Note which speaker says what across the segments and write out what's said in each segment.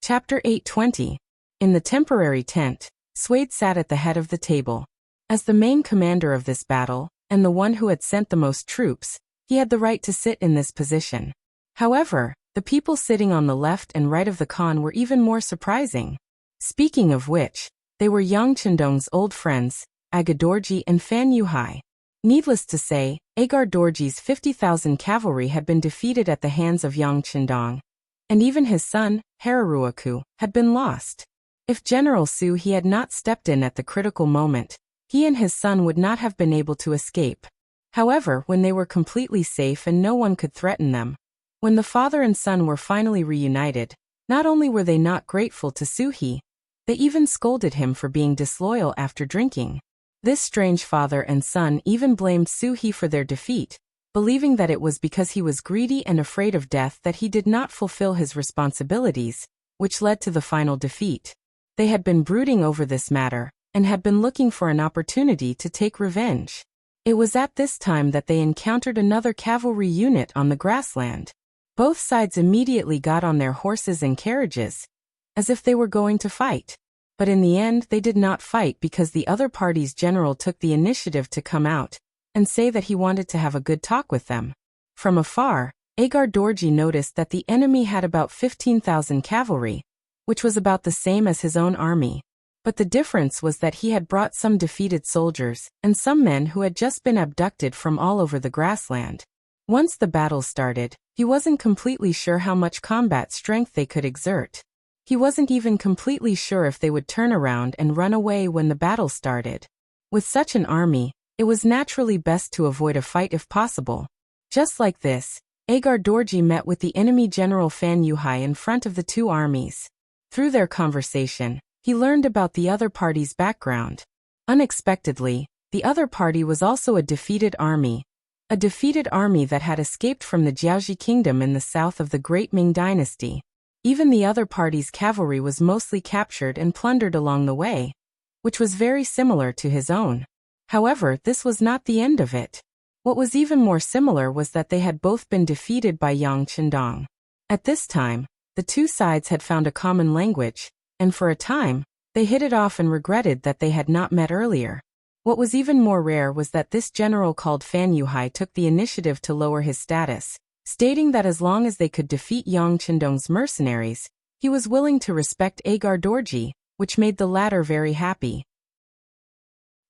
Speaker 1: Chapter 820. In the temporary tent, Swade sat at the head of the table. As the main commander of this battle, and the one who had sent the most troops, he had the right to sit in this position. However, the people sitting on the left and right of the Khan were even more surprising. Speaking of which, they were Yang Chendong's old friends, Aga Dorji and Fan Yuhai. Needless to say, Agar Dorji's 50,000 cavalry had been defeated at the hands of Yang Chendong, and even his son, Hararuaku, had been lost. If General Su He had not stepped in at the critical moment, he and his son would not have been able to escape. However, when they were completely safe and no one could threaten them, when the father and son were finally reunited, not only were they not grateful to Su He, they even scolded him for being disloyal after drinking. This strange father and son even blamed Su He for their defeat, believing that it was because he was greedy and afraid of death that he did not fulfill his responsibilities, which led to the final defeat. They had been brooding over this matter, and had been looking for an opportunity to take revenge. It was at this time that they encountered another cavalry unit on the grassland. Both sides immediately got on their horses and carriages, as if they were going to fight. But in the end they did not fight because the other party's general took the initiative to come out and say that he wanted to have a good talk with them. From afar, Agar Dorji noticed that the enemy had about 15,000 cavalry, which was about the same as his own army. But the difference was that he had brought some defeated soldiers and some men who had just been abducted from all over the grassland. Once the battle started, he wasn't completely sure how much combat strength they could exert. He wasn't even completely sure if they would turn around and run away when the battle started. With such an army, it was naturally best to avoid a fight if possible. Just like this, Agar Dorji met with the enemy General Fan Yuhai in front of the two armies. Through their conversation, he learned about the other party's background. Unexpectedly, the other party was also a defeated army that had escaped from the Jiaoji kingdom in the south of the Great Ming dynasty. Even the other party's cavalry was mostly captured and plundered along the way, which was very similar to his own. However, this was not the end of it. What was even more similar was that they had both been defeated by Yang Chendong. At this time, the two sides had found a common language, and for a time, they hit it off and regretted that they had not met earlier. What was even more rare was that this general called Fan Yuhai took the initiative to lower his status, stating that as long as they could defeat Yang Chendong's mercenaries, he was willing to respect Agar Dorji, which made the latter very happy.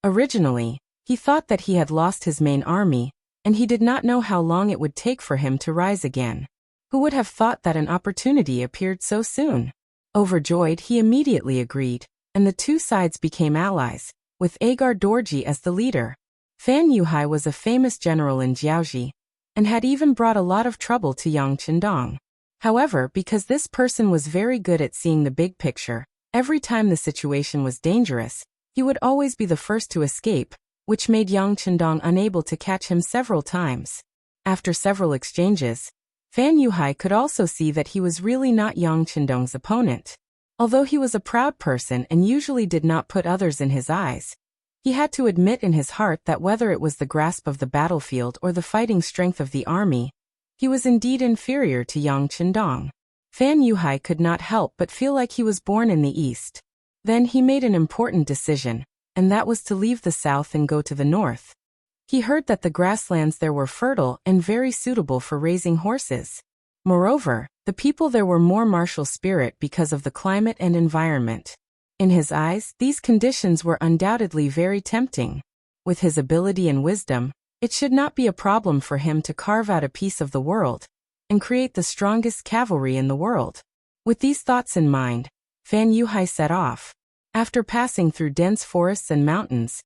Speaker 1: Originally, he thought that he had lost his main army, and he did not know how long it would take for him to rise again. Who would have thought that an opportunity appeared so soon? Overjoyed, he immediately agreed, and the two sides became allies, with Agar Dorji as the leader. Fan Yuhai was a famous general in Jiaoji, and had even brought a lot of trouble to Yang Chendong. However, because this person was very good at seeing the big picture, every time the situation was dangerous, he would always be the first to escape, which made Yang Chendong unable to catch him several times. After several exchanges, Fan Yuhai could also see that he was really not Yang Chendong's opponent. Although he was a proud person and usually did not put others in his eyes, he had to admit in his heart that whether it was the grasp of the battlefield or the fighting strength of the army, he was indeed inferior to Yang Chendong. Fan Yuhai could not help but feel like he was born in the east. Then he made an important decision, and that was to leave the south and go to the north. He heard that the grasslands there were fertile and very suitable for raising horses. Moreover, the people there were more martial spirit because of the climate and environment. In his eyes, these conditions were undoubtedly very tempting. With his ability and wisdom, it should not be a problem for him to carve out a piece of the world and create the strongest cavalry in the world. With these thoughts in mind, Fan Yuhai set off. After passing through dense forests and mountains,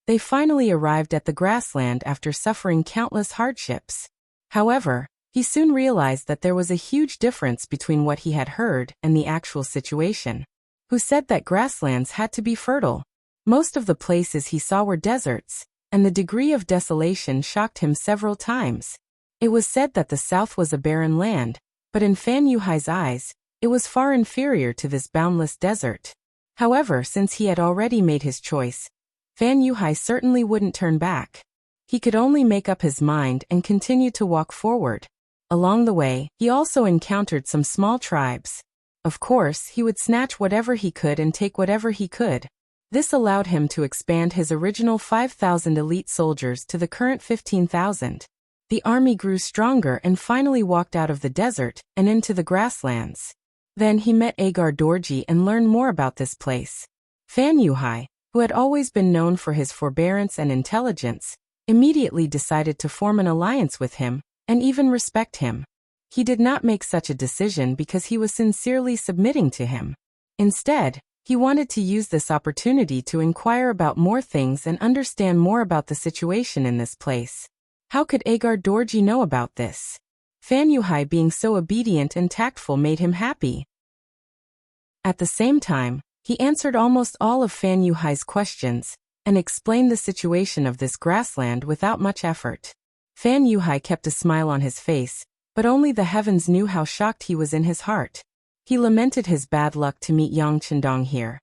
Speaker 1: they finally arrived at the grassland after suffering countless hardships. However, he soon realized that there was a huge difference between what he had heard and the actual situation. Who said that grasslands had to be fertile? Most of the places he saw were deserts, and the degree of desolation shocked him several times. It was said that the south was a barren land, but in Fan Yuhai's eyes, it was far inferior to this boundless desert. However, since he had already made his choice, Fan Yuhai certainly wouldn't turn back. He could only make up his mind and continue to walk forward. Along the way, he also encountered some small tribes. Of course, he would snatch whatever he could and take whatever he could. This allowed him to expand his original 5,000 elite soldiers to the current 15,000. The army grew stronger and finally walked out of the desert and into the grasslands. Then he met Agar Dorji and learned more about this place. Fan Yuhai, who had always been known for his forbearance and intelligence, immediately decided to form an alliance with him and even respect him. He did not make such a decision because he was sincerely submitting to him. Instead, he wanted to use this opportunity to inquire about more things and understand more about the situation in this place. How could Agar Dorji know about this? Fan Yuhai being so obedient and tactful made him happy. At the same time, he answered almost all of Fan Yuhai's questions and explained the situation of this grassland without much effort. Fan Yuhai kept a smile on his face, but only the heavens knew how shocked he was in his heart. He lamented his bad luck to meet Yang Chendong here.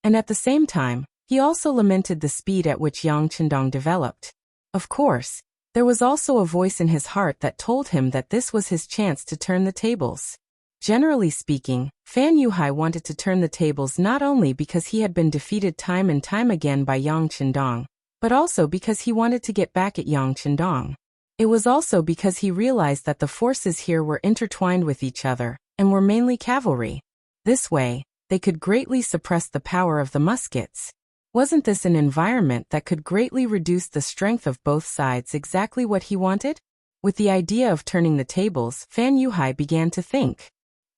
Speaker 1: And at the same time, he also lamented the speed at which Yang Chendong developed. Of course, there was also a voice in his heart that told him that this was his chance to turn the tables. Generally speaking, Fan Yuhai wanted to turn the tables not only because he had been defeated time and time again by Yang Chendong, but also because he wanted to get back at Yang Chendong. It was also because he realized that the forces here were intertwined with each other, and were mainly cavalry. This way, they could greatly suppress the power of the muskets. Wasn't this an environment that could greatly reduce the strength of both sides exactly what he wanted? With the idea of turning the tables, Fan Yuhai began to think.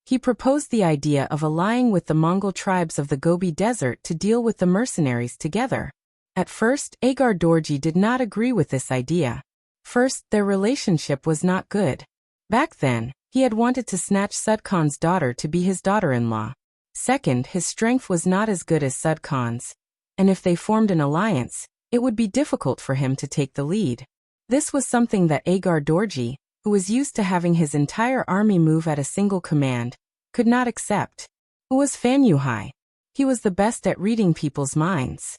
Speaker 1: He proposed the idea of allying with the Mongol tribes of the Gobi Desert to deal with the mercenaries together. At first, Agar Dorji did not agree with this idea. First, their relationship was not good. Back then, he had wanted to snatch Sud Khan's daughter to be his daughter-in-law. Second, his strength was not as good as Sud Khan's, and if they formed an alliance, it would be difficult for him to take the lead. This was something that Agar Dorji, who was used to having his entire army move at a single command, could not accept. Who was Fan Yuhai? He was the best at reading people's minds.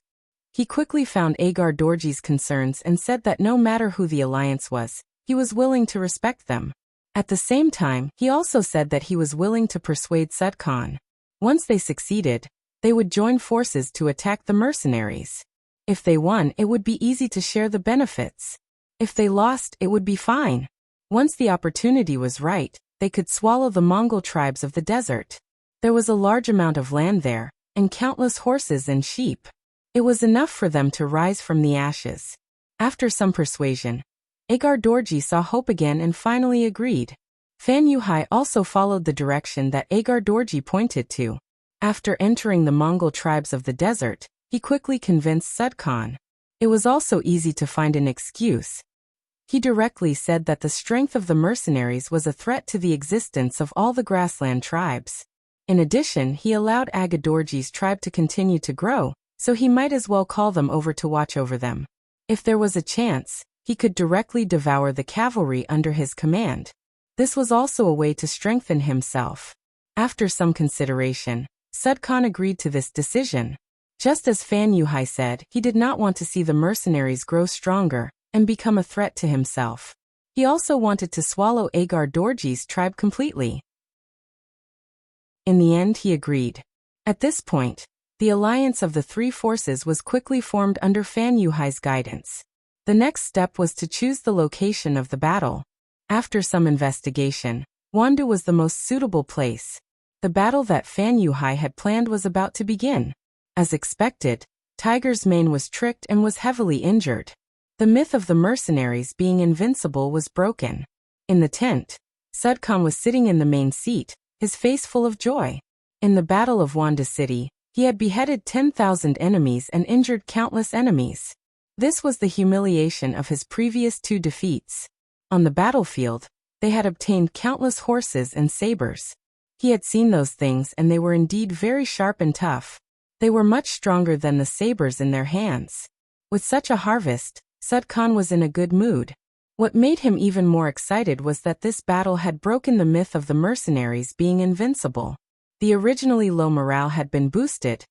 Speaker 1: He quickly found Agar Dorji's concerns and said that no matter who the alliance was, he was willing to respect them. At the same time, he also said that he was willing to persuade Sud Khan. Once they succeeded, they would join forces to attack the mercenaries. If they won, it would be easy to share the benefits. If they lost, it would be fine. Once the opportunity was right, they could swallow the Mongol tribes of the desert. There was a large amount of land there, and countless horses and sheep. It was enough for them to rise from the ashes. After some persuasion, Agar Dorji saw hope again and finally agreed. Fan Yuhai also followed the direction that Agar Dorji pointed to. After entering the Mongol tribes of the desert, he quickly convinced Sud Khan. It was also easy to find an excuse. He directly said that the strength of the mercenaries was a threat to the existence of all the grassland tribes. In addition, he allowed Agar Dorji's tribe to continue to grow, so he might as well call them over to watch over them. If there was a chance, he could directly devour the cavalry under his command. This was also a way to strengthen himself. After some consideration, Sud Khan agreed to this decision. Just as Fan Yuhai said, he did not want to see the mercenaries grow stronger and become a threat to himself. He also wanted to swallow Agar Dorji's tribe completely. In the end, he agreed. At this point, the alliance of the three forces was quickly formed under Fan Yuhai's guidance. The next step was to choose the location of the battle. After some investigation, Wandu was the most suitable place. The battle that Fan Yuhai had planned was about to begin. As expected, Tiger's mane was tricked and was heavily injured. The myth of the mercenaries being invincible was broken. In the tent, Sud Khan was sitting in the main seat, his face full of joy. In the Battle of Wanda City, he had beheaded 10,000 enemies and injured countless enemies. This was the humiliation of his previous two defeats. On the battlefield, they had obtained countless horses and sabers. He had seen those things and they were indeed very sharp and tough. They were much stronger than the sabers in their hands. With such a harvest, Sud Khan was in a good mood. What made him even more excited was that this battle had broken the myth of the mercenaries being invincible. The originally low morale had been boosted,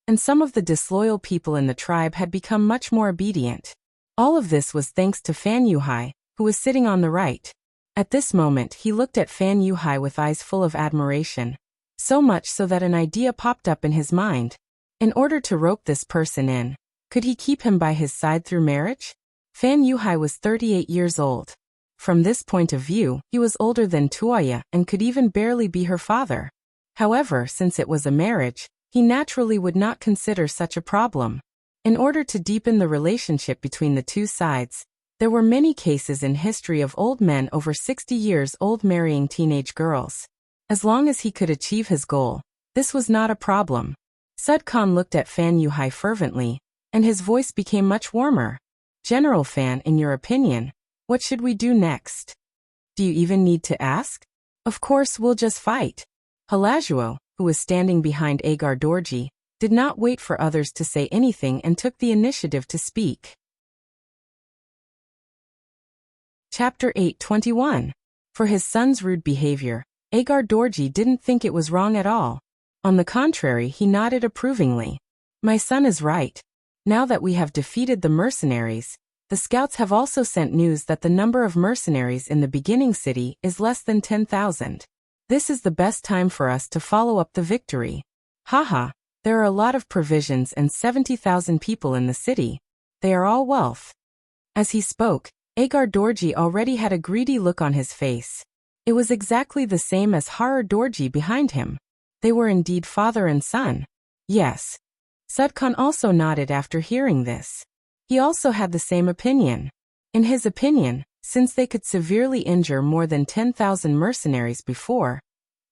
Speaker 1: and some of the disloyal people in the tribe had become much more obedient. All of this was thanks to Fan Yuhai, who was sitting on the right. At this moment he looked at Fan Yuhai with eyes full of admiration. So much so that an idea popped up in his mind. In order to rope this person in, could he keep him by his side through marriage? Fan Yuhai was 38 years old. From this point of view, he was older than Tuoya and could even barely be her father. However, since it was a marriage, he naturally would not consider such a problem. In order to deepen the relationship between the two sides, there were many cases in history of old men over 60 years old marrying teenage girls. As long as he could achieve his goal, this was not a problem. Sud Khan looked at Fan Yuhai fervently, and his voice became much warmer. General Fan, in your opinion, what should we do next? Do you even need to ask? Of course we'll just fight. Halajuo, who was standing behind Agar Dorji, did not wait for others to say anything and took the initiative to speak. Chapter 8:21. For his son's rude behavior, Agar Dorji didn't think it was wrong at all. On the contrary, he nodded approvingly. My son is right. Now that we have defeated the mercenaries, the scouts have also sent news that the number of mercenaries in the beginning city is less than 10,000. This is the best time for us to follow up the victory. Haha, there are a lot of provisions and 70,000 people in the city. They are all wealth. As he spoke, Agar Dorji already had a greedy look on his face. It was exactly the same as Harar Dorji behind him. They were indeed father and son. Yes. Sud Khan also nodded after hearing this. He also had the same opinion. In his opinion, since they could severely injure more than 10,000 mercenaries before,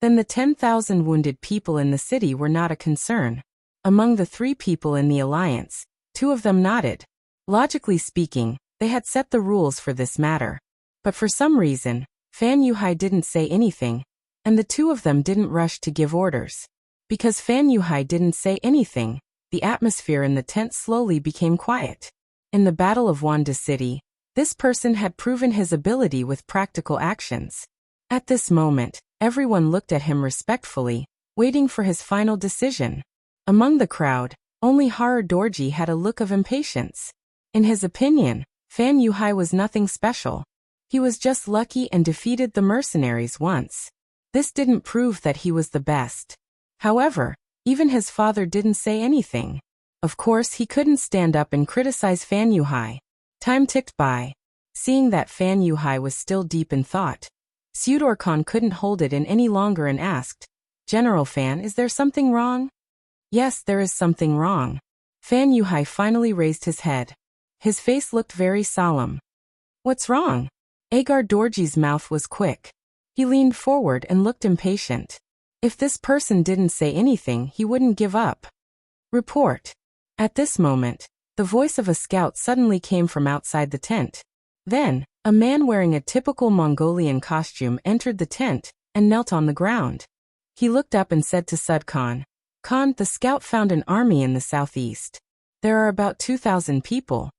Speaker 1: then the 10,000 wounded people in the city were not a concern. Among the 3 people in the alliance, 2 of them nodded. Logically speaking, they had set the rules for this matter. But for some reason, Fan Yuhai didn't say anything, and the 2 of them didn't rush to give orders. Because Fan Yuhai didn't say anything, the atmosphere in the tent slowly became quiet. In the Battle of Wanda City, this person had proven his ability with practical actions. At this moment, everyone looked at him respectfully, waiting for his final decision. Among the crowd, only Harar Dorji had a look of impatience. In his opinion, Fan Yuhai was nothing special. He was just lucky and defeated the mercenaries once. This didn't prove that he was the best. However, even his father didn't say anything. Of course, he couldn't stand up and criticize Fan Yuhai. Time ticked by. Seeing that Fan Yuhai was still deep in thought, Sudor Khan couldn't hold it in any longer and asked, General Fan, is there something wrong? Yes, there is something wrong. Fan Yuhai finally raised his head. His face looked very solemn. What's wrong? Agar Dorji's mouth was quick. He leaned forward and looked impatient. If this person didn't say anything, he wouldn't give up. Report. At this moment, the voice of a scout suddenly came from outside the tent. Then, a man wearing a typical Mongolian costume entered the tent and knelt on the ground. He looked up and said to Sud Khan, Khan, the scout found an army in the southeast. There are about 2,000 people.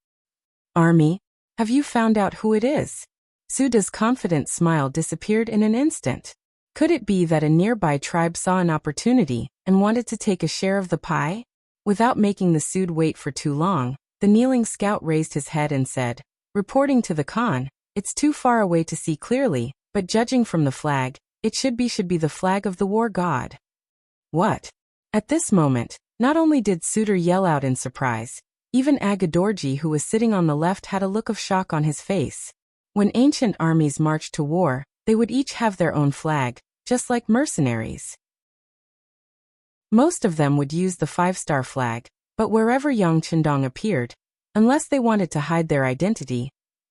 Speaker 1: Army? Have you found out who it is? Suda's confident smile disappeared in an instant. Could it be that a nearby tribe saw an opportunity and wanted to take a share of the pie? Without making the Sud wait for too long, the kneeling scout raised his head and said, reporting to the Khan, it's too far away to see clearly, but judging from the flag, it should be the flag of the war god. What? At this moment, not only did Suder yell out in surprise, even Agadorji, who was sitting on the left, had a look of shock on his face. When ancient armies marched to war, they would each have their own flag, just like mercenaries. Most of them would use the 5-star flag, but wherever Yang Chendong appeared, unless they wanted to hide their identity,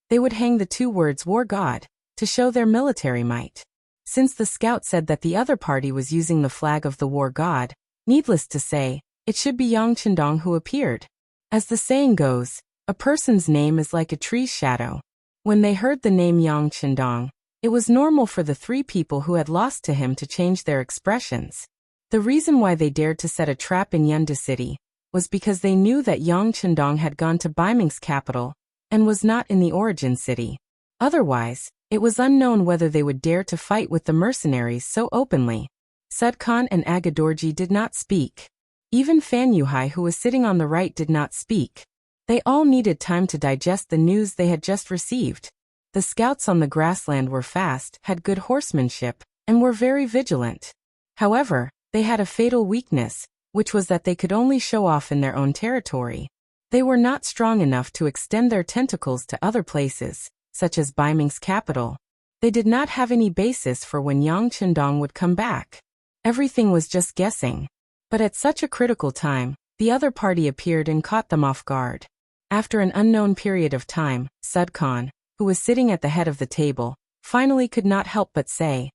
Speaker 1: they would hang the 2 words War God, to show their military might. Since the scout said that the other party was using the flag of the war god, needless to say, it should be Yang Chendong who appeared. As the saying goes, a person's name is like a tree's shadow. When they heard the name Yang Chendong, it was normal for the 3 people who had lost to him to change their expressions. The reason why they dared to set a trap in Yunda City was because they knew that Yang Chendong had gone to Baiming's capital and was not in the origin city. Otherwise, it was unknown whether they would dare to fight with the mercenaries so openly. Sud Khan and Agadorji did not speak. Even Fan Yuhai, who was sitting on the right, did not speak. They all needed time to digest the news they had just received. The scouts on the grassland were fast, had good horsemanship, and were very vigilant. However, They had a fatal weakness, which was that they could only show off in their own territory. They were not strong enough to extend their tentacles to other places, such as Baiming's capital. They did not have any basis for when Yang Qindong would come back. Everything was just guessing. But at such a critical time, the other party appeared and caught them off guard. After an unknown period of time, Sud Khan, who was sitting at the head of the table, finally could not help but say,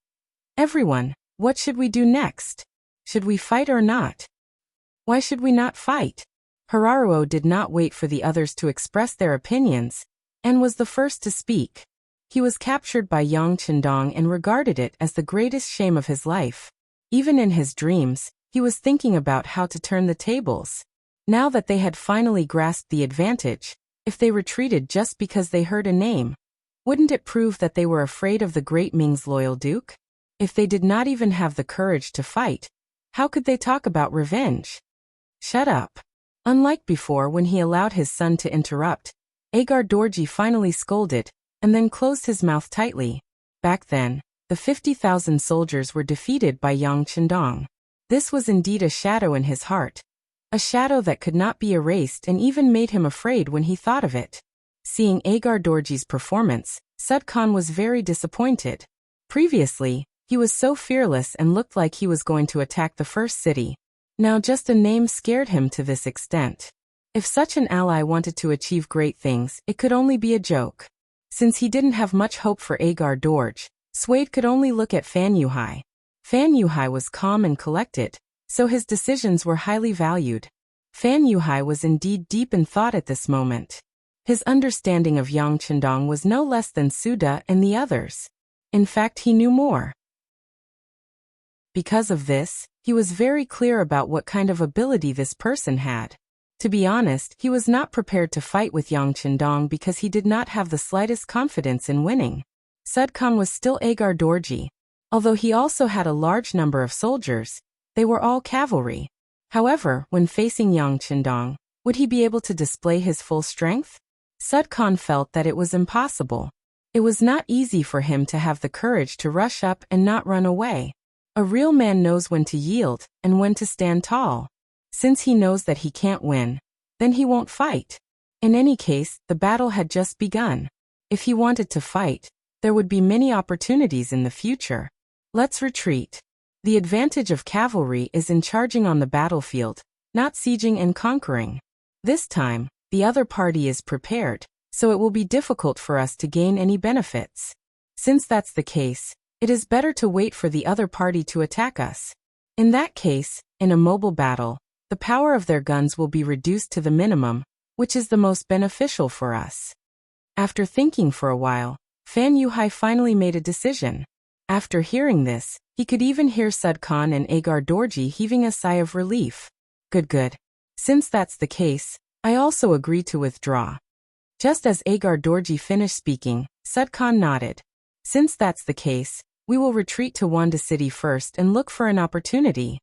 Speaker 1: "Everyone, what should we do next? Should we fight or not? Why should we not fight?" Hararuo did not wait for the others to express their opinions, and was the first to speak. He was captured by Yang Qindong and regarded it as the greatest shame of his life. Even in his dreams, he was thinking about how to turn the tables. Now that they had finally grasped the advantage, if they retreated just because they heard a name, wouldn't it prove that they were afraid of the great Ming's loyal duke? If they did not even have the courage to fight, how could they talk about revenge? Shut up. Unlike before when he allowed his son to interrupt, Agar Dorji finally scolded, and then closed his mouth tightly. Back then, the 50,000 soldiers were defeated by Yang Qindong. This was indeed a shadow in his heart. A shadow that could not be erased and even made him afraid when he thought of it. Seeing Agar Dorji's performance, Sud Khan was very disappointed. Previously, he was so fearless and looked like he was going to attack the first city. Now just a name scared him to this extent. If such an ally wanted to achieve great things, it could only be a joke. Since he didn't have much hope for Agar Dorj, Swade could only look at Fan Yuhai. Fan Yuhai was calm and collected, so his decisions were highly valued. Fan Yuhai was indeed deep in thought at this moment. His understanding of Yang Qindong was no less than Suda and the others. In fact, he knew more. Because of this, he was very clear about what kind of ability this person had. To be honest, he was not prepared to fight with Yang Qindong because he did not have the slightest confidence in winning. Sud Khan was still Agar Dorji. Although he also had a large number of soldiers, they were all cavalry. However, when facing Yang Qindong, would he be able to display his full strength? Sud Khan felt that it was impossible. It was not easy for him to have the courage to rush up and not run away. A real man knows when to yield and when to stand tall. Since he knows that he can't win, then he won't fight. In any case, the battle had just begun. If he wanted to fight, there would be many opportunities in the future. Let's retreat. The advantage of cavalry is in charging on the battlefield, not sieging and conquering. This time, the other party is prepared, so it will be difficult for us to gain any benefits. Since that's the case, it is better to wait for the other party to attack us. In that case, in a mobile battle, the power of their guns will be reduced to the minimum, which is the most beneficial for us. After thinking for a while, Fan Yuhai finally made a decision. After hearing this, he could even hear Sud Khan and Agar Dorji heaving a sigh of relief. Good. Since that's the case, I also agree to withdraw. Just as Agar Dorji finished speaking, Sud Khan nodded. Since that's the case, we will retreat to Wanda City first and look for an opportunity.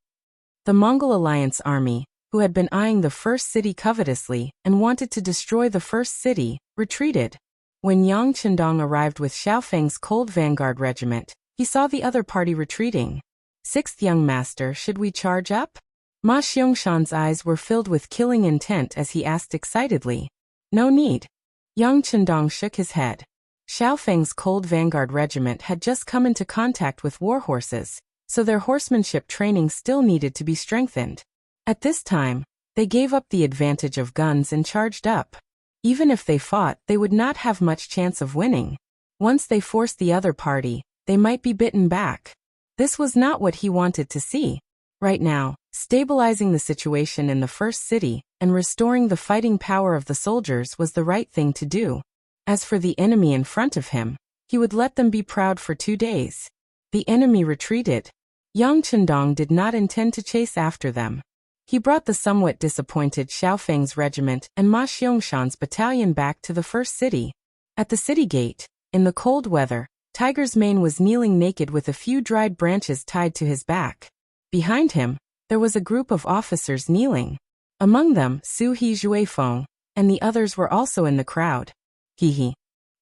Speaker 1: The Mongol Alliance army, who had been eyeing the first city covetously and wanted to destroy the first city, retreated. When Yang Qindong arrived with Xiaofeng's Cold Vanguard Regiment, he saw the other party retreating. "Sixth young master, should we charge up?" Ma Xiangshan's eyes were filled with killing intent as he asked excitedly. "No need." Yang Qindong shook his head. Xiaofeng's Cold Vanguard Regiment had just come into contact with war horses, so their horsemanship training still needed to be strengthened. At this time, they gave up the advantage of guns and charged up. Even if they fought, they would not have much chance of winning. Once they forced the other party, they might be bitten back. This was not what he wanted to see. Right now, stabilizing the situation in the first city and restoring the fighting power of the soldiers was the right thing to do. As for the enemy in front of him, he would let them be proud for 2 days. The enemy retreated. Yang Qindong did not intend to chase after them. He brought the somewhat disappointed Xiaofeng's regiment and Ma Xiangshan's battalion back to the first city. At the city gate, in the cold weather, Tiger's Mane was kneeling naked with a few dried branches tied to his back. Behind him, there was a group of officers kneeling. Among them, Su He Juefeng, and the others were also in the crowd. Hee.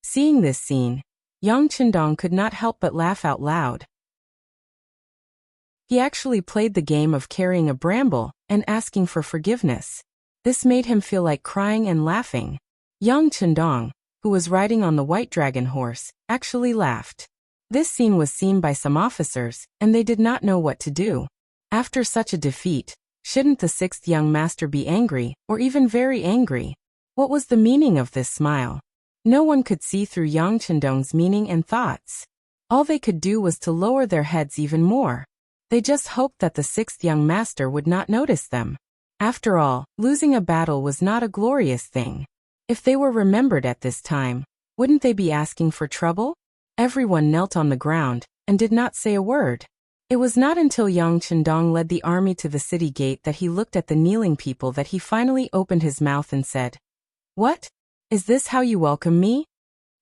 Speaker 1: Seeing this scene, Yang Qindong could not help but laugh out loud. He actually played the game of carrying a bramble and asking for forgiveness. This made him feel like crying and laughing. Yang Chendong, who was riding on the white dragon horse, actually laughed. This scene was seen by some officers, and they did not know what to do. After such a defeat, shouldn't the sixth young master be angry, or even very angry? What was the meaning of this smile? No one could see through Yang Chendong's meaning and thoughts. All they could do was to lower their heads even more. They just hoped that the sixth young master would not notice them. After all, losing a battle was not a glorious thing. If they were remembered at this time, wouldn't they be asking for trouble? Everyone knelt on the ground and did not say a word. It was not until Yang Chendong led the army to the city gate that he looked at the kneeling people that he finally opened his mouth and said, "What? Is this how you welcome me?"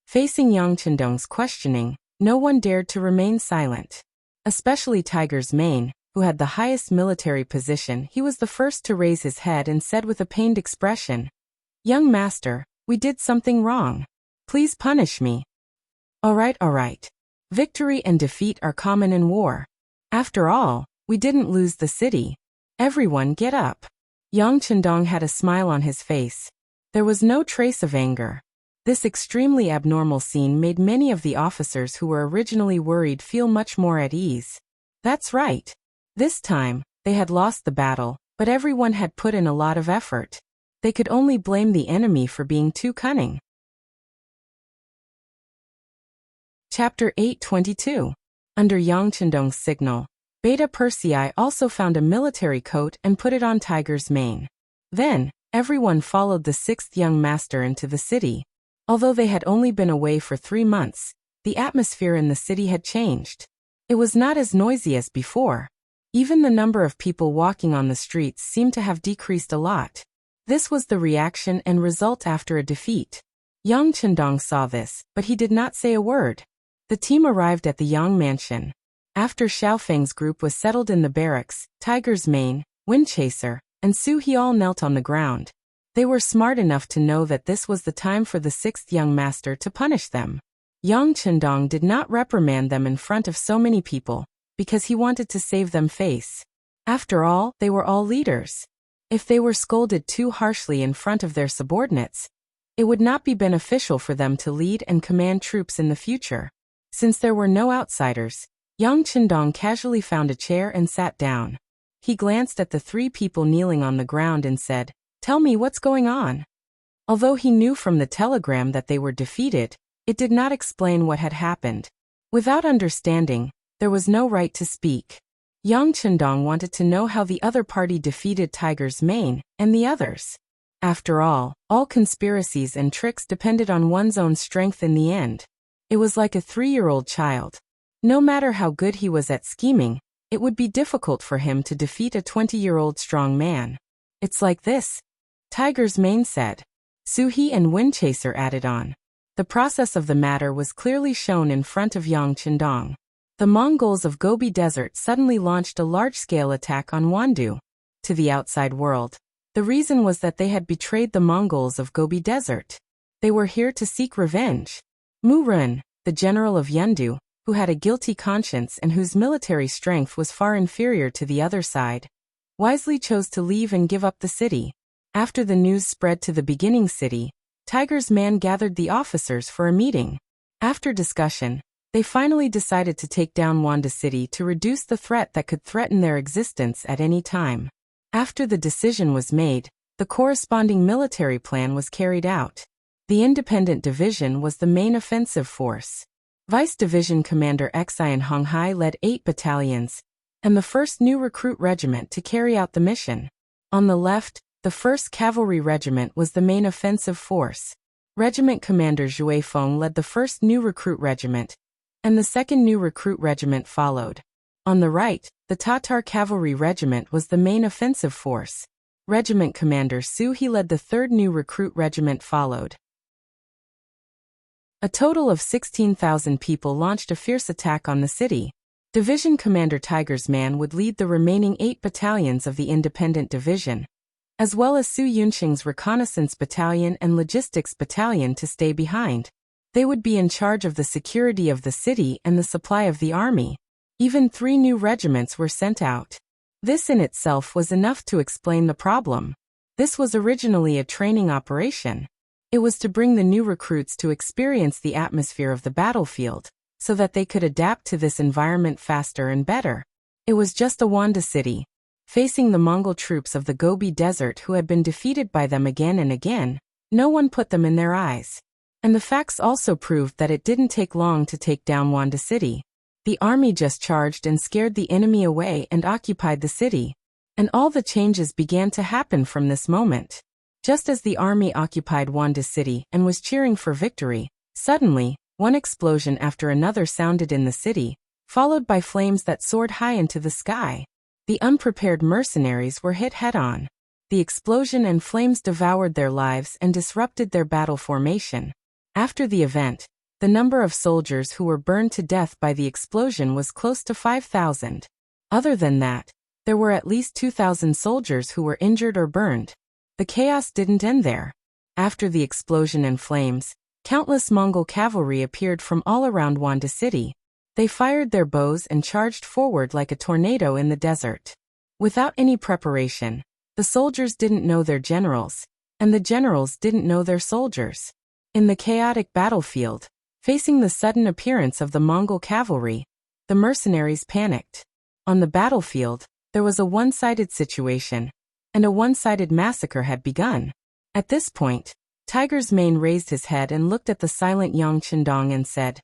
Speaker 1: Facing Yang Chendong's questioning, no one dared to remain silent. Especially Tiger's Mane, who had the highest military position. He was the first to raise his head and said with a pained expression, "Young master, we did something wrong. Please punish me." All right. Victory and defeat are common in war. After all, we didn't lose the city. Everyone get up. Yang Chendong had a smile on his face. There was no trace of anger. This extremely abnormal scene made many of the officers who were originally worried feel much more at ease. That's right. This time, they had lost the battle, but everyone had put in a lot of effort. They could only blame the enemy for being too cunning. Chapter 822. Under Yang Chendong's signal, Beta Persei also found a military coat and put it on Tiger's Mane. Then, everyone followed the sixth young master into the city. Although they had only been away for 3 months, the atmosphere in the city had changed. It was not as noisy as before. Even the number of people walking on the streets seemed to have decreased a lot. This was the reaction and result after a defeat. Yang Chendong saw this, but he did not say a word. The team arrived at the Yang mansion. After Xiaofeng's group was settled in the barracks, Tiger's Mane, Windchaser, and Su He all knelt on the ground. They were smart enough to know that this was the time for the sixth young master to punish them. Yang Chendong did not reprimand them in front of so many people, because he wanted to save them face. After all, they were all leaders. If they were scolded too harshly in front of their subordinates, it would not be beneficial for them to lead and command troops in the future. Since there were no outsiders, Yang Chendong casually found a chair and sat down. He glanced at the 3 people kneeling on the ground and said, "Tell me what's going on." Although he knew from the telegram that they were defeated, it did not explain what had happened. Without understanding, there was no right to speak. Yang Chendong wanted to know how the other party defeated Tiger's Mane and the others. After all conspiracies and tricks depended on one's own strength in the end. It was like a 3-year-old child. No matter how good he was at scheming, it would be difficult for him to defeat a 20-year-old strong man. "It's like this," Tiger's Mane said. Suhi and Windchaser added on. The process of the matter was clearly shown in front of Yang Chendong. The Mongols of Gobi Desert suddenly launched a large-scale attack on Wandu. To the outside world, the reason was that they had betrayed the Mongols of Gobi Desert. They were here to seek revenge. Mu Run, the general of Yendu, who had a guilty conscience and whose military strength was far inferior to the other side, wisely chose to leave and give up the city. After the news spread to the beginning city, Tiger's Man gathered the officers for a meeting. After discussion, they finally decided to take down Wanda City to reduce the threat that could threaten their existence at any time. After the decision was made, the corresponding military plan was carried out. The Independent Division was the main offensive force. Vice Division Commander Xian Honghai led 8 battalions, and the 1st New Recruit Regiment to carry out the mission. On the left, the 1st Cavalry Regiment was the main offensive force. Regiment Commander Zhui Feng led the 1st New Recruit Regiment, and the 2nd New Recruit Regiment followed. On the right, the Tatar Cavalry Regiment was the main offensive force. Regiment Commander Su He led the 3rd New Recruit Regiment followed. A total of 16,000 people launched a fierce attack on the city. Division Commander Tiger's Man would lead the remaining 8 battalions of the Independent Division, as well as Su Yunxing's Reconnaissance Battalion and Logistics Battalion to stay behind. They would be in charge of the security of the city and the supply of the army. Even 3 new regiments were sent out. This in itself was enough to explain the problem. This was originally a training operation. It was to bring the new recruits to experience the atmosphere of the battlefield, so that they could adapt to this environment faster and better. It was just a Wanda city, facing the Mongol troops of the Gobi Desert who had been defeated by them again and again. No one put them in their eyes. And the facts also proved that it didn't take long to take down Wanda city. The army just charged and scared the enemy away and occupied the city. And all the changes began to happen from this moment. Just as the army occupied Wanda city and was cheering for victory, suddenly, one explosion after another sounded in the city, followed by flames that soared high into the sky. The unprepared mercenaries were hit head-on. The explosion and flames devoured their lives and disrupted their battle formation. After the event, the number of soldiers who were burned to death by the explosion was close to 5,000. Other than that, there were at least 2,000 soldiers who were injured or burned. The chaos didn't end there. After the explosion and flames, countless Mongol cavalry appeared from all around Wanda city. They fired their bows and charged forward like a tornado in the desert. Without any preparation, the soldiers didn't know their generals, and the generals didn't know their soldiers. In the chaotic battlefield, facing the sudden appearance of the Mongol cavalry, the mercenaries panicked. On the battlefield, there was a one-sided situation, and a one-sided massacre had begun. At this point, Tiger's Mane raised his head and looked at the silent Yang Chendong and said,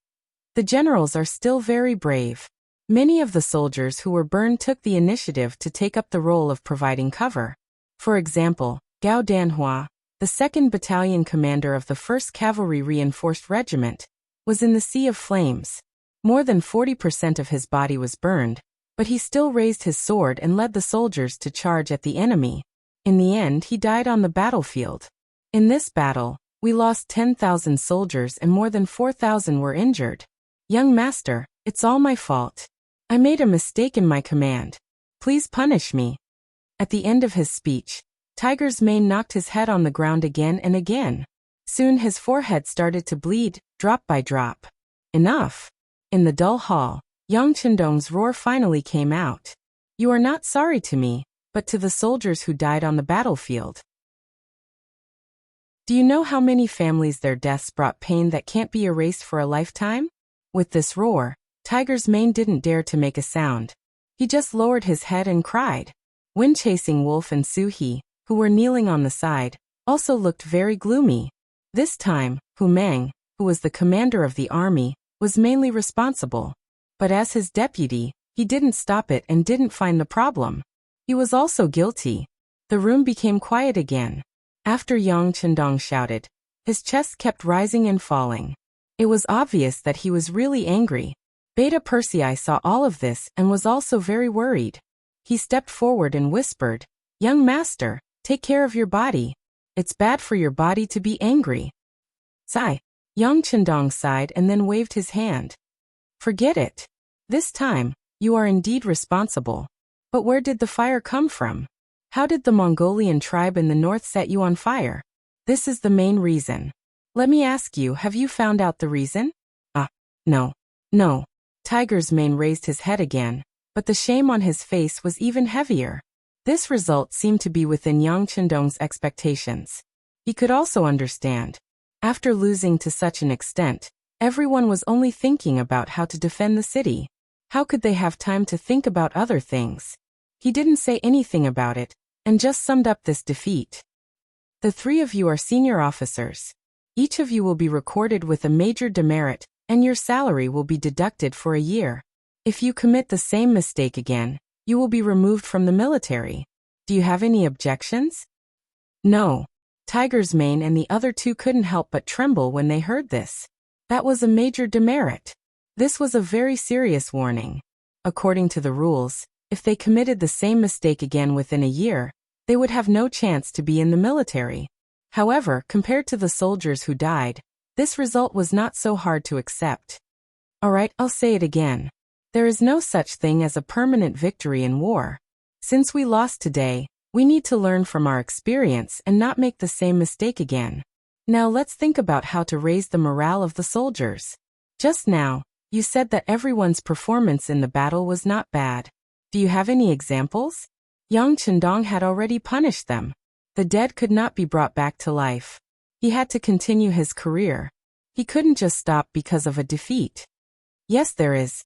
Speaker 1: "The generals are still very brave." Many of the soldiers who were burned took the initiative to take up the role of providing cover. For example, Gao Danhua, the 2nd Battalion commander of the 1st Cavalry Reinforced Regiment, was in the sea of flames. More than 40% of his body was burned, but he still raised his sword and led the soldiers to charge at the enemy. In the end, he died on the battlefield. In this battle, we lost 10,000 soldiers and more than 4,000 were injured. Young master, it's all my fault. I made a mistake in my command. Please punish me. At the end of his speech, Tiger's Mane knocked his head on the ground again and again. Soon his forehead started to bleed, drop by drop. Enough. In the dull hall, Yang Chendong's roar finally came out. You are not sorry to me, but to the soldiers who died on the battlefield. Do you know how many families their deaths brought pain that can't be erased for a lifetime? With this roar, Tiger's Mane didn't dare to make a sound. He just lowered his head and cried. Wind-chasing Wolf and Su-He, who were kneeling on the side, also looked very gloomy. This time, Hu Meng, who was the commander of the army, was mainly responsible. But as his deputy, he didn't stop it and didn't find the problem. He was also guilty. The room became quiet again. After Yang Chendong shouted, his chest kept rising and falling. It was obvious that he was really angry. Beta Persei saw all of this and was also very worried. He stepped forward and whispered, Young master, take care of your body. It's bad for your body to be angry. Sigh. Yang Chendong sighed and then waved his hand. Forget it. This time, you are indeed responsible. But where did the fire come from? How did the Mongolian tribe in the north set you on fire? This is the main reason. Let me ask you, have you found out the reason? No. Tiger's Mane raised his head again, but the shame on his face was even heavier. This result seemed to be within Yang Chendong's expectations. He could also understand. After losing to such an extent, everyone was only thinking about how to defend the city. How could they have time to think about other things? He didn't say anything about it, and just summed up this defeat. The 3 of you are senior officers. Each of you will be recorded with a major demerit, and your salary will be deducted for a year. If you commit the same mistake again, you will be removed from the military. Do you have any objections? No. Tiger's Mane and the other 2 couldn't help but tremble when they heard this. That was a major demerit. This was a very serious warning. According to the rules, if they committed the same mistake again within a year, they would have no chance to be in the military. However, compared to the soldiers who died, this result was not so hard to accept. Alright, I'll say it again. There is no such thing as a permanent victory in war. Since we lost today, we need to learn from our experience and not make the same mistake again. Now let's think about how to raise the morale of the soldiers. Just now, You said that everyone's performance in the battle was not bad. Do you have any examples? Yang Chendong had already punished them. The dead could not be brought back to life. He had to continue his career. He couldn't just stop because of a defeat. Yes, there is.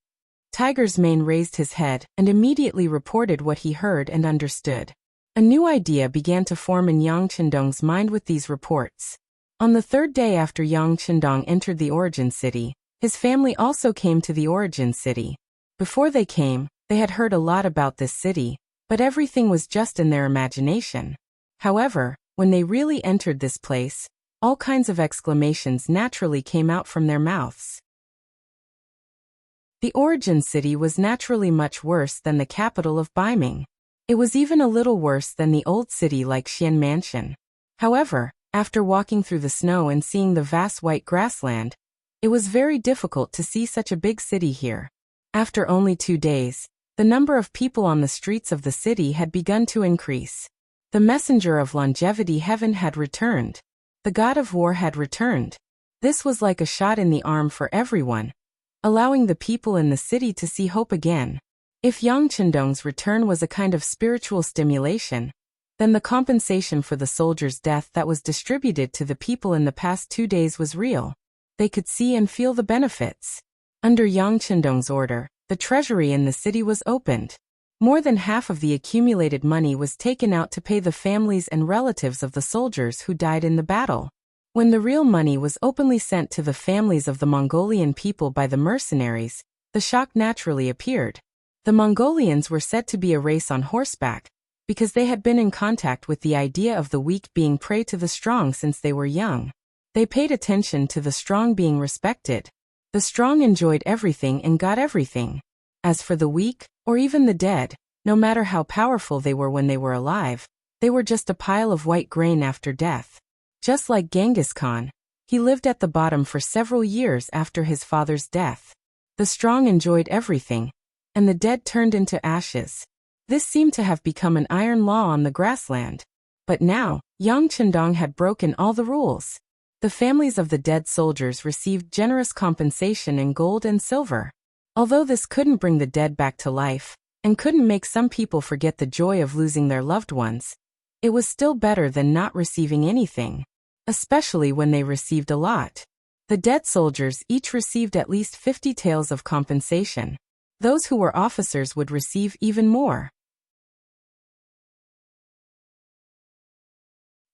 Speaker 1: Tiger's Mane raised his head and immediately reported what he heard and understood. A new idea began to form in Yang Chendong's mind with these reports. On the third day after Yang Chendong entered the origin city, his family also came to the origin city. Before they came, they had heard a lot about this city, but everything was just in their imagination. However, when they really entered this place, all kinds of exclamations naturally came out from their mouths. The origin city was naturally much worse than the capital of Baiming. It was even a little worse than the old city like Xian Mansion. However, after walking through the snow and seeing the vast white grassland, it was very difficult to see such a big city here. After only 2 days, the number of people on the streets of the city had begun to increase. The messenger of longevity heaven had returned. The god of war had returned. This was like a shot in the arm for everyone, allowing the people in the city to see hope again. If Yang Chendong's return was a kind of spiritual stimulation, then the compensation for the soldier's death that was distributed to the people in the past 2 days was real. They could see and feel the benefits. Under Yang Chendong's order, the treasury in the city was opened. More than half of the accumulated money was taken out to pay the families and relatives of the soldiers who died in the battle. When the real money was openly sent to the families of the Mongolian people by the mercenaries, the shock naturally appeared. The Mongolians were said to be a race on horseback, because they had been in contact with the idea of the weak being prey to the strong since they were young. They paid attention to the strong being respected. The strong enjoyed everything and got everything. As for the weak, or even the dead, no matter how powerful they were when they were alive, they were just a pile of white grain after death. Just like Genghis Khan, he lived at the bottom for several years after his father's death. The strong enjoyed everything, and the dead turned into ashes. This seemed to have become an iron law on the grassland. But now, Yang Chendong had broken all the rules. The families of the dead soldiers received generous compensation in gold and silver. Although this couldn't bring the dead back to life, and couldn't make some people forget the joy of losing their loved ones, it was still better than not receiving anything, especially when they received a lot. The dead soldiers each received at least 50 taels of compensation. Those who were officers would receive even more.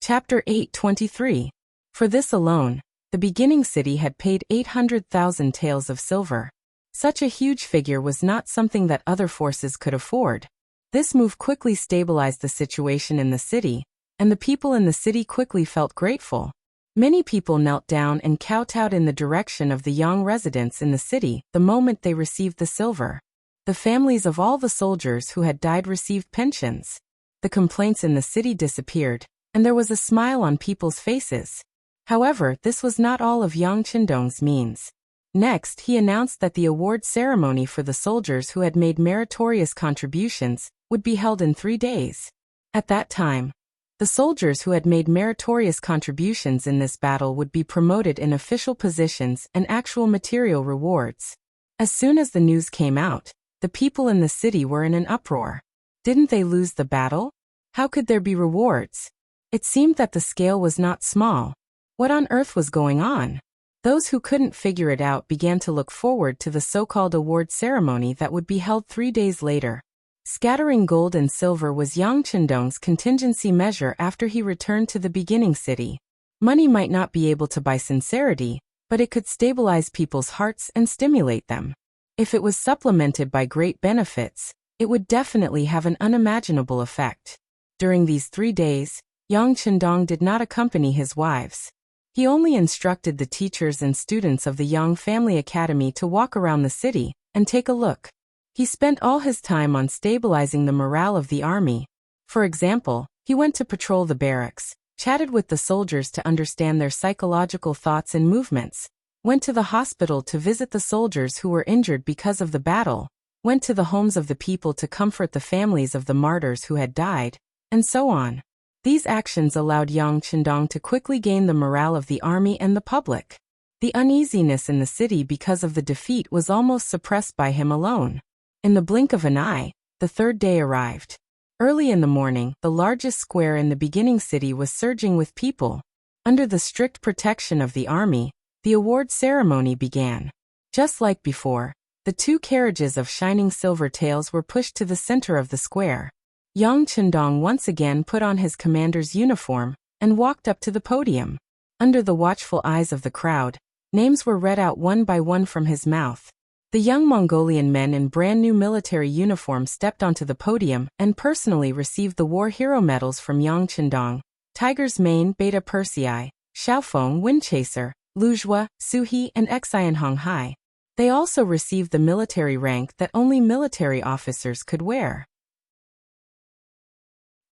Speaker 1: Chapter 8:23. For this alone, the beginning city had paid 800,000 taels of silver. Such a huge figure was not something that other forces could afford. This move quickly stabilized the situation in the city, and the people in the city quickly felt grateful. Many people knelt down and kowtowed in the direction of the young residents in the city the moment they received the silver. The families of all the soldiers who had died received pensions. The complaints in the city disappeared, and there was a smile on people's faces. However, this was not all of Yang Chendong's means. Next, he announced that the award ceremony for the soldiers who had made meritorious contributions would be held in 3 days. At that time, the soldiers who had made meritorious contributions in this battle would be promoted in official positions and actual material rewards. As soon as the news came out, the people in the city were in an uproar. Didn't they lose the battle? How could there be rewards? It seemed that the scale was not small. What on earth was going on? Those who couldn't figure it out began to look forward to the so-called award ceremony that would be held 3 days later. Scattering gold and silver was Yang Chendong's contingency measure after he returned to the beginning city. Money might not be able to buy sincerity, but it could stabilize people's hearts and stimulate them. If it was supplemented by great benefits, it would definitely have an unimaginable effect. During these 3 days, Yang Chendong did not accompany his wives. He only instructed the teachers and students of the Yang Family Academy to walk around the city and take a look. He spent all his time on stabilizing the morale of the army. For example, he went to patrol the barracks, chatted with the soldiers to understand their psychological thoughts and movements, went to the hospital to visit the soldiers who were injured because of the battle, went to the homes of the people to comfort the families of the martyrs who had died, and so on. These actions allowed Yang Chendong to quickly gain the morale of the army and the public. The uneasiness in the city because of the defeat was almost suppressed by him alone. In the blink of an eye, the third day arrived. Early in the morning, the largest square in the beginning city was surging with people. Under the strict protection of the army, the award ceremony began. Just like before, the 2 carriages of shining silver tails were pushed to the center of the square. Yang Chendong once again put on his commander's uniform and walked up to the podium. Under the watchful eyes of the crowd, names were read out one by one from his mouth. The young Mongolian men in brand new military uniforms stepped onto the podium and personally received the war hero medals from Yang Chendong, Tiger's Mane, Beta Persei, Xiaofeng, Windchaser, Luzhua, Suhi, and Xian Honghai. They also received the military rank that only military officers could wear.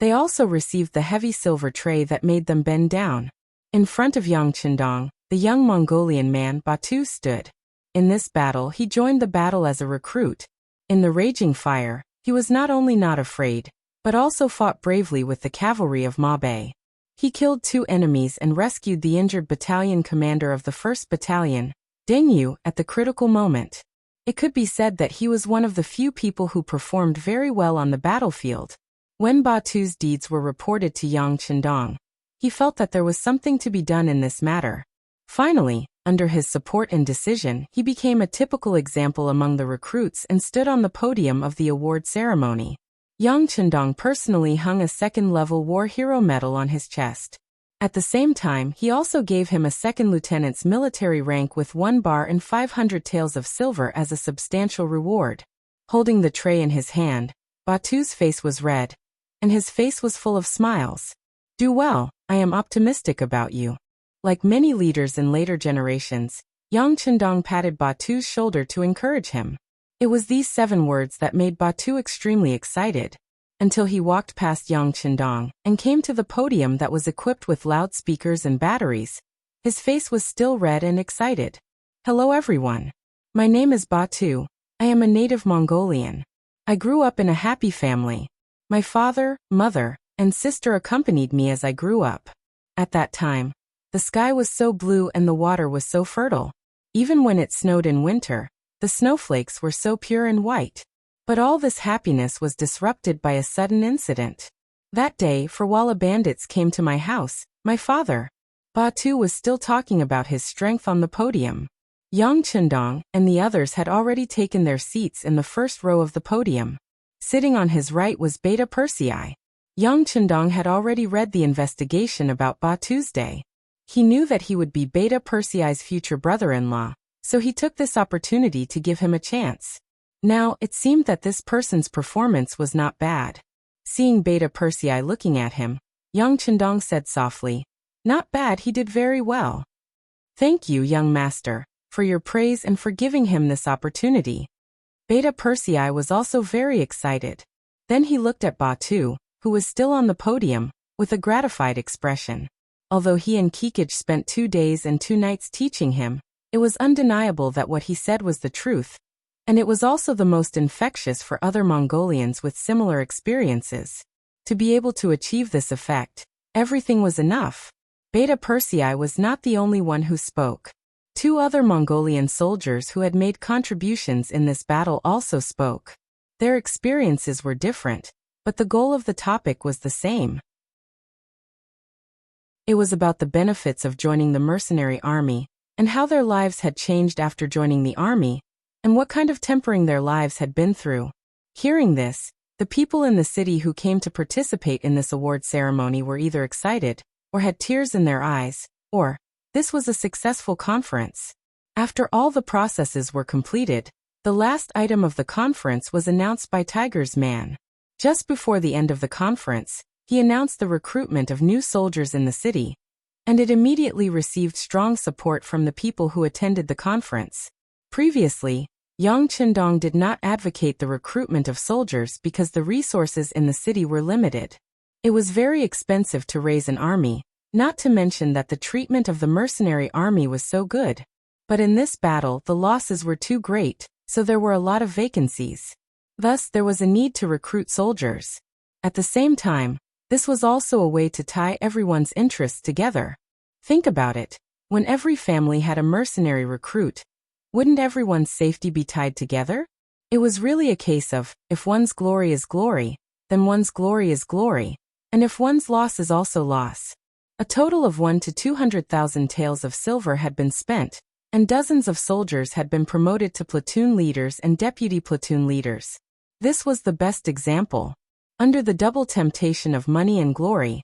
Speaker 1: They also received the heavy silver tray that made them bend down. In front of Yang Chendong, the young Mongolian man Batu stood. In this battle he joined the battle as a recruit. In the raging fire, he was not only not afraid, but also fought bravely with the cavalry of Ma Bei. He killed 2 enemies and rescued the injured battalion commander of the 1st Battalion, Deng Yu, at the critical moment. It could be said that he was one of the few people who performed very well on the battlefield. When Batu's deeds were reported to Yang Chendong, he felt that there was something to be done in this matter. Finally, under his support and decision, he became a typical example among the recruits and stood on the podium of the award ceremony. Yang Chendong personally hung a 2nd-level war hero medal on his chest. At the same time, he also gave him a 2nd lieutenant's military rank with 1 bar and 500 taels of silver as a substantial reward. Holding the tray in his hand, Batu's face was red, and his face was full of smiles. "Do well, I am optimistic about you." Like many leaders in later generations, Yang Chendong patted Batu's shoulder to encourage him. It was these 7 words that made Batu extremely excited, until he walked past Yang Chendong and came to the podium that was equipped with loudspeakers and batteries. His face was still red and excited. "Hello everyone. My name is Batu. I am a native Mongolian. I grew up in a happy family. My father, mother, and sister accompanied me as I grew up. At that time, the sky was so blue and the water was so fertile. Even when it snowed in winter, the snowflakes were so pure and white. But all this happiness was disrupted by a sudden incident. That day, Furwala bandits came to my house, my father." Batu was still talking about his strength on the podium. Yang Chendong and the others had already taken their seats in the 1st row of the podium. Sitting on his right was Beta Persei. Yang Chendong had already read the investigation about Batu's day. He knew that he would be Beta Persei's future brother-in-law, so he took this opportunity to give him a chance. Now, it seemed that this person's performance was not bad. Seeing Beta Persei looking at him, Yang Chendong said softly, "Not bad, he did very well." "Thank you, young master, for your praise and for giving him this opportunity." Beta Persei was also very excited. Then he looked at Batu, who was still on the podium, with a gratified expression. Although he and Kikij spent 2 days and 2 nights teaching him, it was undeniable that what he said was the truth, and it was also the most infectious for other Mongolians with similar experiences. To be able to achieve this effect, everything was enough. Beta Persei was not the only one who spoke. 2 other Mongolian soldiers who had made contributions in this battle also spoke. Their experiences were different, but the goal of the topic was the same. It was about the benefits of joining the mercenary army, and how their lives had changed after joining the army, and what kind of tempering their lives had been through. Hearing this, the people in the city who came to participate in this award ceremony were either excited, or had tears in their eyes, or, this was a successful conference. After all the processes were completed, the last item of the conference was announced by Tiger's man. Just before the end of the conference, he announced the recruitment of new soldiers in the city, and it immediately received strong support from the people who attended the conference. Previously, Yang Chendong did not advocate the recruitment of soldiers because the resources in the city were limited. It was very expensive to raise an army, not to mention that the treatment of the mercenary army was so good. But in this battle the losses were too great, so there were a lot of vacancies. Thus there was a need to recruit soldiers. At the same time, this was also a way to tie everyone's interests together. Think about it. When every family had a mercenary recruit, wouldn't everyone's safety be tied together? It was really a case of, if one's glory is glory, then one's glory is glory, and if one's loss is also loss. A total of 1 to 200,000 taels of silver had been spent, and dozens of soldiers had been promoted to platoon leaders and deputy platoon leaders. This was the best example. Under the double temptation of money and glory,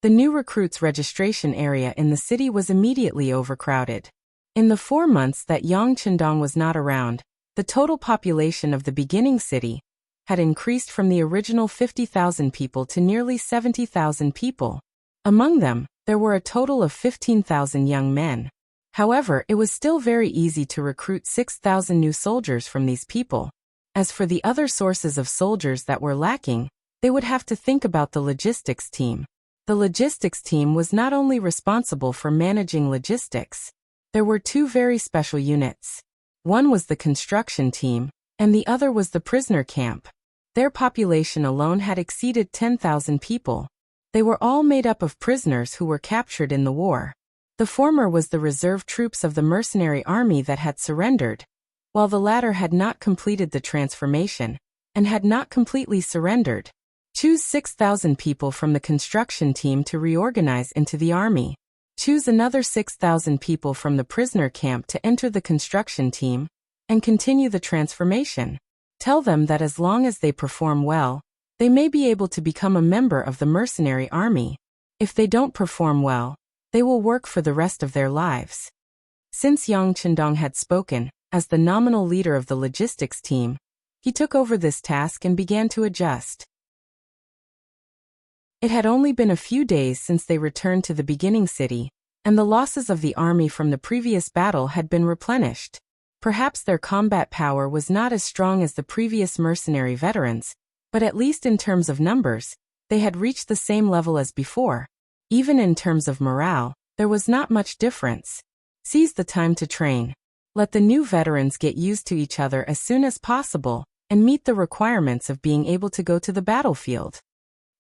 Speaker 1: the new recruits' registration area in the city was immediately overcrowded. In the 4 months that Yang Chendong was not around, the total population of the beginning city had increased from the original 50,000 people to nearly 70,000 people. Among them, there were a total of 15,000 young men. However, it was still very easy to recruit 6,000 new soldiers from these people. As for the other sources of soldiers that were lacking, they would have to think about the logistics team. The logistics team was not only responsible for managing logistics. There were 2 very special units. One was the construction team, and the other was the prisoner camp. Their population alone had exceeded 10,000 people. They were all made up of prisoners who were captured in the war. The former was the reserve troops of the mercenary army that had surrendered, while the latter had not completed the transformation, and had not completely surrendered. Choose 6,000 people from the construction team to reorganize into the army. Choose another 6,000 people from the prisoner camp to enter the construction team, and continue the transformation. Tell them that as long as they perform well, they may be able to become a member of the mercenary army. If they don't perform well, they will work for the rest of their lives. Since Yang Chendong had spoken, as the nominal leader of the logistics team, he took over this task and began to adjust. It had only been a few days since they returned to the beginning city, and the losses of the army from the previous battle had been replenished. Perhaps their combat power was not as strong as the previous mercenary veterans, but at least in terms of numbers, they had reached the same level as before. Even in terms of morale, there was not much difference. Seize the time to train. Let the new veterans get used to each other as soon as possible, and meet the requirements of being able to go to the battlefield.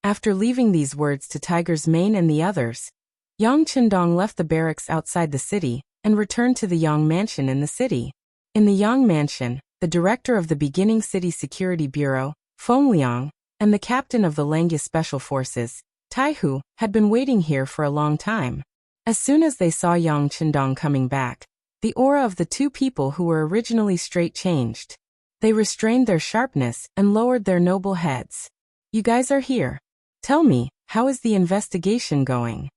Speaker 1: After leaving these words to Tiger's Mane and the others, Yang Chendong left the barracks outside the city, and returned to the Yang Mansion in the city. In the Yang Mansion, the director of the beginning city security bureau, Feng Liang, and the captain of the Langya Special Forces, Tai Hu, had been waiting here for a long time. As soon as they saw Yang Chendong coming back, the aura of the 2 people who were originally straight changed. They restrained their sharpness and lowered their noble heads. You guys are here. Tell me, how is the investigation going?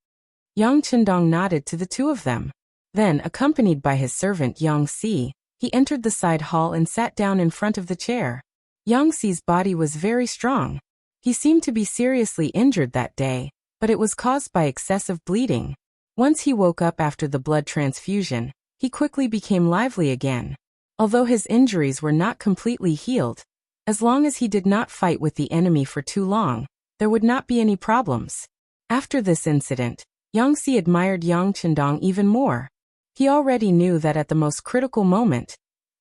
Speaker 1: Yang Chendong nodded to the 2 of them. Then, accompanied by his servant Yang Si, he entered the side hall and sat down in front of the chair. Yang Si's body was very strong. He seemed to be seriously injured that day, but it was caused by excessive bleeding. Once he woke up after the blood transfusion, he quickly became lively again. Although his injuries were not completely healed, as long as he did not fight with the enemy for too long, there would not be any problems. After this incident, Yang Si admired Yang Chendong even more. He already knew that at the most critical moment,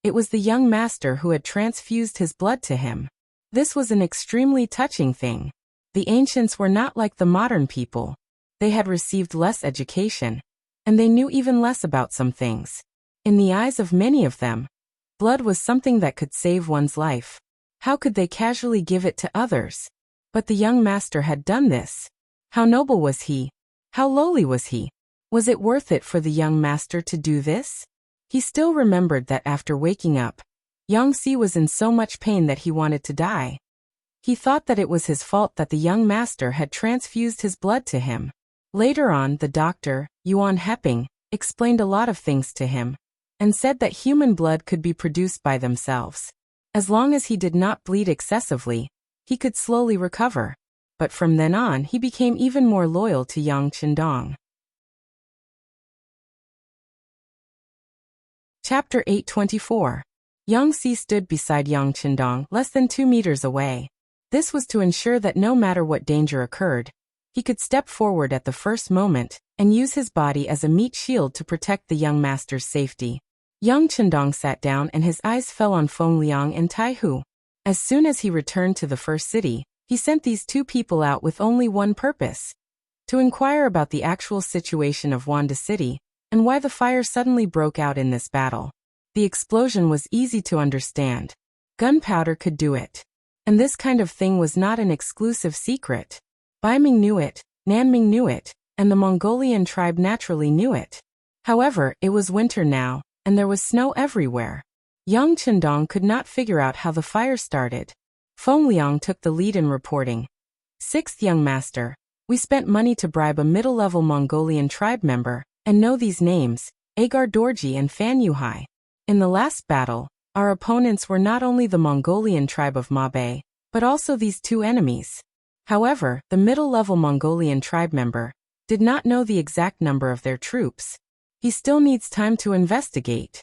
Speaker 1: it was the young master who had transfused his blood to him. This was an extremely touching thing. The ancients were not like the modern people. They had received less education, and they knew even less about some things. In the eyes of many of them, blood was something that could save one's life. How could they casually give it to others? But the young master had done this. How noble was he? How lowly was he? Was it worth it for the young master to do this? He still remembered that after waking up, Yang Si was in so much pain that he wanted to die. He thought that it was his fault that the young master had transfused his blood to him. Later on, the doctor, Yuan Heping, explained a lot of things to him, and said that human blood could be produced by themselves. As long as he did not bleed excessively, he could slowly recover. But from then on he became even more loyal to Yang Chendong. Chapter 824. Yang Si stood beside Yang Chendong less than 2 meters away. This was to ensure that no matter what danger occurred, he could step forward at the first moment and use his body as a meat shield to protect the young master's safety. Yang Chendong sat down and his eyes fell on Feng Liang and Tai Hu. As soon as he returned to the first city, he sent these 2 people out with only one purpose: to inquire about the actual situation of Wanda City, and why the fire suddenly broke out in this battle. The explosion was easy to understand. Gunpowder could do it. And this kind of thing was not an exclusive secret. Baiming knew it, Nanming knew it, and the Mongolian tribe naturally knew it. However, it was winter now, and there was snow everywhere. Yang Chendong could not figure out how the fire started. Feng Liang took the lead in reporting. Sixth young master, we spent money to bribe a middle-level Mongolian tribe member, and know these names, Agar Dorji and Fan Yuhai. In the last battle, our opponents were not only the Mongolian tribe of Mabe, but also these two enemies. However, the middle-level Mongolian tribe member did not know the exact number of their troops. He still needs time to investigate.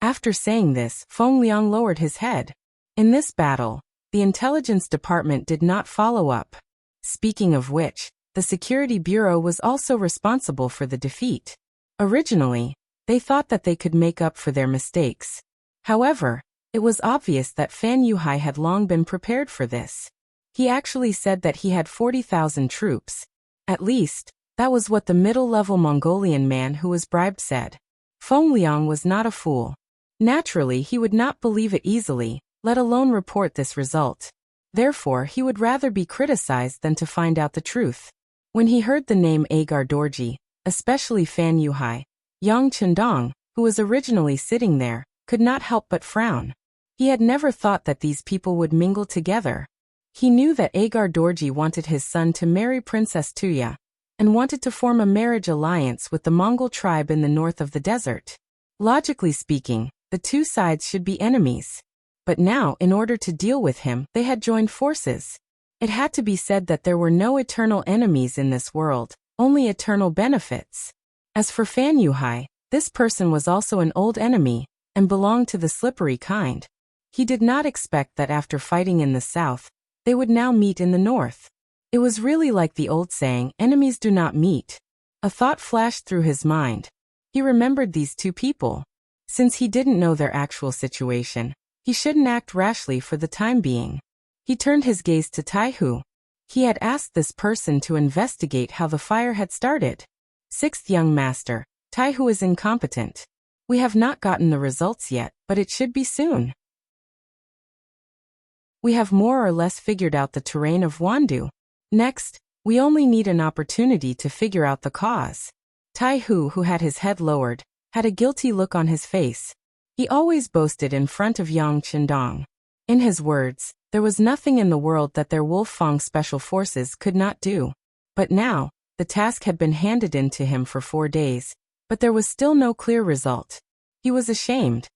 Speaker 1: After saying this, Feng Liang lowered his head. In this battle, the intelligence department did not follow up. Speaking of which, the Security Bureau was also responsible for the defeat. Originally, they thought that they could make up for their mistakes. However, it was obvious that Fan Yuhai had long been prepared for this. He actually said that he had 40,000 troops. At least, that was what the middle-level Mongolian man who was bribed said. Feng Liang was not a fool. Naturally, he would not believe it easily, let alone report this result. Therefore, he would rather be criticized than to find out the truth. When he heard the name Agar Dorji, especially Fan Yuhai, Yang Chendong, who was originally sitting there, could not help but frown. He had never thought that these people would mingle together. He knew that Agar Dorji wanted his son to marry Princess Tuya, and wanted to form a marriage alliance with the Mongol tribe in the north of the desert. Logically speaking, the two sides should be enemies. But now, in order to deal with him, they had joined forces. It had to be said that there were no eternal enemies in this world, only eternal benefits. As for Fan Yuhai, this person was also an old enemy, and belonged to the slippery kind. He did not expect that after fighting in the south, they would now meet in the north. It was really like the old saying, enemies do not meet. A thought flashed through his mind. He remembered these two people. Since he didn't know their actual situation, he shouldn't act rashly for the time being. He turned his gaze to Taihu. He had asked this person to investigate how the fire had started. Sixth young master, Taihu is incompetent. We have not gotten the results yet, but it should be soon. We have more or less figured out the terrain of Wandu. Next, we only need an opportunity to figure out the cause. Taihu, who had his head lowered, had a guilty look on his face. He always boasted in front of Yang Chendong. In his words, there was nothing in the world that their Wolfang special forces could not do. But now, the task had been handed in to him for 4 days, but there was still no clear result. He was ashamed.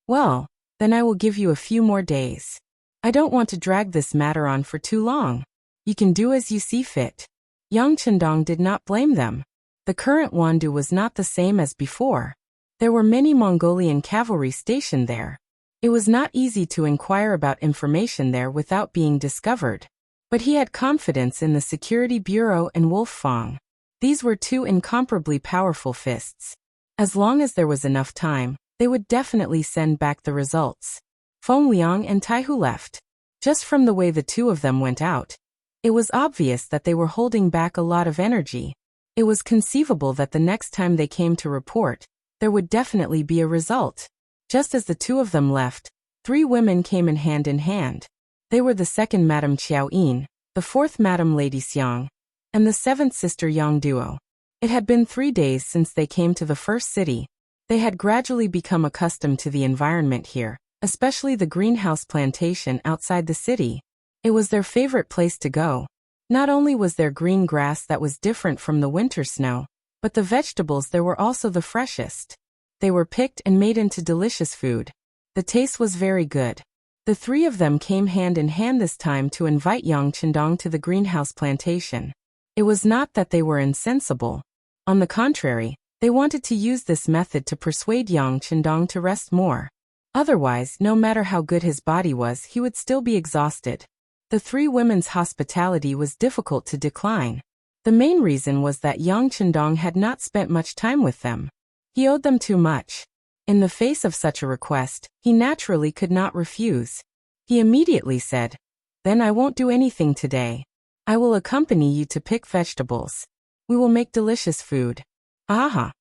Speaker 1: Well, then I will give you a few more days. I don't want to drag this matter on for too long. You can do as you see fit. Yang Chendong did not blame them. The current Wandu was not the same as before. There were many Mongolian cavalry stationed there. It was not easy to inquire about information there without being discovered. But he had confidence in the Security Bureau and Wolfang. These were two incomparably powerful fists. As long as there was enough time, they would definitely send back the results. Feng Liang and Taihu left. Just from the way the two of them went out, it was obvious that they were holding back a lot of energy. It was conceivable that the next time they came to report, there would definitely be a result. Just as the two of them left, 3 women came in hand. They were the second Madame Qiao Yin, the fourth Madame Lady Xiang, and the seventh sister Yang Duo. It had been 3 days since they came to the first city. They had gradually become accustomed to the environment here, especially the greenhouse plantation outside the city. It was their favorite place to go. Not only was there green grass that was different from the winter snow, but the vegetables there were also the freshest. They were picked and made into delicious food. The taste was very good. The 3 of them came hand in hand this time to invite Yang Chendong to the greenhouse plantation. It was not that they were insensible. On the contrary, they wanted to use this method to persuade Yang Chendong to rest more. Otherwise, no matter how good his body was, he would still be exhausted. The 3 women's hospitality was difficult to decline. The main reason was that Yang Chendong had not spent much time with them. He owed them too much. In the face of such a request, he naturally could not refuse. He immediately said, "Then I won't do anything today. I will accompany you to pick vegetables. We will make delicious food." Aha!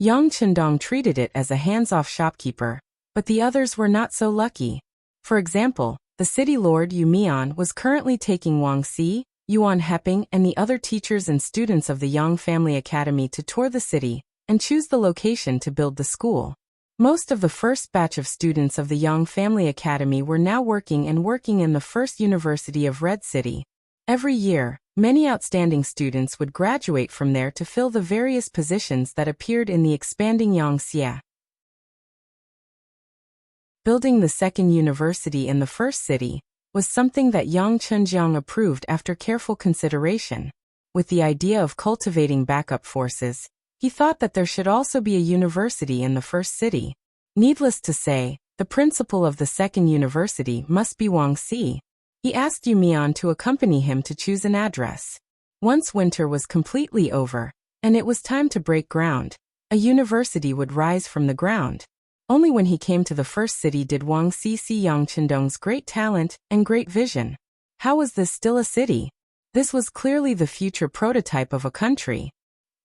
Speaker 1: Yang Chendong treated it as a hands-off shopkeeper, but the others were not so lucky. For example, the city lord Yu Mian was currently taking Wang Si, Yuan Heping and the other teachers and students of the Yang Family Academy to tour the city and choose the location to build the school. Most of the first batch of students of the Yang Family Academy were now working in the first university of Red City. Every year, many outstanding students would graduate from there to fill the various positions that appeared in the expanding Yangxia. Building the second university in the first city was something that Yang Chenjiang approved after careful consideration. With the idea of cultivating backup forces, he thought that there should also be a university in the first city. Needless to say, the principal of the second university must be Wang Si. He asked Yu Mian to accompany him to choose an address. Once winter was completely over, and it was time to break ground, a university would rise from the ground. Only when he came to the first city did Wang Si see Yang Chendong's great talent and great vision. How was this still a city? This was clearly the future prototype of a country.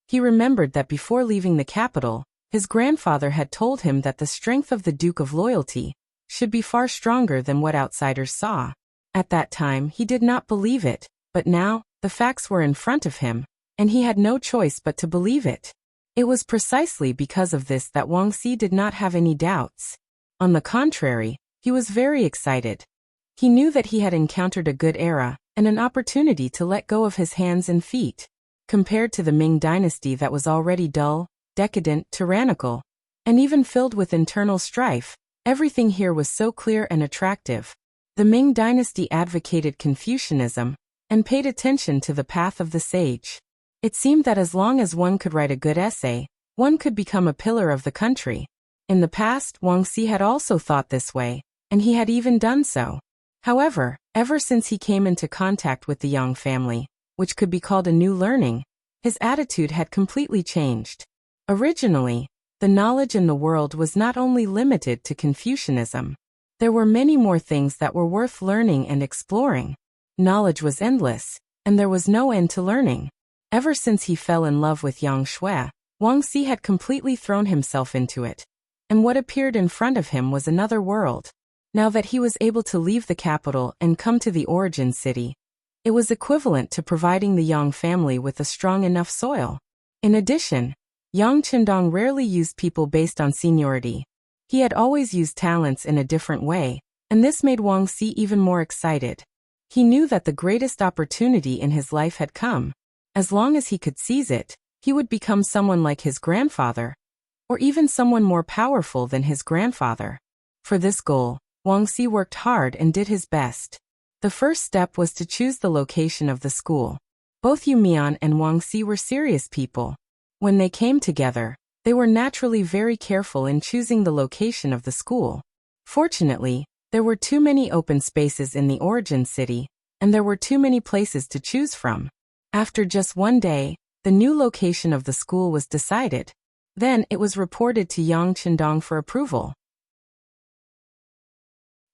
Speaker 1: He remembered that before leaving the capital, his grandfather had told him that the strength of the Duke of Loyalty should be far stronger than what outsiders saw. At that time he did not believe it, but now, the facts were in front of him, and he had no choice but to believe it. It was precisely because of this that Wang Si did not have any doubts. On the contrary, he was very excited. He knew that he had encountered a good era, and an opportunity to let go of his hands and feet. Compared to the Ming dynasty that was already dull, decadent, tyrannical, and even filled with internal strife, everything here was so clear and attractive. The Ming dynasty advocated Confucianism, and paid attention to the path of the sage. It seemed that as long as one could write a good essay, one could become a pillar of the country. In the past, Wang Si had also thought this way, and he had even done so. However, ever since he came into contact with the Yang family, which could be called a new learning, his attitude had completely changed. Originally, the knowledge in the world was not only limited to Confucianism. There were many more things that were worth learning and exploring. Knowledge was endless, and there was no end to learning. Ever since he fell in love with Yang Shui, Wang Si had completely thrown himself into it, and what appeared in front of him was another world. Now that he was able to leave the capital and come to the origin city, it was equivalent to providing the Yang family with a strong enough soil. In addition, Yang Chendong rarely used people based on seniority. He had always used talents in a different way, and this made Wang Si even more excited. He knew that the greatest opportunity in his life had come. As long as he could seize it, he would become someone like his grandfather, or even someone more powerful than his grandfather. For this goal, Wang Si worked hard and did his best. The first step was to choose the location of the school. Both Yu Mian and Wang Si were serious people. When they came together, they were naturally very careful in choosing the location of the school. Fortunately, there were too many open spaces in the origin city, and there were too many places to choose from. After just one day, the new location of the school was decided. Then it was reported to Yang Chendong for approval.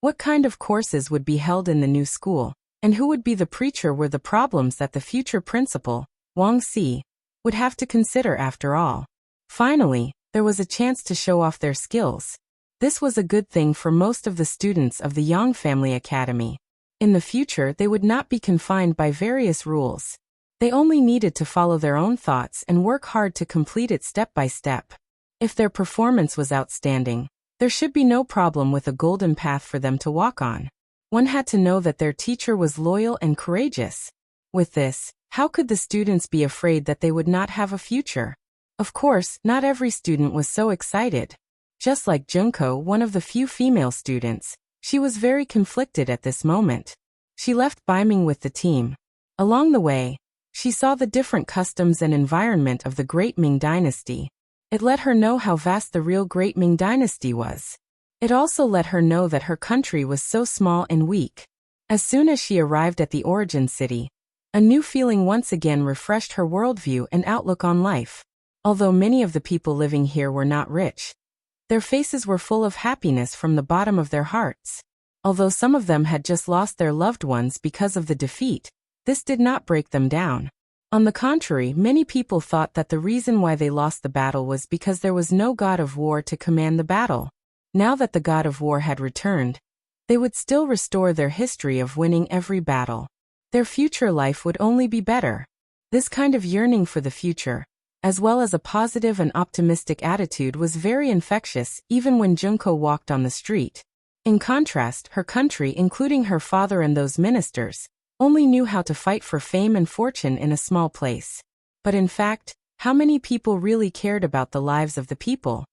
Speaker 1: What kind of courses would be held in the new school, and who would be the preacher were the problems that the future principal, Wang Si, would have to consider after all. Finally, there was a chance to show off their skills. This was a good thing for most of the students of the Yang Family Academy. In the future, they would not be confined by various rules. They only needed to follow their own thoughts and work hard to complete it step by step. If their performance was outstanding, there should be no problem with a golden path for them to walk on. One had to know that their teacher was loyal and courageous. With this, how could the students be afraid that they would not have a future? Of course, not every student was so excited. Just like Junko, one of the few female students, she was very conflicted at this moment. She left Beiming with the team. Along the way, she saw the different customs and environment of the Great Ming Dynasty. It let her know how vast the real Great Ming Dynasty was. It also let her know that her country was so small and weak. As soon as she arrived at the origin city, a new feeling once again refreshed her worldview and outlook on life. Although many of the people living here were not rich, their faces were full of happiness from the bottom of their hearts. Although some of them had just lost their loved ones because of the defeat, this did not break them down. On the contrary, many people thought that the reason why they lost the battle was because there was no god of war to command the battle. Now that the god of war had returned, they would still restore their history of winning every battle. Their future life would only be better. This kind of yearning for the future, as well as a positive and optimistic attitude, was very infectious even when Junko walked on the street. In contrast, her country, including her father and those ministers, only knew how to fight for fame and fortune in a small place. But in fact, how many people really cared about the lives of the people?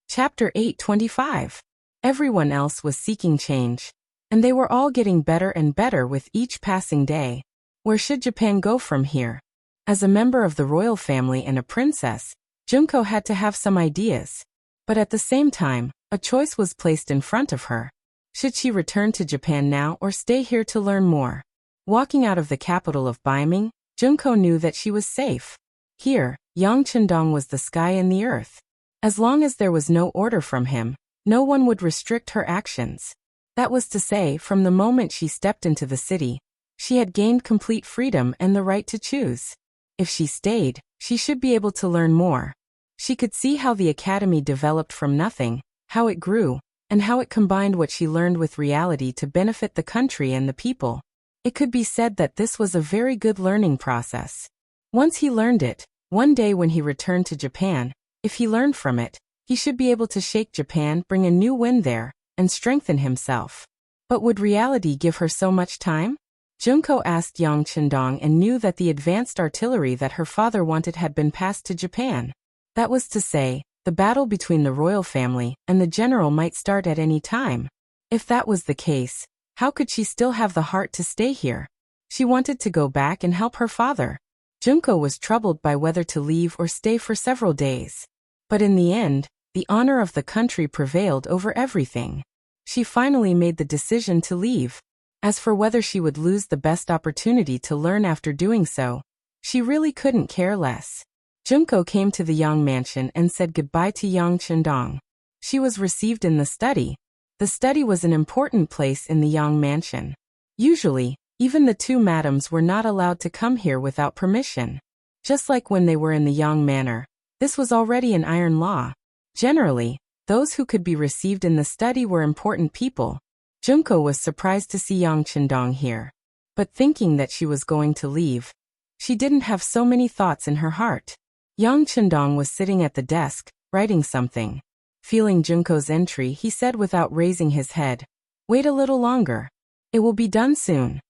Speaker 1: Chapter 8:25. Everyone else was seeking change, and they were all getting better and better with each passing day. Where should Japan go from here? As a member of the royal family and a princess, Junko had to have some ideas. But at the same time, a choice was placed in front of her. Should she return to Japan now or stay here to learn more? Walking out of the capital of Beiming, Junko knew that she was safe. Here, Yangchendong was the sky and the earth. As long as there was no order from him, no one would restrict her actions. That was to say, from the moment she stepped into the city, she had gained complete freedom and the right to choose. If she stayed, she should be able to learn more. She could see how the academy developed from nothing, how it grew, and how it combined what she learned with reality to benefit the country and the people. It could be said that this was a very good learning process. Once he learned it, one day when he returned to Japan, if he learned from it, he should be able to shake Japan, bring a new wind there, and strengthen himself. But would reality give her so much time? Junko asked Yang Chendong and knew that the advanced artillery that her father wanted had been passed to Japan. That was to say, the battle between the royal family and the general might start at any time. If that was the case, how could she still have the heart to stay here? She wanted to go back and help her father. Junko was troubled by whether to leave or stay for several days. But in the end, the honor of the country prevailed over everything. She finally made the decision to leave. As for whether she would lose the best opportunity to learn after doing so, she really couldn't care less. Junko came to the Yang mansion and said goodbye to Yang Chendong. She was received in the study. The study was an important place in the Yang mansion. Usually, even the two madams were not allowed to come here without permission. Just like when they were in the Yang manor, this was already an iron law. Generally, those who could be received in the study were important people. Junko was surprised to see Yang Chendong here. But thinking that she was going to leave, she didn't have so many thoughts in her heart. Yang Chendong was sitting at the desk, writing something. Feeling Junko's entry, he said without raising his head, "Wait a little longer. It will be done soon."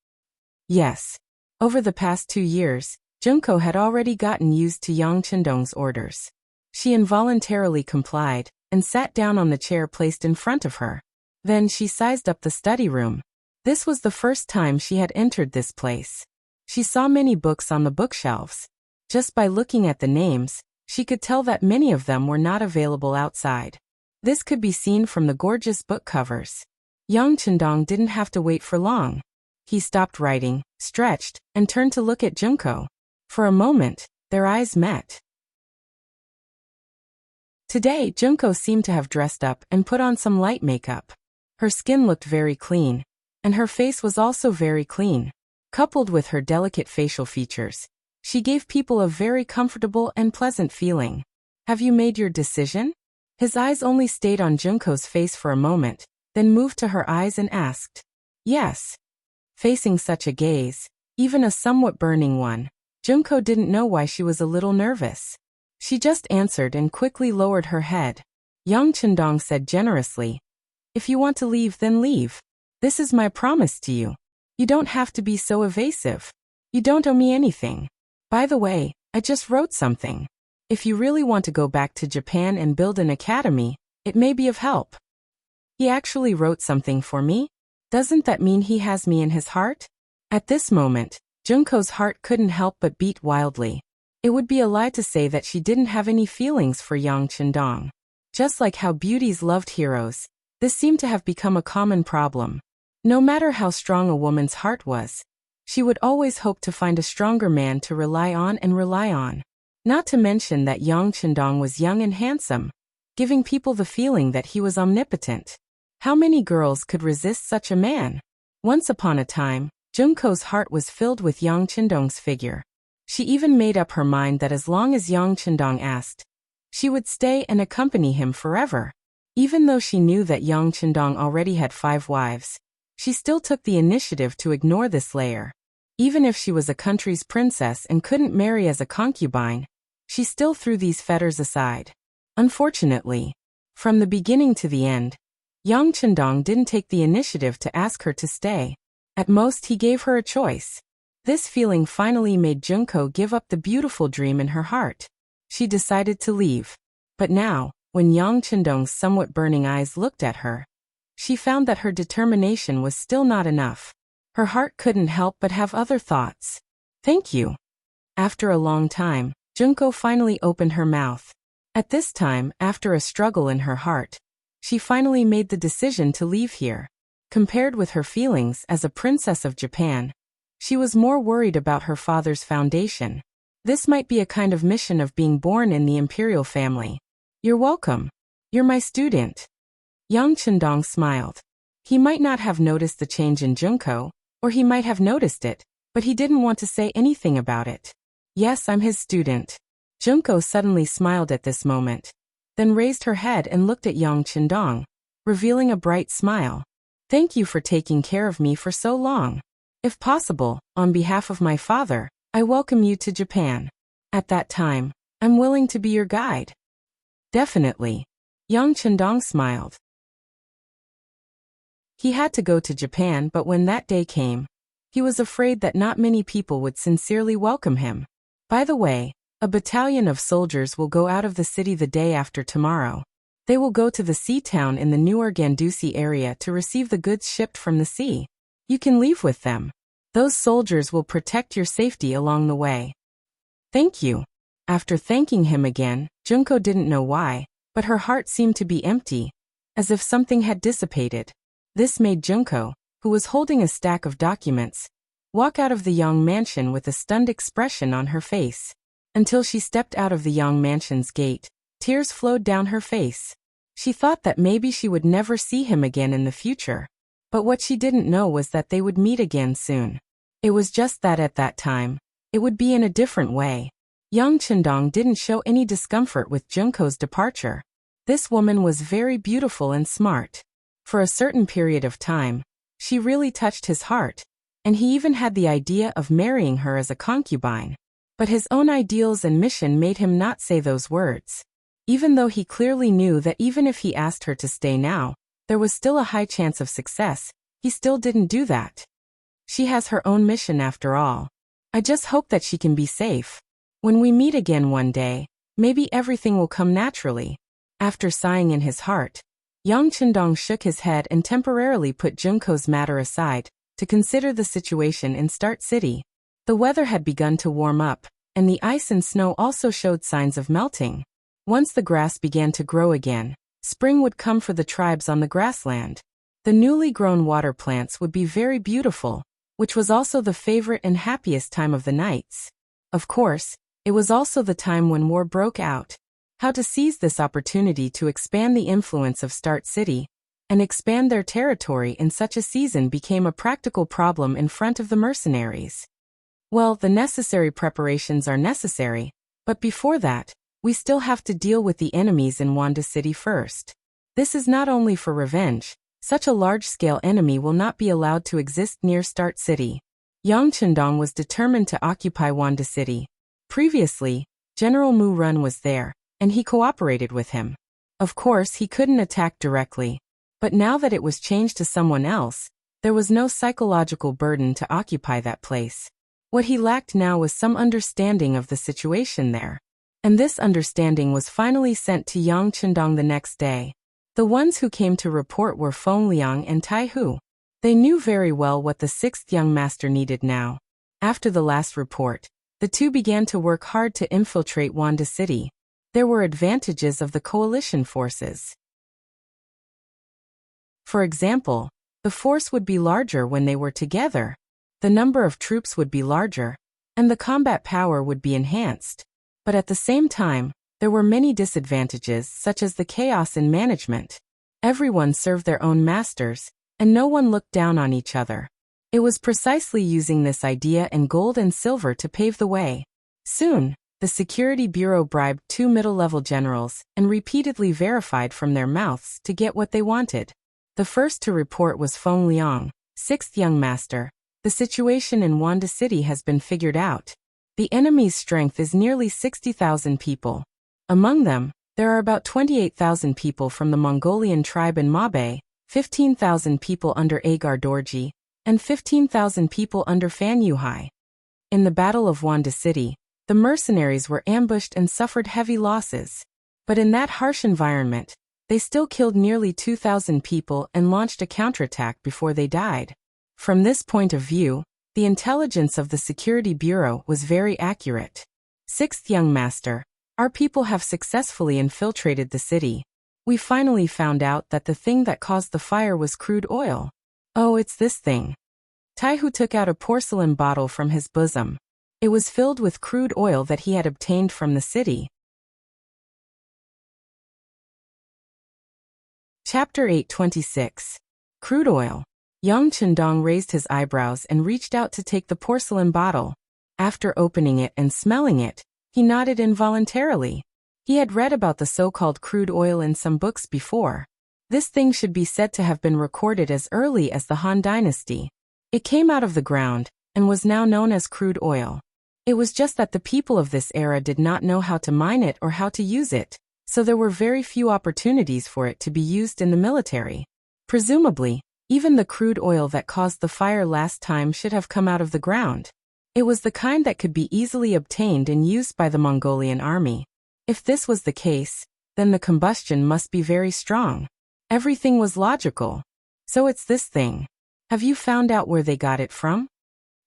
Speaker 1: Yes. Over the past 2 years, Junko had already gotten used to Yang Chendong's orders. She involuntarily complied, and sat down on the chair placed in front of her. Then she sized up the study room. This was the first time she had entered this place. She saw many books on the bookshelves. Just by looking at the names, she could tell that many of them were not available outside. This could be seen from the gorgeous book covers. Yang Chendong didn't have to wait for long. He stopped writing, stretched, and turned to look at Junko. For a moment, their eyes met. Today, Junko seemed to have dressed up and put on some light makeup. Her skin looked very clean, and her face was also very clean. Coupled with her delicate facial features, she gave people a very comfortable and pleasant feeling. "Have you made your decision?" His eyes only stayed on Junko's face for a moment, then moved to her eyes and asked. "Yes." Facing such a gaze, even a somewhat burning one, Junko didn't know why she was a little nervous. She just answered and quickly lowered her head. Yang Chendong said generously, "If you want to leave, then leave. This is my promise to you. You don't have to be so evasive. You don't owe me anything. By the way, I just wrote something. If you really want to go back to Japan and build an academy, it may be of help." He actually wrote something for me? Doesn't that mean he has me in his heart? At this moment, Junko's heart couldn't help but beat wildly. It would be a lie to say that she didn't have any feelings for Yang Chendong. Just like how beauties loved heroes, this seemed to have become a common problem. No matter how strong a woman's heart was, she would always hope to find a stronger man to rely on. Not to mention that Yang Chendong was young and handsome, giving people the feeling that he was omnipotent. How many girls could resist such a man? Once upon a time, Junko's heart was filled with Yang Qindong's figure. She even made up her mind that as long as Yang Qindong asked, she would stay and accompany him forever. Even though she knew that Yang Qindong already had 5 wives, she still took the initiative to ignore this layer. Even if she was a country's princess and couldn't marry as a concubine, she still threw these fetters aside. Unfortunately, from the beginning to the end, Yang Qindong didn't take the initiative to ask her to stay. At most, he gave her a choice. This feeling finally made Junko give up the beautiful dream in her heart. She decided to leave. But now, when Yang Qindong's somewhat burning eyes looked at her, she found that her determination was still not enough. Her heart couldn't help but have other thoughts. Thank you. After a long time, Junko finally opened her mouth. At this time, after a struggle in her heart, she finally made the decision to leave here. Compared with her feelings as a princess of Japan, she was more worried about her father's foundation. This might be a kind of mission of being born in the imperial family. You're welcome. You're my student. Yang Qindong smiled. He might not have noticed the change in Junko, or he might have noticed it, but he didn't want to say anything about it. Yes, I'm his student. Junko suddenly smiled at this moment, then raised her head and looked at Yang Qindong, revealing a bright smile. Thank you for taking care of me for so long. If possible, on behalf of my father, I welcome you to Japan. At that time, I'm willing to be your guide. Definitely. Yang Qindong smiled. He had to go to Japan, but when that day came, he was afraid that not many people would sincerely welcome him. By the way, a battalion of soldiers will go out of the city the day after tomorrow. They will go to the sea town in the newer Gandusi area to receive the goods shipped from the sea. You can leave with them. Those soldiers will protect your safety along the way. Thank you. After thanking him again, Junko didn't know why, but her heart seemed to be empty, as if something had dissipated. This made Junko, who was holding a stack of documents, walk out of the Yang mansion with a stunned expression on her face. Until she stepped out of the Yang mansion's gate, tears flowed down her face. She thought that maybe she would never see him again in the future. But what she didn't know was that they would meet again soon. It was just that at that time, it would be in a different way. Yang Qindong didn't show any discomfort with Junko's departure. This woman was very beautiful and smart. For a certain period of time, she really touched his heart, and he even had the idea of marrying her as a concubine. But his own ideals and mission made him not say those words. Even though he clearly knew that even if he asked her to stay now, there was still a high chance of success, he still didn't do that. She has her own mission after all. I just hope that she can be safe. When we meet again one day, maybe everything will come naturally. After sighing in his heart, Yang Qindong shook his head and temporarily put Junko's matter aside to consider the situation in Start City. The weather had begun to warm up, and the ice and snow also showed signs of melting. Once the grass began to grow again, spring would come for the tribes on the grassland. The newly grown water plants would be very beautiful, which was also the favorite and happiest time of the nights. Of course, it was also the time when war broke out. How to seize this opportunity to expand the influence of Start City and expand their territory in such a season became a practical problem in front of the mercenaries. Well, the necessary preparations are necessary, but before that, we still have to deal with the enemies in Wanda City first. This is not only for revenge. Such a large-scale enemy will not be allowed to exist near Start City. Yang Qindong was determined to occupy Wanda City. Previously, General Mu Run was there, and he cooperated with him. Of course, he couldn't attack directly, but now that it was changed to someone else, there was no psychological burden to occupy that place. What he lacked now was some understanding of the situation there. And this understanding was finally sent to Yang Qindong the next day. The ones who came to report were Feng Liang and Tai Hu. They knew very well what the 6th young master needed now. After the last report, the two began to work hard to infiltrate Wanda City. There were advantages of the coalition forces. For example, the force would be larger when they were together. The number of troops would be larger, and the combat power would be enhanced. But at the same time, there were many disadvantages such as the chaos in management. Everyone served their own masters, and no one looked down on each other. It was precisely using this idea and gold and silver to pave the way. Soon, the Security Bureau bribed 2 middle-level generals and repeatedly verified from their mouths to get what they wanted. The first to report was Feng Liang, 6th young master. The situation in Wanda City has been figured out. The enemy's strength is nearly 60,000 people. Among them, there are about 28,000 people from the Mongolian tribe in Mabe, 15,000 people under Agar Dorji, and 15,000 people under Fan Yuhai. In the Battle of Wanda City, the mercenaries were ambushed and suffered heavy losses. But in that harsh environment, they still killed nearly 2,000 people and launched a counterattack before they died. From this point of view, the intelligence of the Security Bureau was very accurate. 6th young master, our people have successfully infiltrated the city. We finally found out that the thing that caused the fire was crude oil. Oh, it's this thing. Taihu took out a porcelain bottle from his bosom. It was filled with crude oil that he had obtained from the city. Chapter 826. Crude oil. Yang Chendong raised his eyebrows and reached out to take the porcelain bottle. After opening it and smelling it, he nodded involuntarily. He had read about the so-called crude oil in some books before. This thing should be said to have been recorded as early as the Han Dynasty. It came out of the ground, and was now known as crude oil. It was just that the people of this era did not know how to mine it or how to use it, so there were very few opportunities for it to be used in the military. Presumably, even the crude oil that caused the fire last time should have come out of the ground. It was the kind that could be easily obtained and used by the Mongolian army. If this was the case, then the combustion must be very strong. Everything was logical. So it's this thing. Have you found out where they got it from?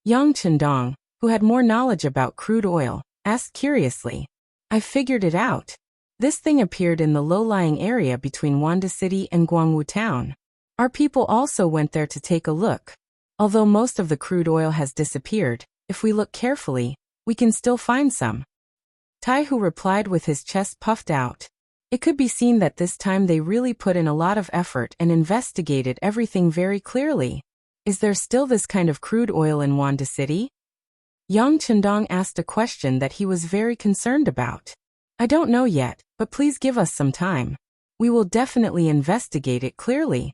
Speaker 1: Yang Chendong, who had more knowledge about crude oil, asked curiously. I figured it out. This thing appeared in the low-lying area between Wanda City and Guangwu Town. Our people also went there to take a look. Although most of the crude oil has disappeared, if we look carefully, we can still find some. Taihu replied with his chest puffed out. It could be seen that this time they really put in a lot of effort and investigated everything very clearly. Is there still this kind of crude oil in Wanda City? Yang Chendong asked a question that he was very concerned about. I don't know yet, but please give us some time. We will definitely investigate it clearly.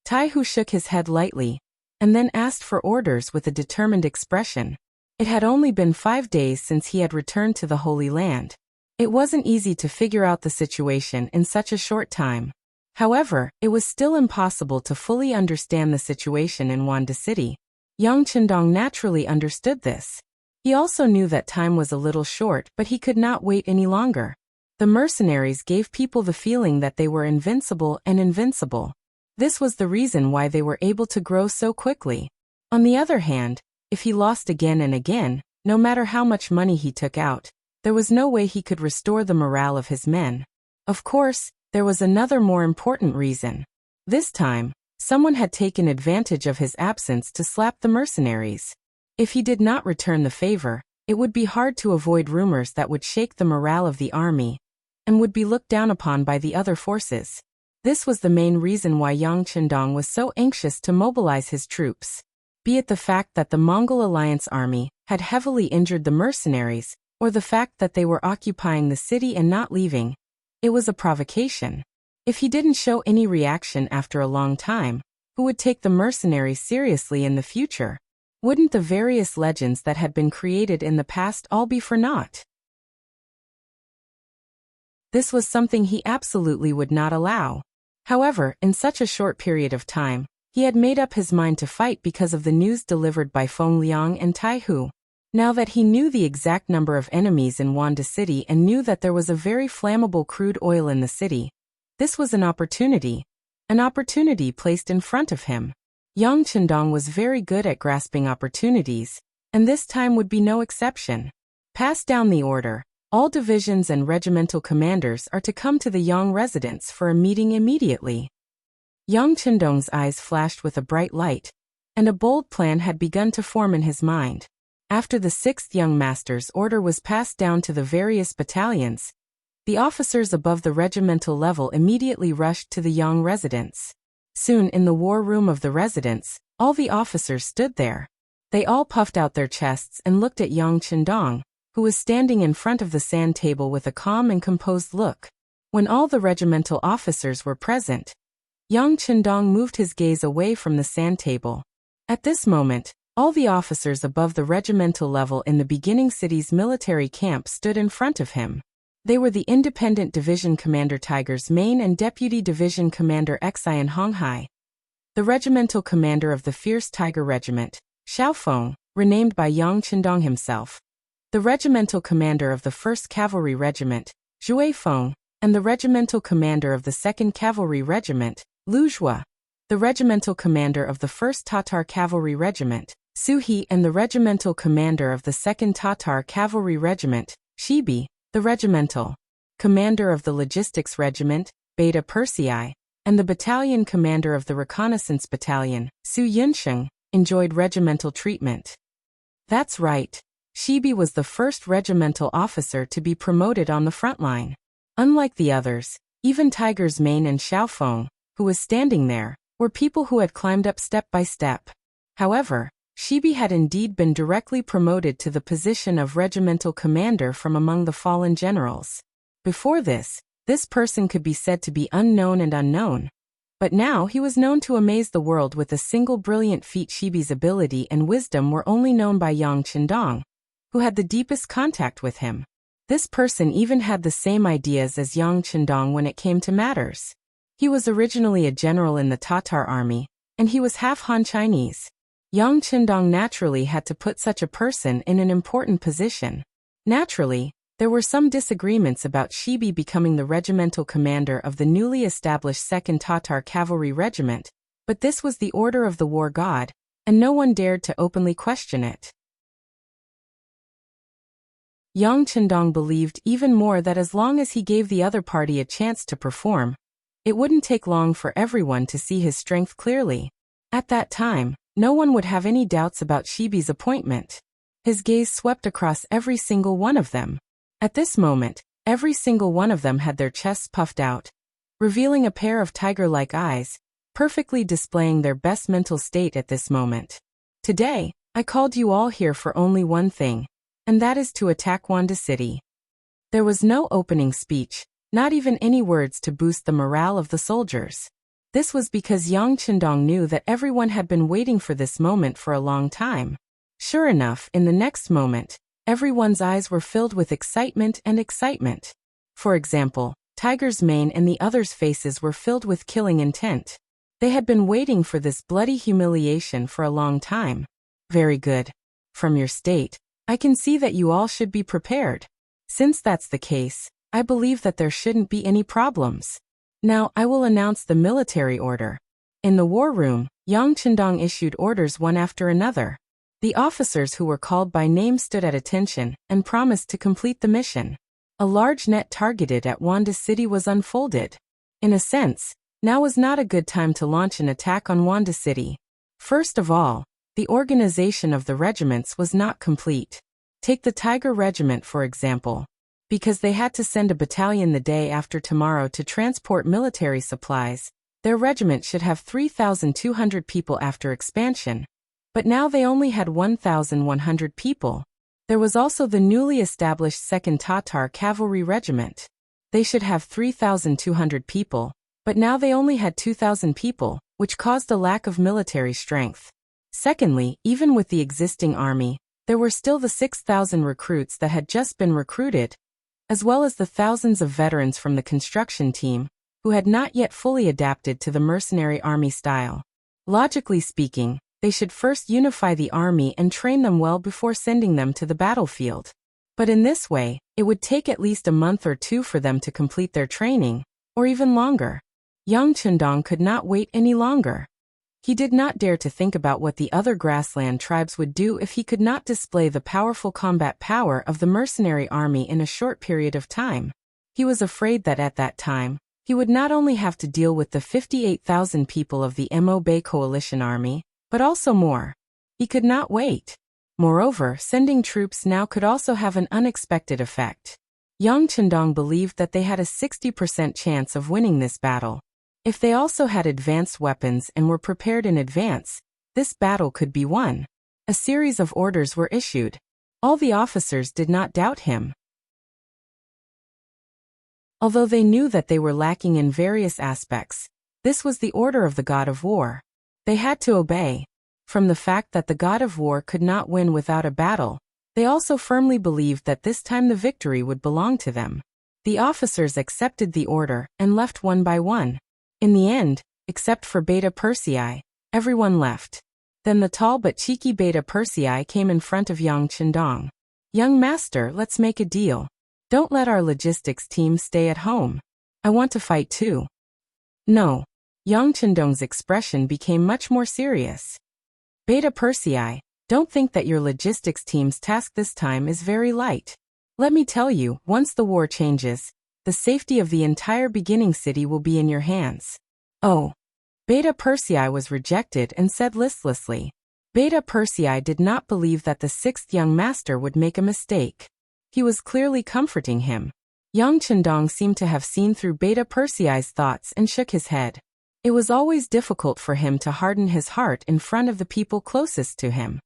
Speaker 1: Taihu shook his head lightly, and then asked for orders with a determined expression. It had only been 5 days since he had returned to the Holy Land. It wasn't easy to figure out the situation in such a short time. However, it was still impossible to fully understand the situation in Wanda City. Yang Chendong naturally understood this. He also knew that time was a little short, but he could not wait any longer. The mercenaries gave people the feeling that they were invincible and invincible. This was the reason why they were able to grow so quickly. On the other hand, if he lost again and again, no matter how much money he took out, there was no way he could restore the morale of his men. Of course, there was another more important reason. This time, someone had taken advantage of his absence to slap the mercenaries. If he did not return the favor, it would be hard to avoid rumors that would shake the morale of the army and would be looked down upon by the other forces. This was the main reason why Yang Chendong was so anxious to mobilize his troops. Be it the fact that the Mongol Alliance army had heavily injured the mercenaries, or the fact that they were occupying the city and not leaving, it was a provocation. If he didn't show any reaction after a long time, who would take the mercenaries seriously in the future? Wouldn't the various legends that had been created in the past all be for naught? This was something he absolutely would not allow. However, in such a short period of time, he had made up his mind to fight because of the news delivered by Feng Liang and Taihu. Now that he knew the exact number of enemies in Wanda City and knew that there was a very flammable crude oil in the city, this was an opportunity placed in front of him. Yang Chendong was very good at grasping opportunities, and this time would be no exception. Pass down the order. All divisions and regimental commanders are to come to the Yang residence for a meeting immediately. Yang Chendong's eyes flashed with a bright light, and a bold plan had begun to form in his mind. After the 6th young master's order was passed down to the various battalions, the officers above the regimental level immediately rushed to the Yang residence. Soon in the war room of the residence, all the officers stood there. They all puffed out their chests and looked at Yang Qindong, who was standing in front of the sand table with a calm and composed look. When all the regimental officers were present, Yang Qindong moved his gaze away from the sand table. At this moment, all the officers above the regimental level in the beginning city's military camp stood in front of him. They were the Independent Division Commander Tiger's Mane and Deputy Division Commander Xian Honghai, the regimental commander of the Fierce Tiger Regiment, Xiaofeng, renamed by Yang Qindong himself, the regimental commander of the 1st Cavalry Regiment, Zhuifeng, and the regimental commander of the 2nd Cavalry Regiment, Lu Zhua, the regimental commander of the 1st Tatar Cavalry Regiment, Su He, and the regimental commander of the 2nd Tatar Cavalry Regiment, Shibi, the regimental commander of the Logistics Regiment, Beta Persei, and the battalion commander of the Reconnaissance Battalion, Su Yunsheng, enjoyed regimental treatment. That's right. Shibi was the first regimental officer to be promoted on the front line. Unlike the others, even Tiger's Mane and Xiaofeng, who was standing there, were people who had climbed up step by step. However, Shibi had indeed been directly promoted to the position of regimental commander from among the fallen generals. Before this person could be said to be unknown and unknown. But now he was known to amaze the world with a single brilliant feat. Shibi's ability and wisdom were only known by Yang Qindong, who had the deepest contact with him. This person even had the same ideas as Yang Qindong when it came to matters. He was originally a general in the Tatar army, and he was half Han Chinese. Yang Qindong naturally had to put such a person in an important position. Naturally, there were some disagreements about Shibi becoming the regimental commander of the newly established 2nd Tatar Cavalry Regiment, but this was the order of the war god, and no one dared to openly question it. Yang Qindong believed even more that as long as he gave the other party a chance to perform, it wouldn't take long for everyone to see his strength clearly. At that time, no one would have any doubts about Shibi's appointment. His gaze swept across every single one of them. At this moment, every single one of them had their chests puffed out, revealing a pair of tiger-like eyes, perfectly displaying their best mental state at this moment. Today, I called you all here for only one thing, and that is to attack Wanda City. There was no opening speech, not even any words to boost the morale of the soldiers. This was because Yang Qindong knew that everyone had been waiting for this moment for a long time. Sure enough, in the next moment, everyone's eyes were filled with excitement and excitement. For example, Tiger's Mane and the others' faces were filled with killing intent. They had been waiting for this bloody humiliation for a long time. Very good. From your state, I can see that you all should be prepared. Since that's the case, I believe that there shouldn't be any problems. Now I will announce the military order. In the war room, Yang Qindong issued orders one after another. The officers who were called by name stood at attention and promised to complete the mission. A large net targeted at Wanda City was unfolded. In a sense, now was not a good time to launch an attack on Wanda City. First of all, the organization of the regiments was not complete. Take the Tiger Regiment for example. Because they had to send a battalion the day after tomorrow to transport military supplies, their regiment should have 3,200 people after expansion. But now they only had 1,100 people. There was also the newly established 2nd Tatar Cavalry Regiment. They should have 3,200 people, but now they only had 2,000 people, which caused a lack of military strength. Secondly, even with the existing army, there were still the 6,000 recruits that had just been recruited, as well as the thousands of veterans from the construction team, who had not yet fully adapted to the mercenary army style. Logically speaking, they should first unify the army and train them well before sending them to the battlefield. But in this way, it would take at least a month or two for them to complete their training, or even longer. Yang Qindong could not wait any longer. He did not dare to think about what the other grassland tribes would do if he could not display the powerful combat power of the mercenary army in a short period of time. He was afraid that at that time, he would not only have to deal with the 58,000 people of the Mo-Bay coalition army, but also more. He could not wait. Moreover, sending troops now could also have an unexpected effect. Yang Qindong believed that they had a 60% chance of winning this battle. If they also had advanced weapons and were prepared in advance, this battle could be won. A series of orders were issued. All the officers did not doubt him. Although they knew that they were lacking in various aspects, this was the order of the god of war. They had to obey. From the fact that the god of war could not win without a battle, they also firmly believed that this time the victory would belong to them. The officers accepted the order and left one by one. In the end, except for Beta Persei, everyone left. Then the tall but cheeky Beta Persei came in front of Yang Chendong. "Young master, let's make a deal. Don't let our logistics team stay at home. I want to fight too." "No." Yang Chendong's expression became much more serious. "Beta Persei, don't think that your logistics team's task this time is very light. Let me tell you, once the war changes, the safety of the entire beginning city will be in your hands." "Oh." Beta Persei was rejected and said listlessly. Beta Persei did not believe that the sixth young master would make a mistake. He was clearly comforting him. Yang Chendong seemed to have seen through Beta Persei's thoughts and shook his head. It was always difficult for him to harden his heart in front of the people closest to him.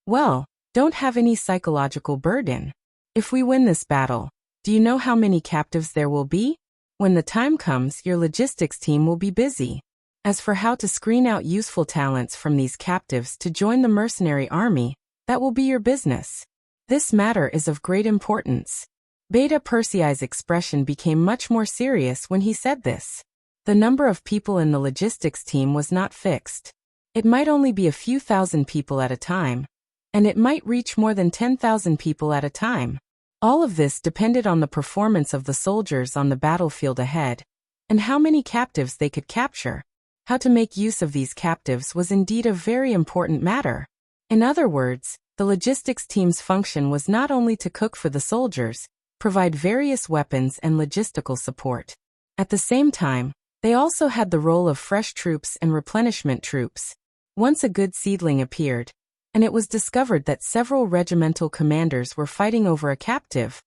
Speaker 1: "Well, don't have any psychological burden. If we win this battle, do you know how many captives there will be? When the time comes, your logistics team will be busy. As for how to screen out useful talents from these captives to join the mercenary army, that will be your business. This matter is of great importance." Beta Persei's expression became much more serious when he said this. The number of people in the logistics team was not fixed. It might only be a few thousand people at a time, and it might reach more than 10,000 people at a time. All of this depended on the performance of the soldiers on the battlefield ahead, and how many captives they could capture. How to make use of these captives was indeed a very important matter. In other words, the logistics team's function was not only to cook for the soldiers, provide various weapons and logistical support. At the same time, they also had the role of fresh troops and replenishment troops. Once a good seedling appeared, and it was discovered that several regimental commanders were fighting over a captive,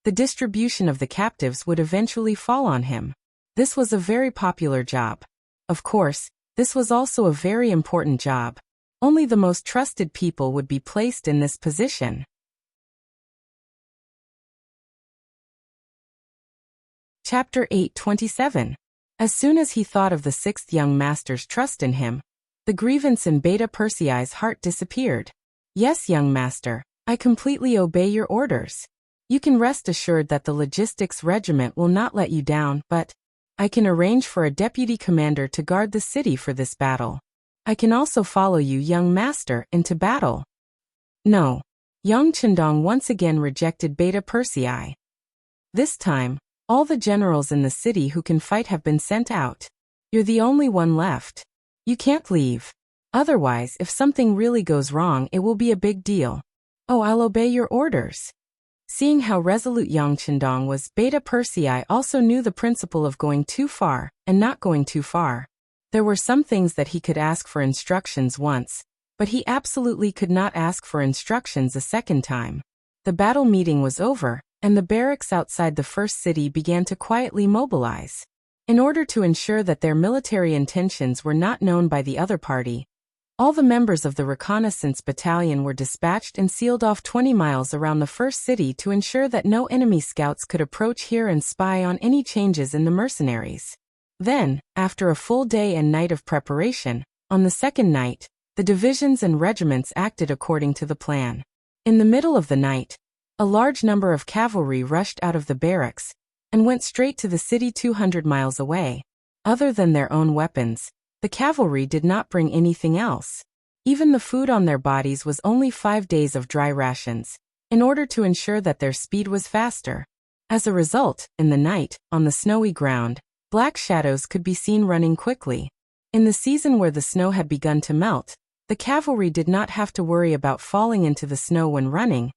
Speaker 1: the distribution of the captives would eventually fall on him. This was a very popular job. Of course, this was also a very important job. Only the most trusted people would be placed in this position. Chapter 8:27. As soon as he thought of the sixth young master's trust in him, the grievance in Beta Persei's heart disappeared. "Yes, young master, I completely obey your orders. You can rest assured that the logistics regiment will not let you down, but I can arrange for a deputy commander to guard the city for this battle. I can also follow you, young master, into battle." "No." Yang Chendong once again rejected Beta Persei. "This time, all the generals in the city who can fight have been sent out. You're the only one left. You can't leave. Otherwise, if something really goes wrong, it will be a big deal." "Oh, I'll obey your orders." Seeing how resolute Yang Chendong was, Beta Persei also knew the principle of going too far and not going too far. There were some things that he could ask for instructions once, but he absolutely could not ask for instructions a second time. The battle meeting was over, and the barracks outside the first city began to quietly mobilize. In order to ensure that their military intentions were not known by the other party, all the members of the reconnaissance battalion were dispatched and sealed off 20 miles around the first city to ensure that no enemy scouts could approach here and spy on any changes in the mercenaries. Then, after a full day and night of preparation, on the second night, the divisions and regiments acted according to the plan. In the middle of the night, a large number of cavalry rushed out of the barracks and went straight to the city 200 miles away. Other than their own weapons, the cavalry did not bring anything else. Even the food on their bodies was only 5 days of dry rations, in order to ensure that their speed was faster. As a result, in the night, on the snowy ground, black shadows could be seen running quickly. In the season where the snow had begun to melt, the cavalry did not have to worry about falling into the snow when running,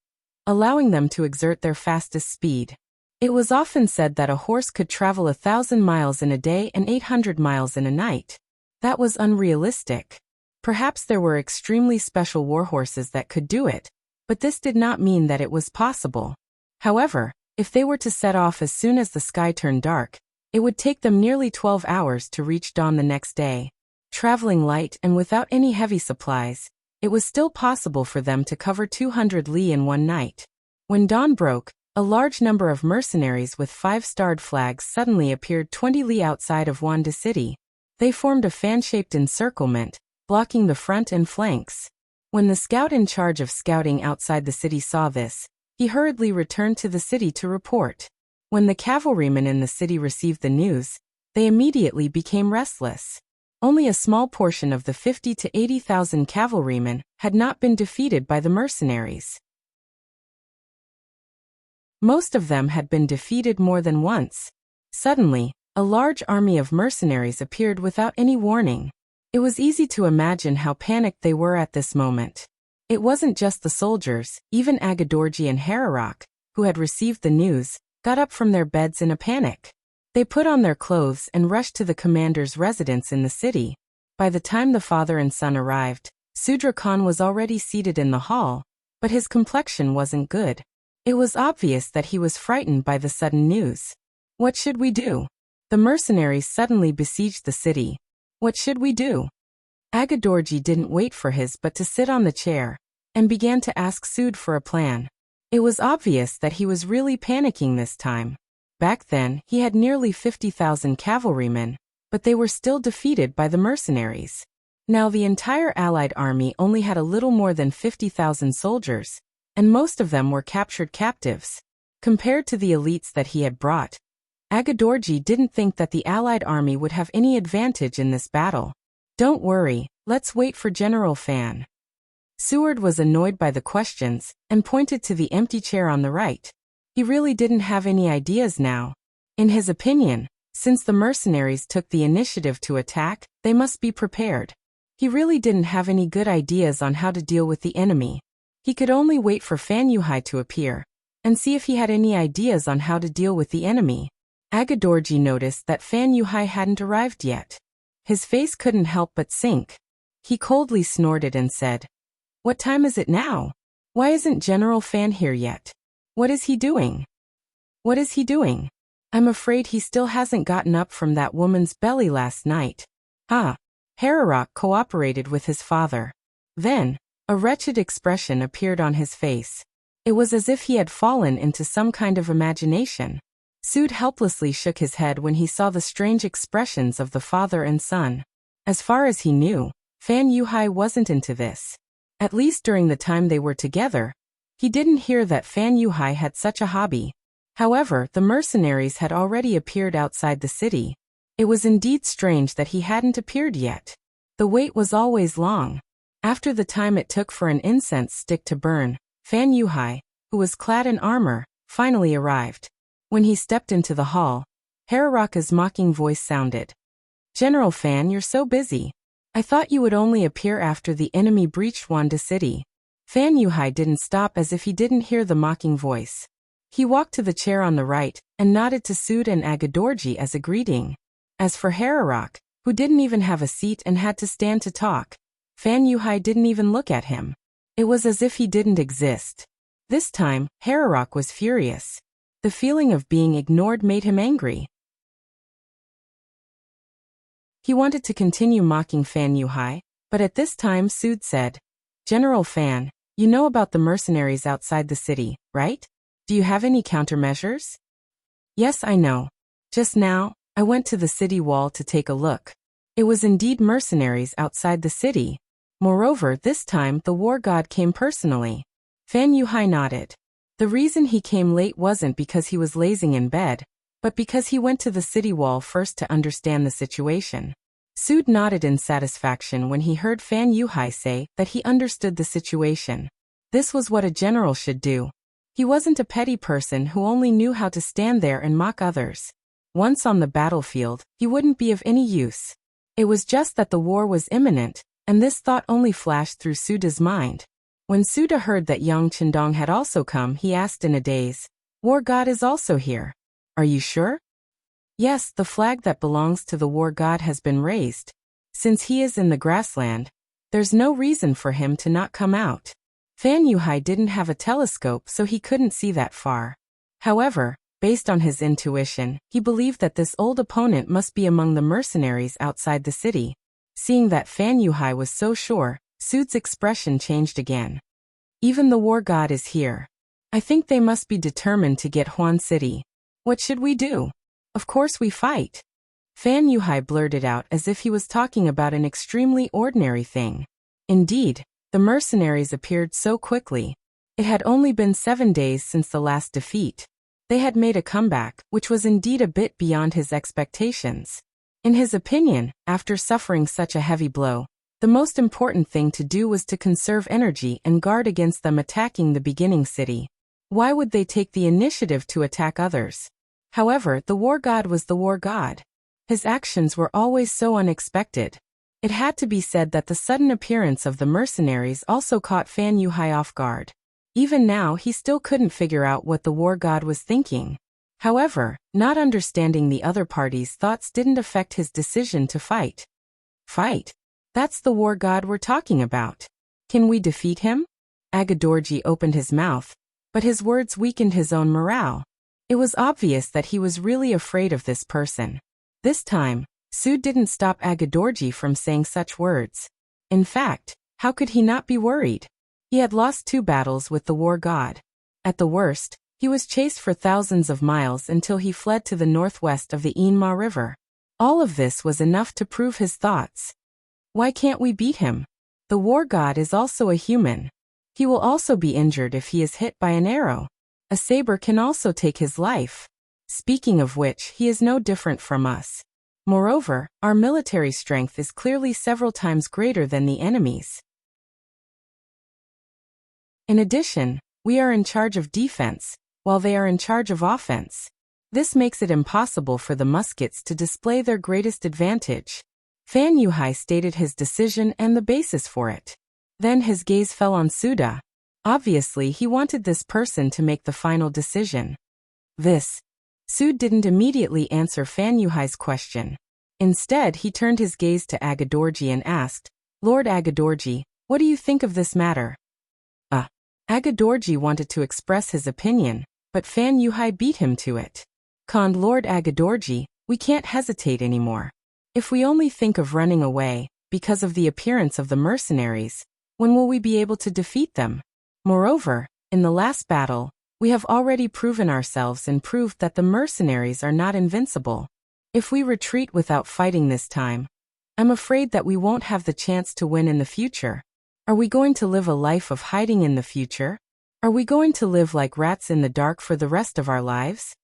Speaker 1: allowing them to exert their fastest speed. It was often said that a horse could travel 1,000 miles in a day and 800 miles in a night. That was unrealistic. Perhaps there were extremely special warhorses that could do it, but this did not mean that it was possible. However, if they were to set off as soon as the sky turned dark, It would take them nearly 12 hours to reach dawn the next day. Traveling light and without any heavy supplies, it was still possible for them to cover 200 li in one night. When dawn broke, a large number of mercenaries with 5-starred flags suddenly appeared 20 li outside of Wanda City. They formed a fan-shaped encirclement, blocking the front and flanks. When the scout in charge of scouting outside the city saw this, he hurriedly returned to the city to report. When the cavalrymen in the city received the news, they immediately became restless. Only a small portion of the 50 to 80,000 cavalrymen had not been defeated by the mercenaries. Most of them had been defeated more than once. Suddenly, a large army of mercenaries appeared without any warning. It was easy to imagine how panicked they were at this moment. It wasn't just the soldiers, even Agadorji and Hararok, who had received the news, got up from their beds in a panic. They put on their clothes and rushed to the commander's residence in the city. By the time the father and son arrived, Sudra Khan was already seated in the hall, but his complexion wasn't good. It was obvious that he was frightened by the sudden news. What should we do? The mercenaries suddenly besieged the city. What should we do? Agadorji didn't wait for his but to sit on the chair, and began to ask Sud for a plan. It was obvious that he was really panicking this time. Back then, he had nearly 50,000 cavalrymen, but they were still defeated by the mercenaries. Now the entire Allied army only had a little more than 50,000 soldiers, and most of them were captured captives. Compared to the elites that he had brought, Agadorji didn't think that the Allied army would have any advantage in this battle. Don't worry, let's wait for General Fan. Seward was annoyed by the questions, and pointed to the empty chair on the right. He really didn't have any ideas now. In his opinion, since the mercenaries took the initiative to attack, they must be prepared. He really didn't have any good ideas on how to deal with the enemy. He could only wait for Fan Yuhai to appear, and see if he had any ideas on how to deal with the enemy. Agadorji noticed that Fan Yuhai hadn't arrived yet. His face couldn't help but sink. He coldly snorted and said, "What time is it now? Why isn't General Fan here yet? What is he doing? What is he doing? I'm afraid he still hasn't gotten up from that woman's belly last night." Hararok cooperated with his father. Then, a wretched expression appeared on his face. It was as if he had fallen into some kind of imagination. Sud helplessly shook his head when he saw the strange expressions of the father and son. As far as he knew, Fan Yuhai wasn't into this. At least during the time they were together, he didn't hear that Fan Yuhai had such a hobby. However, the mercenaries had already appeared outside the city. It was indeed strange that he hadn't appeared yet. The wait was always long. After the time it took for an incense stick to burn, Fan Yuhai, who was clad in armor, finally arrived. When he stepped into the hall, Hararaka's mocking voice sounded. "General Fan, you're so busy. I thought you would only appear after the enemy breached Wanda City." Fan Yuhai didn't stop as if he didn't hear the mocking voice. He walked to the chair on the right and nodded to Sud and Agadorji as a greeting. As for Hararok, who didn't even have a seat and had to stand to talk, Fan Yuhai didn't even look at him. It was as if he didn't exist. This time, Hararok was furious. The feeling of being ignored made him angry. He wanted to continue mocking Fan Yuhai, but at this time Sud said, "General Fan, you know about the mercenaries outside the city, right? Do you have any countermeasures?" "Yes, I know. Just now, I went to the city wall to take a look. It was indeed mercenaries outside the city. Moreover, this time the war god came personally." Fan Yuhai nodded. The reason he came late wasn't because he was lazing in bed, but because he went to the city wall first to understand the situation. Sud nodded in satisfaction when he heard Fan Yuhai say that he understood the situation. This was what a general should do. He wasn't a petty person who only knew how to stand there and mock others. Once on the battlefield, he wouldn't be of any use. It was just that the war was imminent, and this thought only flashed through Suda's mind. When Suda heard that Yang Chendong had also come, he asked in a daze, "War god is also here. Are you sure?" "Yes, the flag that belongs to the war god has been raised. Since he is in the grassland, there's no reason for him to not come out." Fan Yuhai didn't have a telescope, so he couldn't see that far. However, Based on his intuition, he believed that this old opponent must be among the mercenaries outside the city. Seeing that Fan Yuhai was so sure, Su's expression changed again. Even the war god is here. I think they must be determined to get Huan City. What should we do? Of course we fight. Fan Yuhai blurted out as if he was talking about an extremely ordinary thing. Indeed, the mercenaries appeared so quickly. It had only been 7 days since the last defeat. They had made a comeback, which was indeed a bit beyond his expectations. In his opinion, after suffering such a heavy blow, the most important thing to do was to conserve energy and guard against them attacking the beginning city. Why would they take the initiative to attack others? However, the war god was the war god. His actions were always so unexpected. It had to be said that the sudden appearance of the mercenaries also caught Fan Yuhai off guard. Even now he still couldn't figure out what the war god was thinking. However, not understanding the other party's thoughts didn't affect his decision to fight. Fight? That's the war god we're talking about. Can we defeat him? Agadorji opened his mouth, but his words weakened his own morale. It was obvious that he was really afraid of this person. This time, Su didn't stop Agadorji from saying such words. In fact, how could he not be worried? He had lost 2 battles with the war god. At the worst, he was chased for thousands of miles until he fled to the northwest of the Inma River. All of this was enough to prove his thoughts. Why can't we beat him? The war god is also a human. He will also be injured if he is hit by an arrow. A saber can also take his life. Speaking of which, he is no different from us. Moreover, our military strength is clearly several times greater than the enemy's. In addition, we are in charge of defense, while they are in charge of offense. This makes it impossible for the muskets to display their greatest advantage. Fan Yuhai stated his decision and the basis for it. Then his gaze fell on Suda. Obviously he wanted this person to make the final decision. Su didn't immediately answer Fan Yuhai's question. Instead he turned his gaze to Agadorji and asked, Lord Agadorji, what do you think of this matter? Agadorji wanted to express his opinion, but Fan Yuhai beat him to it. Lord Agadorji, we can't hesitate anymore. If we only think of running away, because of the appearance of the mercenaries, when will we be able to defeat them? Moreover, in the last battle, we have already proven ourselves and proved that the mercenaries are not invincible. If we retreat without fighting this time, I'm afraid that we won't have the chance to win in the future. Are we going to live a life of hiding in the future? Are we going to live like rats in the dark for the rest of our lives?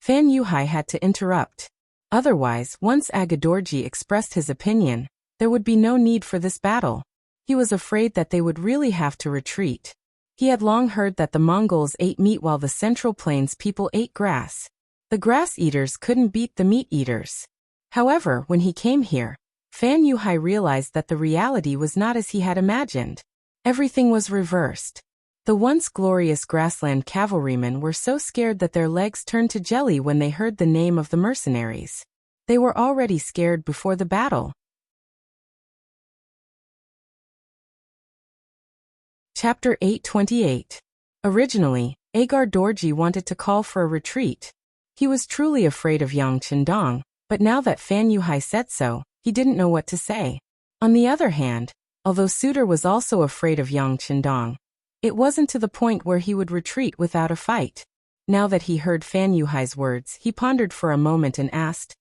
Speaker 1: Fan Yuhai had to interrupt. Otherwise, once Agadorji expressed his opinion, there would be no need for this battle. He was afraid that they would really have to retreat. He had long heard that the Mongols ate meat while the Central Plains people ate grass. The grass eaters couldn't beat the meat eaters. However, when he came here, Fan Yuhai realized that the reality was not as he had imagined. Everything was reversed. The once glorious grassland cavalrymen were so scared that their legs turned to jelly when they heard the name of the mercenaries. They were already scared before the battle. Chapter 828. Originally, Agadorji wanted to call for a retreat. He was truly afraid of Yang Qindong, but now that Fan Yuhai said so, he didn't know what to say. On the other hand, although Suder was also afraid of Yang Qindong, it wasn't to the point where he would retreat without a fight. Now that he heard Fan Yuhai's words, he pondered for a moment and asked,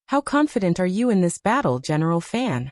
Speaker 1: How confident are you in this battle, General Fan?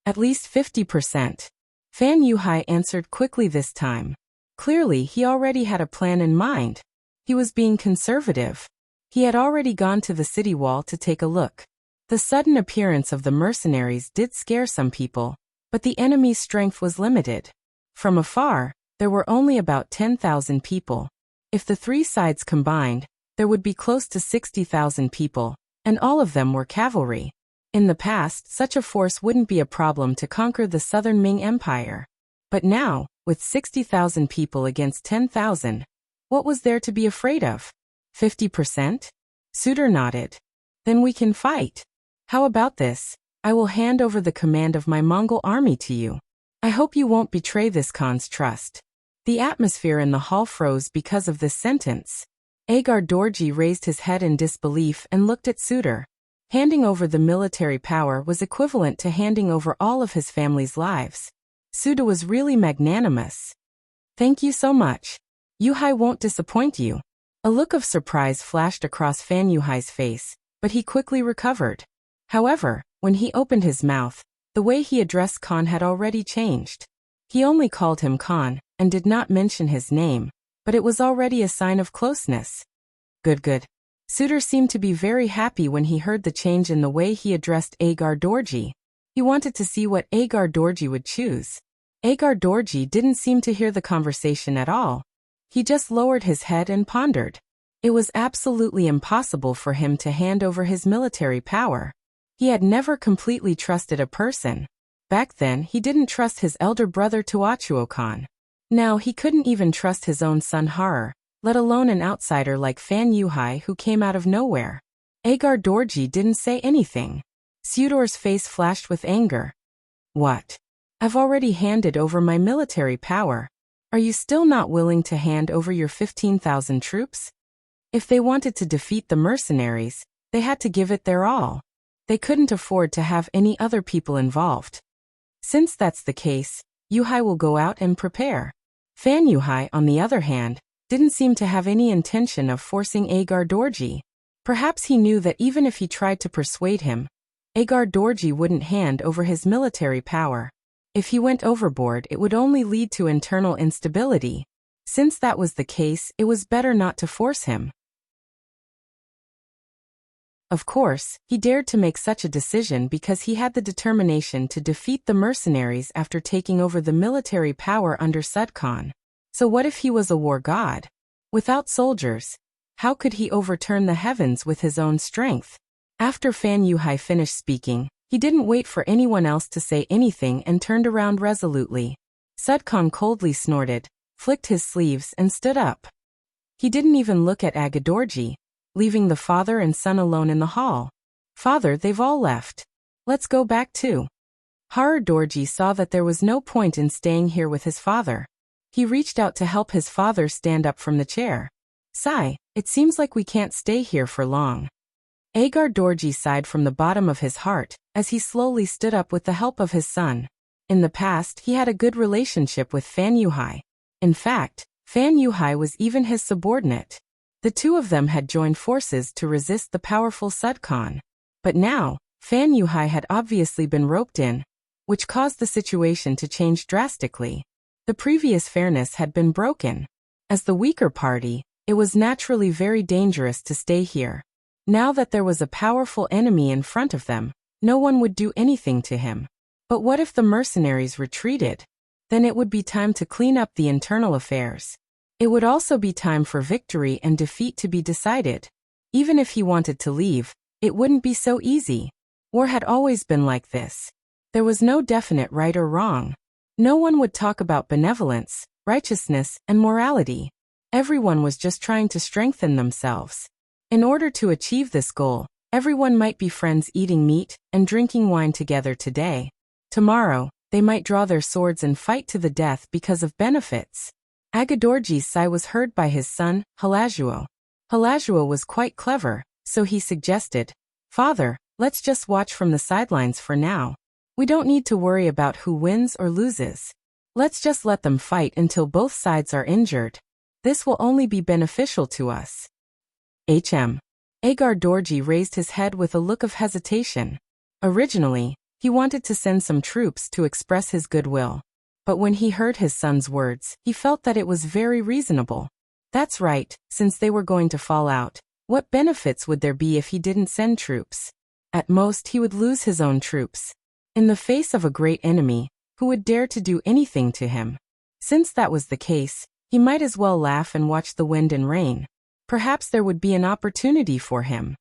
Speaker 1: At least 50%. Fan Yuhai answered quickly this time. Clearly, he already had a plan in mind. He was being conservative. He had already gone to the city wall to take a look. The sudden appearance of the mercenaries did scare some people, but the enemy's strength was limited. From afar, there were only about 10,000 people. If the 3 sides combined, there would be close to 60,000 people, and all of them were cavalry. In the past, such a force wouldn't be a problem to conquer the southern Ming Empire. But now, with 60,000 people against 10,000, what was there to be afraid of? 50%? Suder nodded. Then we can fight. How about this? I will hand over the command of my Mongol army to you. I hope you won't betray this Khan's trust. The atmosphere in the hall froze because of this sentence. Agar Dorji raised his head in disbelief and looked at Suitor. Handing over the military power was equivalent to handing over all of his family's lives. Suda was really magnanimous. Thank you so much. Yuhai won't disappoint you. A look of surprise flashed across Fan Yuhai's face, but he quickly recovered. However, when he opened his mouth, the way he addressed Khan had already changed. He only called him Khan, and did not mention his name, but it was already a sign of closeness. Good. Suitor seemed to be very happy when he heard the change in the way he addressed Agar Dorji. He wanted to see what Agar Dorji would choose. Agar Dorji didn't seem to hear the conversation at all. He just lowered his head and pondered. It was absolutely impossible for him to hand over his military power. He had never completely trusted a person. Back then, he didn't trust his elder brother Tuachuo Khan. Now he couldn't even trust his own son Harar, let alone an outsider like Fan Yuhai who came out of nowhere. Agar Dorji didn't say anything. Suitor's face flashed with anger. What? I've already handed over my military power. Are you still not willing to hand over your 15,000 troops? If they wanted to defeat the mercenaries, they had to give it their all. They couldn't afford to have any other people involved. Since that's the case, Yuhai will go out and prepare. Fan Yuhai, on the other hand, didn't seem to have any intention of forcing Agar Dorji. Perhaps he knew that even if he tried to persuade him, Agar Dorji wouldn't hand over his military power. If he went overboard, it would only lead to internal instability. Since that was the case, it was better not to force him. Of course, he dared to make such a decision because he had the determination to defeat the mercenaries after taking over the military power under Sud Khan. So what if he was a war god? Without soldiers, how could he overturn the heavens with his own strength? After Fan Yuhai finished speaking, he didn't wait for anyone else to say anything and turned around resolutely. Sud Khan coldly snorted, flicked his sleeves and stood up. He didn't even look at Agar Dorji, leaving the father and son alone in the hall. Father, they've all left. Let's go back too. Harar Dorji saw that there was no point in staying here with his father. He reached out to help his father stand up from the chair. Sigh, it seems like we can't stay here for long. Agar Dorji sighed from the bottom of his heart, as he slowly stood up with the help of his son. In the past, he had a good relationship with Fan Yuhai. In fact, Fan Yuhai was even his subordinate. The two of them had joined forces to resist the powerful Sud Khan. But now, Fan Yuhai had obviously been roped in, which caused the situation to change drastically. The previous fairness had been broken. As the weaker party, it was naturally very dangerous to stay here. Now that there was a powerful enemy in front of them, no one would do anything to him. But what if the mercenaries retreated? Then it would be time to clean up the internal affairs. It would also be time for victory and defeat to be decided. Even if he wanted to leave, it wouldn't be so easy. War had always been like this. There was no definite right or wrong. No one would talk about benevolence, righteousness, and morality. Everyone was just trying to strengthen themselves. In order to achieve this goal, everyone might be friends eating meat and drinking wine together today. Tomorrow, they might draw their swords and fight to the death because of benefits. Agar Dorji's sigh was heard by his son, Halajuo. Halajuo was quite clever, so he suggested, Father, let's just watch from the sidelines for now. We don't need to worry about who wins or loses. Let's just let them fight until both sides are injured. This will only be beneficial to us. Agar Dorji raised his head with a look of hesitation. Originally, he wanted to send some troops to express his goodwill. But when he heard his son's words, he felt that it was very reasonable. That's right, since they were going to fall out, what benefits would there be if he didn't send troops? At most, he would lose his own troops. In the face of a great enemy, who would dare to do anything to him? Since that was the case, he might as well laugh and watch the wind and rain. Perhaps there would be an opportunity for him.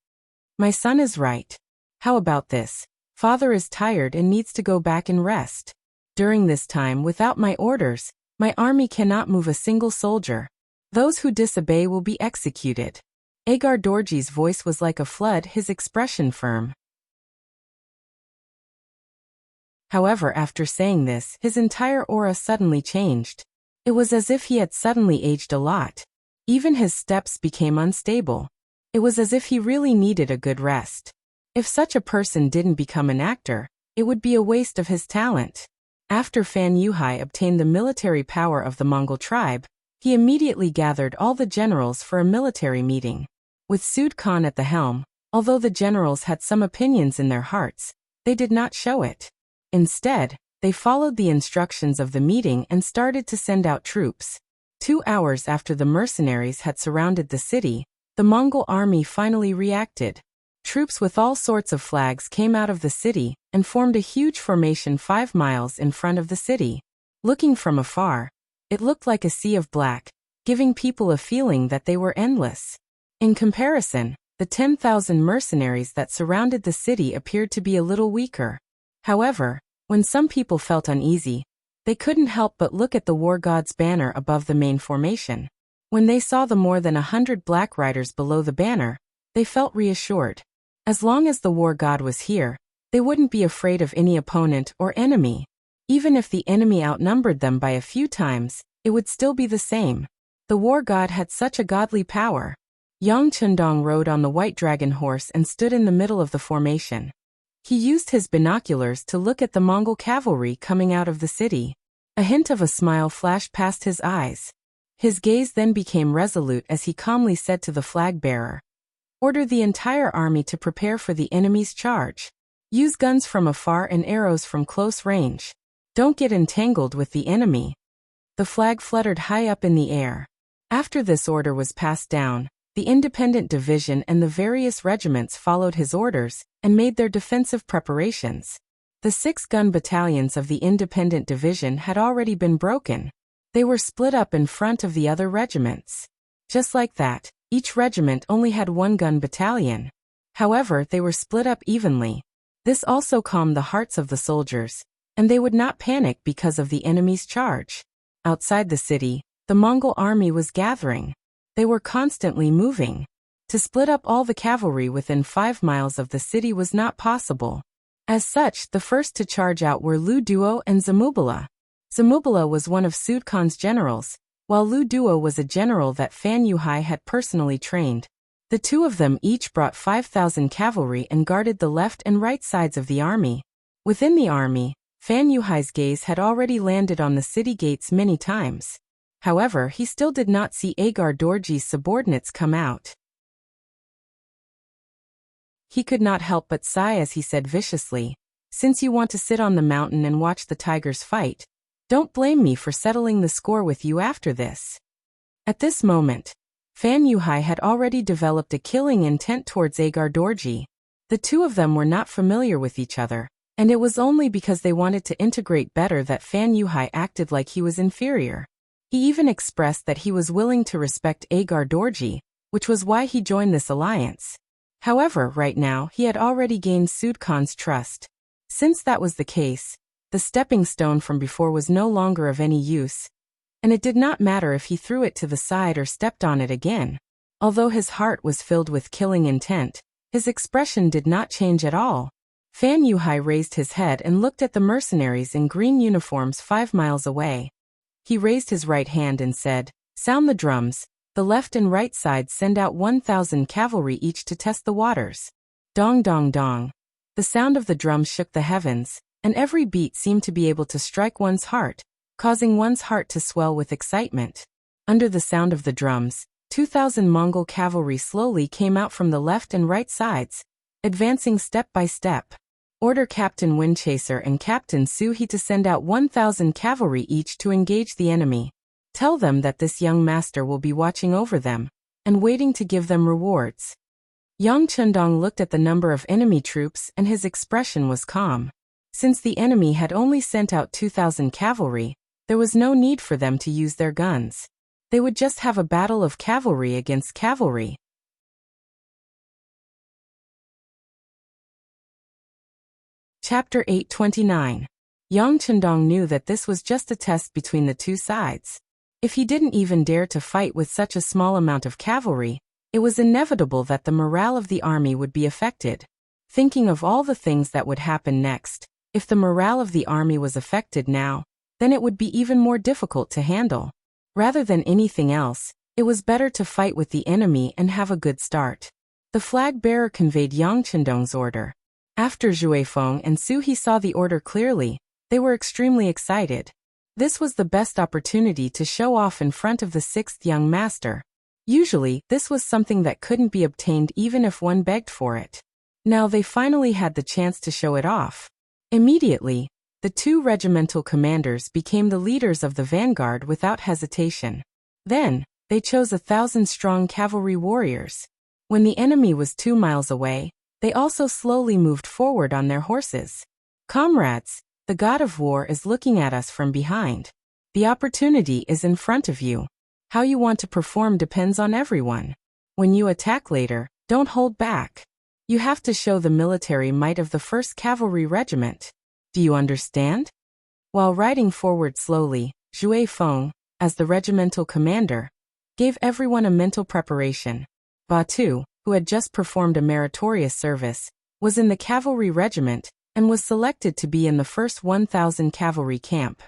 Speaker 1: My son is right. How about this? Father is tired and needs to go back and rest. During this time, without my orders, my army cannot move a single soldier. Those who disobey will be executed. Agar Dorji's voice was like a flood, his expression firm. However, after saying this, his entire aura suddenly changed. It was as if he had suddenly aged a lot. Even his steps became unstable. It was as if he really needed a good rest. If such a person didn't become an actor, it would be a waste of his talent. After Fan Yuhai obtained the military power of the Mongol tribe, he immediately gathered all the generals for a military meeting. With Sud Khan at the helm, although the generals had some opinions in their hearts, they did not show it. Instead, they followed the instructions of the meeting and started to send out troops. 2 hours after the mercenaries had surrounded the city, the Mongol army finally reacted. Troops with all sorts of flags came out of the city and formed a huge formation 5 miles in front of the city. Looking from afar, it looked like a sea of black, giving people a feeling that they were endless. In comparison, the 10,000 mercenaries that surrounded the city appeared to be a little weaker. However, when some people felt uneasy, they couldn't help but look at the war god's banner above the main formation. When they saw the more than 100 black riders below the banner, they felt reassured. As long as the war god was here, they wouldn't be afraid of any opponent or enemy. Even if the enemy outnumbered them by a few times, it would still be the same. The war god had such a godly power. Yang Chundong rode on the white dragon horse and stood in the middle of the formation. He used his binoculars to look at the Mongol cavalry coming out of the city. A hint of a smile flashed past his eyes. His gaze then became resolute as he calmly said to the flag-bearer, "Order the entire army to prepare for the enemy's charge. Use guns from afar and arrows from close range. Don't get entangled with the enemy." The flag fluttered high up in the air. After this order was passed down, the independent division and the various regiments followed his orders and made their defensive preparations. The 6-gun battalions of the independent division had already been broken. They were split up in front of the other regiments. Just like that, each regiment only had 1-gun battalion. However, they were split up evenly. This also calmed the hearts of the soldiers, and they would not panic because of the enemy's charge. Outside the city, the Mongol army was gathering. They were constantly moving. To split up all the cavalry within 5 miles of the city was not possible. As such, the first to charge out were Lu Duo and Zamubala. Zamubala was one of Sud Khan's generals, while Lu Duo was a general that Fan Yuhai had personally trained. The two of them each brought 5,000 cavalry and guarded the left and right sides of the army. Within the army, Fan Yuhai's gaze had already landed on the city gates many times. However, he still did not see Agar Dorji's subordinates come out. He could not help but sigh as he said viciously, "Since you want to sit on the mountain and watch the tigers fight, don't blame me for settling the score with you after this." At this moment, Fan Yuhai had already developed a killing intent towards Agar Dorji. The two of them were not familiar with each other, and it was only because they wanted to integrate better that Fan Yuhai acted like he was inferior. He even expressed that he was willing to respect Agar Dorji, which was why he joined this alliance. However, right now, he had already gained Sud Khan's trust. Since that was the case, the stepping stone from before was no longer of any use, and it did not matter if he threw it to the side or stepped on it again. Although his heart was filled with killing intent, his expression did not change at all. Fan Yuhai raised his head and looked at the mercenaries in green uniforms 5 miles away. He raised his right hand and said, "Sound the drums. The left and right sides send out 1,000 cavalry each to test the waters." Dong dong dong. The sound of the drums shook the heavens, and every beat seemed to be able to strike one's heart, causing one's heart to swell with excitement. Under the sound of the drums, 2,000 Mongol cavalry slowly came out from the left and right sides, advancing step by step. Order Captain Windchaser and Captain Suhi to send out 1,000 cavalry each to engage the enemy. Tell them that this young master will be watching over them, and waiting to give them rewards. Yang Chundong looked at the number of enemy troops and his expression was calm. Since the enemy had only sent out 2,000 cavalry, there was no need for them to use their guns. They would just have a battle of cavalry against cavalry. Chapter 829. Yang Chundong knew that this was just a test between the two sides. If he didn't even dare to fight with such a small amount of cavalry, it was inevitable that the morale of the army would be affected. Thinking of all the things that would happen next, if the morale of the army was affected now, then it would be even more difficult to handle. Rather than anything else, It was better to fight with the enemy and have a good start. The flag bearer conveyed Yang Chendong's order. After Zhui Feng and Su He saw the order clearly, they were extremely excited. This was the best opportunity to show off in front of the sixth young master. Usually, this was something that couldn't be obtained even if one begged for it. Now they finally had the chance to show it off. Immediately, the two regimental commanders became the leaders of the vanguard without hesitation. Then, they chose 1,000-strong cavalry warriors. When the enemy was 2 miles away, they also slowly moved forward on their horses. Comrades, the god of war is looking at us from behind. The opportunity is in front of you. How you want to perform depends on everyone. When you attack later, don't hold back. You have to show the military might of the 1st Cavalry Regiment. Do you understand? While riding forward slowly, Zhui Feng, as the regimental commander, gave everyone a mental preparation. Batu, who had just performed a meritorious service, was in the cavalry regiment and was selected to be in the first 1,000 cavalry camp.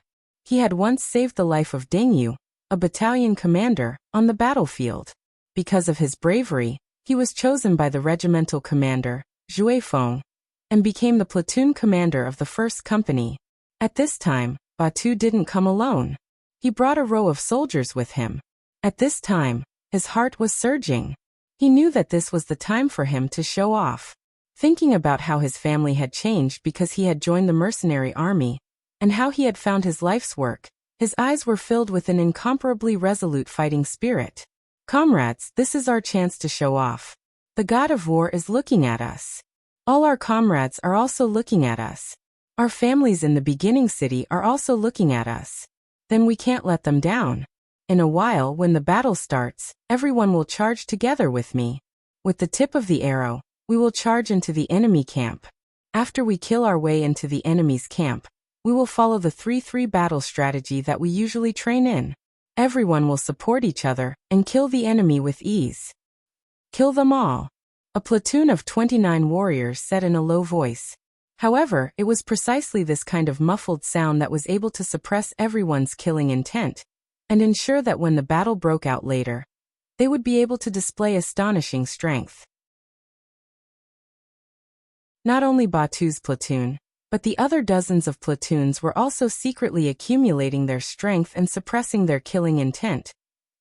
Speaker 1: He had once saved the life of Deng Yu, a battalion commander, on the battlefield. Because of his bravery, he was chosen by the regimental commander, Zhui Feng, and became the platoon commander of the 1st Company. At this time, Batu didn't come alone. He brought a row of soldiers with him. At this time, his heart was surging. He knew that this was the time for him to show off. Thinking about how his family had changed because he had joined the mercenary army, and how he had found his life's work, his eyes were filled with an incomparably resolute fighting spirit. Comrades, this is our chance to show off. The god of war is looking at us. All our comrades are also looking at us. Our families in the beginning city are also looking at us. Then we can't let them down. In a while, when the battle starts, everyone will charge together with me. With the tip of the arrow, we will charge into the enemy camp. After we kill our way into the enemy's camp, we will follow the 3-3 battle strategy that we usually train in. Everyone will support each other and kill the enemy with ease. Kill them all. A platoon of 29 warriors said in a low voice. However, it was precisely this kind of muffled sound that was able to suppress everyone's killing intent, and ensure that when the battle broke out later, they would be able to display astonishing strength. Not only Batu's platoon, but the other dozens of platoons were also secretly accumulating their strength and suppressing their killing intent,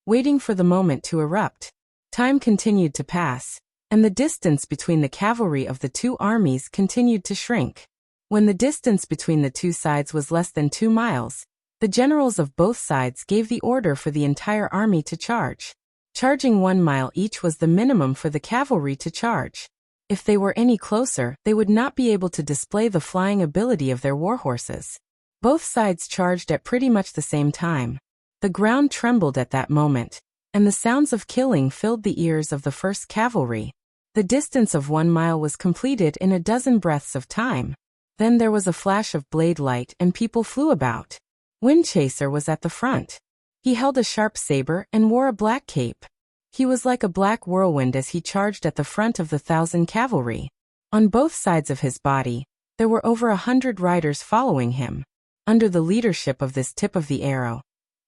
Speaker 1: waiting for the moment to erupt. Time continued to pass, and the distance between the cavalry of the two armies continued to shrink. When the distance between the two sides was less than 2 miles, the generals of both sides gave the order for the entire army to charge. Charging 1 mile each was the minimum for the cavalry to charge. If they were any closer, they would not be able to display the flying ability of their warhorses. Both sides charged at pretty much the same time. The ground trembled at that moment, and the sounds of killing filled the ears of the 1st Cavalry. The distance of 1 mile was completed in a dozen breaths of time. Then there was a flash of blade light and people flew about. Windchaser was at the front. He held a sharp saber and wore a black cape. He was like a black whirlwind as he charged at the front of the 1,000 cavalry. On both sides of his body, there were over 100 riders following him. Under the leadership of this tip of the arrow,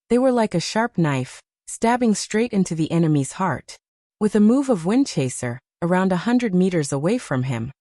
Speaker 1: they were like a sharp knife, stabbing straight into the enemy's heart. With a move of Windchaser, around 100 meters away from him,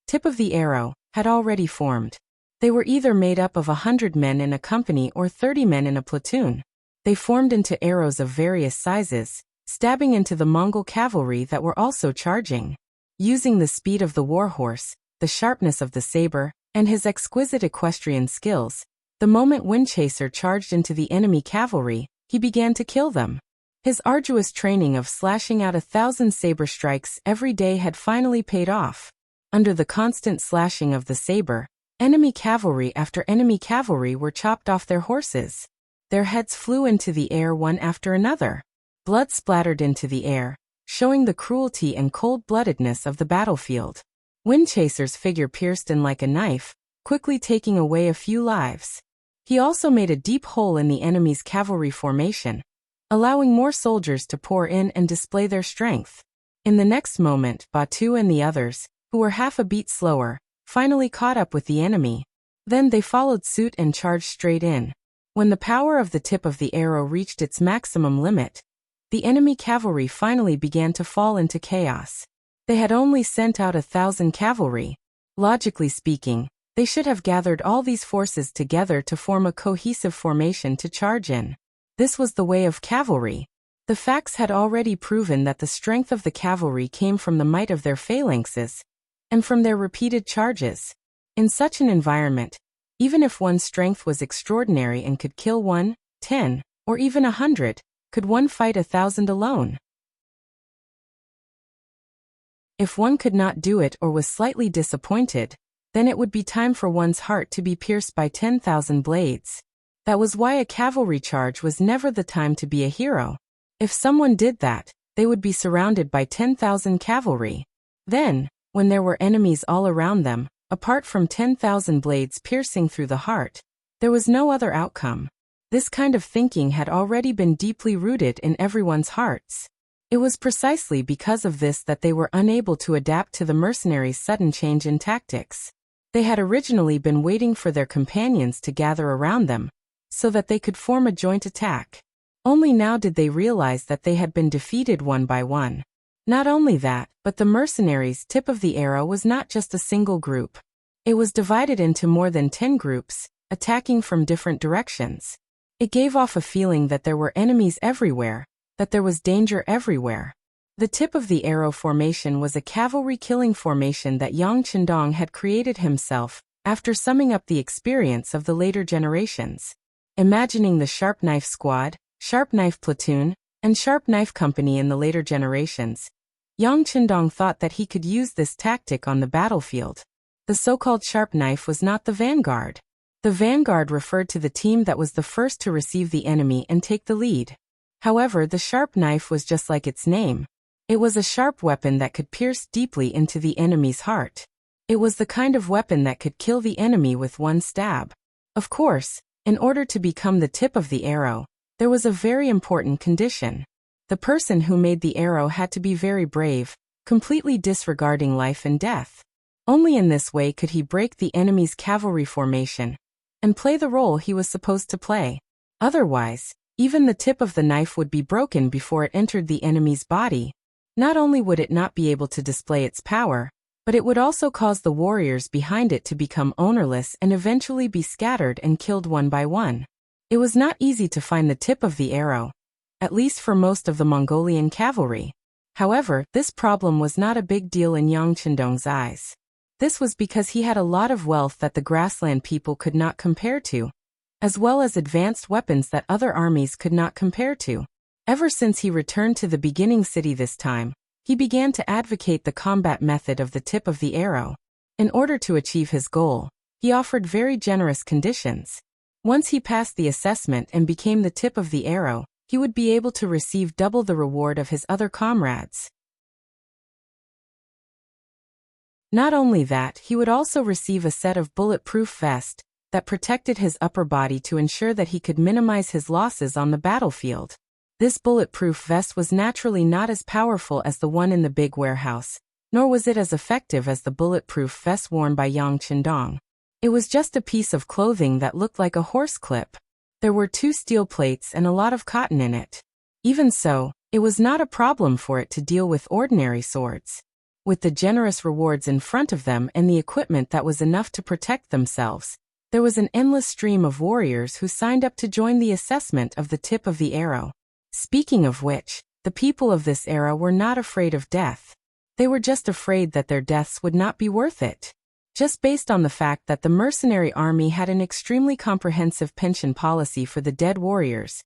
Speaker 1: tip of the arrow had already formed. They were either made up of 100 men in a company or 30 men in a platoon. They formed into arrows of various sizes, stabbing into the Mongol cavalry that were also charging. Using the speed of the warhorse, the sharpness of the saber, and his exquisite equestrian skills, the moment Windchaser charged into the enemy cavalry, he began to kill them. His arduous training of slashing out 1,000 saber strikes every day had finally paid off. Under the constant slashing of the saber, enemy cavalry after enemy cavalry were chopped off their horses. Their heads flew into the air one after another. Blood splattered into the air, showing the cruelty and cold-bloodedness of the battlefield. Windchaser's figure pierced in like a knife, quickly taking away a few lives. He also made a deep hole in the enemy's cavalry formation, allowing more soldiers to pour in and display their strength. In the next moment, Batu and the others, who were half a beat slower, finally caught up with the enemy. Then they followed suit and charged straight in. When the power of the tip of the arrow reached its maximum limit, the enemy cavalry finally began to fall into chaos. They had only sent out 1,000 cavalry. Logically speaking, they should have gathered all these forces together to form a cohesive formation to charge in. This was the way of cavalry. The facts had already proven that the strength of the cavalry came from the might of their phalanxes, and from their repeated charges. In such an environment, even if one's strength was extraordinary and could kill 1, 10, or even 100, could one fight 1,000 alone? If one could not do it or was slightly disappointed, then it would be time for one's heart to be pierced by 10,000 blades. That was why a cavalry charge was never the time to be a hero. If someone did that, they would be surrounded by 10,000 cavalry. Then, when there were enemies all around them, apart from 10,000 blades piercing through the heart, there was no other outcome. This kind of thinking had already been deeply rooted in everyone's hearts. It was precisely because of this that they were unable to adapt to the mercenaries' sudden change in tactics. They had originally been waiting for their companions to gather around them, so that they could form a joint attack. Only now did they realize that they had been defeated one by one. Not only that, but the mercenaries' tip of the arrow was not just a single group. It was divided into more than 10 groups, attacking from different directions. It gave off a feeling that there were enemies everywhere, that there was danger everywhere. The tip of the arrow formation was a cavalry killing formation that Yang Qindong had created himself, after summing up the experience of the later generations. Imagining the sharp knife squad, sharp knife platoon, and sharp knife company in the later generations, Yang Qindong thought that he could use this tactic on the battlefield. The so-called sharp knife was not the vanguard. The vanguard referred to the team that was the first to receive the enemy and take the lead. However, the sharp knife was just like its name. It was a sharp weapon that could pierce deeply into the enemy's heart. It was the kind of weapon that could kill the enemy with one stab. Of course, in order to become the tip of the arrow, there was a very important condition. The person who made the arrow had to be very brave, completely disregarding life and death. Only in this way could he break the enemy's cavalry formation and play the role he was supposed to play. Otherwise, even the tip of the knife would be broken before it entered the enemy's body. Not only would it not be able to display its power, but it would also cause the warriors behind it to become ownerless and eventually be scattered and killed one by one. It was not easy to find the tip of the arrow, at least for most of the Mongolian cavalry. However, this problem was not a big deal in Yang Qindong's eyes. This was because he had a lot of wealth that the grassland people could not compare to, as well as advanced weapons that other armies could not compare to. Ever since he returned to the beginning city this time, he began to advocate the combat method of the tip of the arrow. In order to achieve his goal, he offered very generous conditions. Once he passed the assessment and became the tip of the arrow, he would be able to receive double the reward of his other comrades. Not only that, he would also receive a set of bulletproof vest that protected his upper body to ensure that he could minimize his losses on the battlefield. This bulletproof vest was naturally not as powerful as the one in the big warehouse, nor was it as effective as the bulletproof vest worn by Yang Qindong. It was just a piece of clothing that looked like a horse clip. There were 2 steel plates and a lot of cotton in it. Even so, it was not a problem for it to deal with ordinary swords. With the generous rewards in front of them and the equipment that was enough to protect themselves, there was an endless stream of warriors who signed up to join the assessment of the tip of the arrow. Speaking of which, the people of this era were not afraid of death. They were just afraid that their deaths would not be worth it. Just based on the fact that the mercenary army had an extremely comprehensive pension policy for the dead warriors,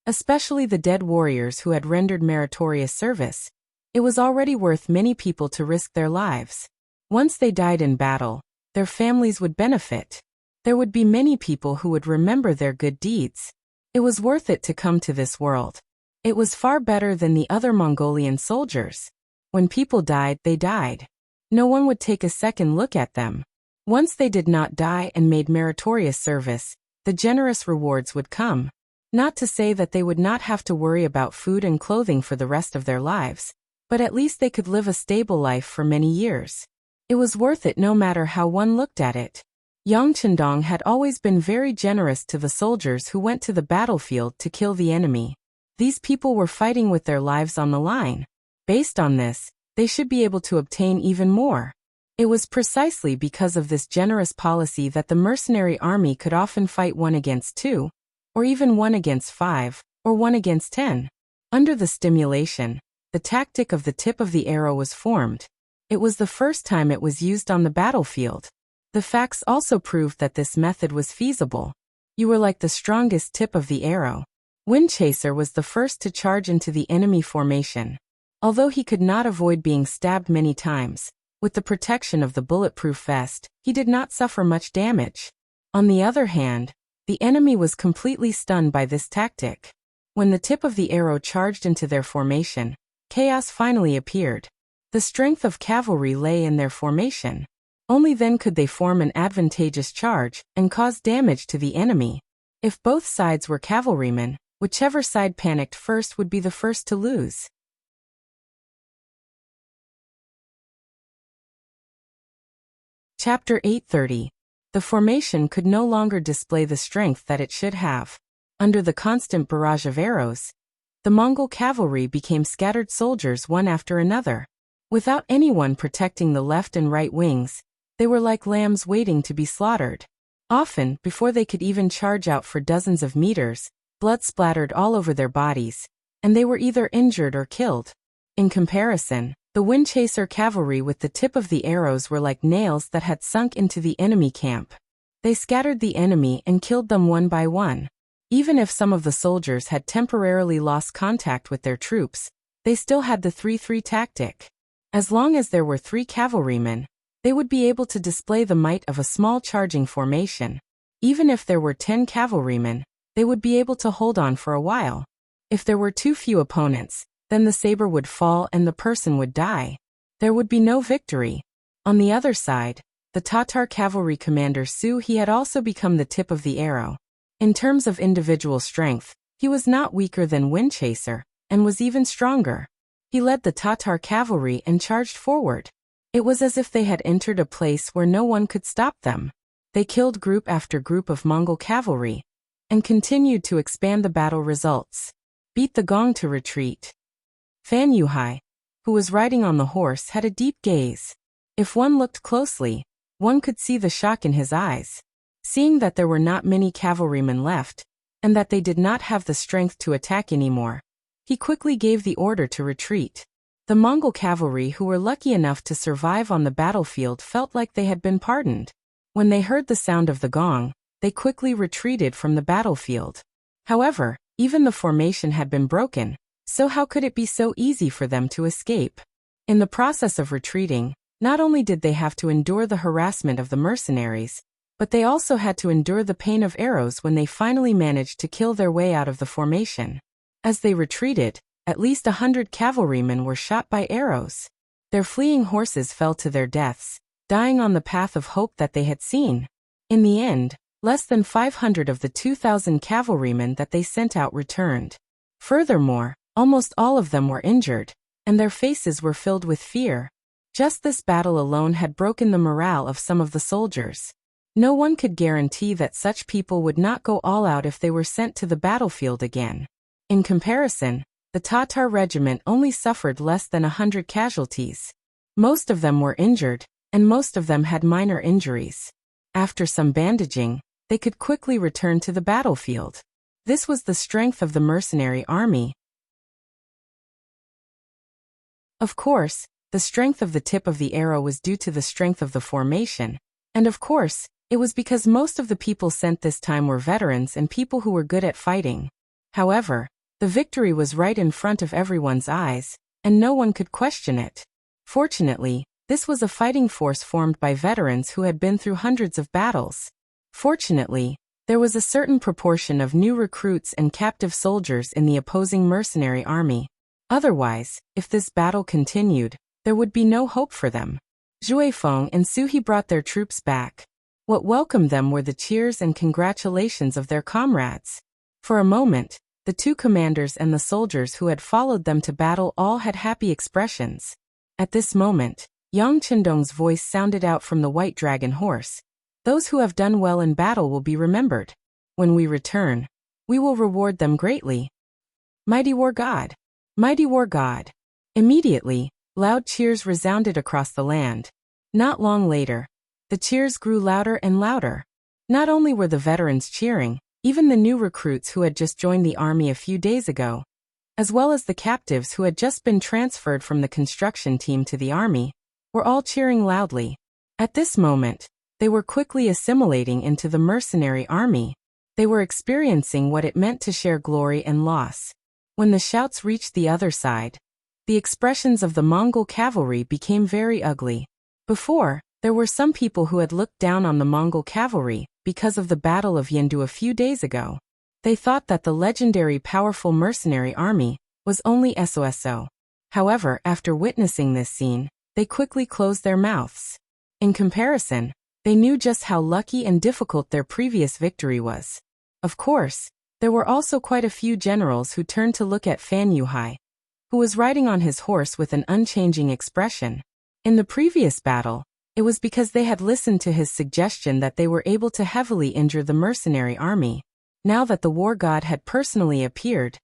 Speaker 1: especially the dead warriors who had rendered meritorious service, it was already worth many people to risk their lives. Once they died in battle, their families would benefit. There would be many people who would remember their good deeds. It was worth it to come to this world. It was far better than the other Mongolian soldiers. When people died, they died. No one would take a second look at them. Once they did not die and made meritorious service, the generous rewards would come. Not to say that they would not have to worry about food and clothing for the rest of their lives, but at least they could live a stable life for many years. It was worth it no matter how one looked at it. Yang Qindong had always been very generous to the soldiers who went to the battlefield to kill the enemy. These people were fighting with their lives on the line. Based on this, they should be able to obtain even more. It was precisely because of this generous policy that the mercenary army could often fight 1 against 2, or even 1 against 5, or 1 against 10. Under the stimulation, the tactic of the tip of the arrow was formed. It was the first time it was used on the battlefield. The facts also proved that this method was feasible. You were like the strongest tip of the arrow. Windchaser was the first to charge into the enemy formation. Although he could not avoid being stabbed many times, with the protection of the bulletproof vest, he did not suffer much damage. On the other hand, the enemy was completely stunned by this tactic. When the tip of the arrow charged into their formation, chaos finally appeared. The strength of cavalry lay in their formation. Only then could they form an advantageous charge and cause damage to the enemy. If both sides were cavalrymen, whichever side panicked first would be the first to lose. Chapter 830. The formation could no longer display the strength that it should have. Under the constant barrage of arrows, the Mongol cavalry became scattered soldiers one after another. Without anyone protecting the left and right wings, they were like lambs waiting to be slaughtered. Often, before they could even charge out for dozens of meters, blood splattered all over their bodies, and they were either injured or killed. In comparison, the Windchaser cavalry with the tip of the arrows were like nails that had sunk into the enemy camp. They scattered the enemy and killed them one by one. Even if some of the soldiers had temporarily lost contact with their troops, they still had the 3-3 tactic. As long as there were 3 cavalrymen, they would be able to display the might of a small charging formation. Even if there were 10 cavalrymen, they would be able to hold on for a while. If there were too few opponents, then the saber would fall and the person would die. There would be no victory. On the other side, the Tatar cavalry commander He had also become the tip of the arrow. In terms of individual strength, he was not weaker than Windchaser, and was even stronger. He led the Tatar cavalry and charged forward. It was as if they had entered a place where no one could stop them. They killed group after group of Mongol cavalry, and continued to expand the battle results. Beat the gong to retreat. Fan Yuhai, who was riding on the horse, had a deep gaze. If one looked closely, one could see the shock in his eyes. Seeing that there were not many cavalrymen left, and that they did not have the strength to attack anymore, he quickly gave the order to retreat. The Mongol cavalry who were lucky enough to survive on the battlefield felt like they had been pardoned. When they heard the sound of the gong, they quickly retreated from the battlefield. However, even the formation had been broken, so how could it be so easy for them to escape? In the process of retreating, not only did they have to endure the harassment of the mercenaries, but they also had to endure the pain of arrows when they finally managed to kill their way out of the formation. As they retreated, at least 100 cavalrymen were shot by arrows. Their fleeing horses fell to their deaths, dying on the path of hope that they had seen. In the end, less than 500 of the 2,000 cavalrymen that they sent out returned. Furthermore, almost all of them were injured, and their faces were filled with fear. Just this battle alone had broken the morale of some of the soldiers. No one could guarantee that such people would not go all out if they were sent to the battlefield again. In comparison, the Tatar regiment only suffered less than 100 casualties. Most of them were injured, and most of them had minor injuries. After some bandaging, they could quickly return to the battlefield. This was the strength of the mercenary army. Of course, the strength of the tip of the arrow was due to the strength of the formation, and of course, it was because most of the people sent this time were veterans and people who were good at fighting. However, the victory was right in front of everyone's eyes, and no one could question it. Fortunately, this was a fighting force formed by veterans who had been through hundreds of battles. Fortunately, there was a certain proportion of new recruits and captive soldiers in the opposing mercenary army. Otherwise, if this battle continued, there would be no hope for them. Zhuifeng and Suhi brought their troops back. What welcomed them were the cheers and congratulations of their comrades. For a moment, the two commanders and the soldiers who had followed them to battle all had happy expressions. At this moment, Yang Qindong's voice sounded out from the white dragon horse. Those who have done well in battle will be remembered. When we return, we will reward them greatly. Mighty war god! Mighty war god! Immediately, loud cheers resounded across the land. Not long later, the cheers grew louder and louder. Not only were the veterans cheering, even the new recruits who had just joined the army a few days ago, as well as the captives who had just been transferred from the construction team to the army, were all cheering loudly. At this moment, they were quickly assimilating into the mercenary army. They were experiencing what it meant to share glory and loss. When the shouts reached the other side, the expressions of the Mongol cavalry became very ugly. Before, there were some people who had looked down on the Mongol cavalry because of the Battle of Yendu a few days ago. They thought that the legendary powerful mercenary army was only SOSO. However, after witnessing this scene, they quickly closed their mouths. In comparison, they knew just how lucky and difficult their previous victory was. Of course, there were also quite a few generals who turned to look at Fan Yuhai, who was riding on his horse with an unchanging expression. In the previous battle, it was because they had listened to his suggestion that they were able to heavily injure the mercenary army. Now that the war god had personally appeared,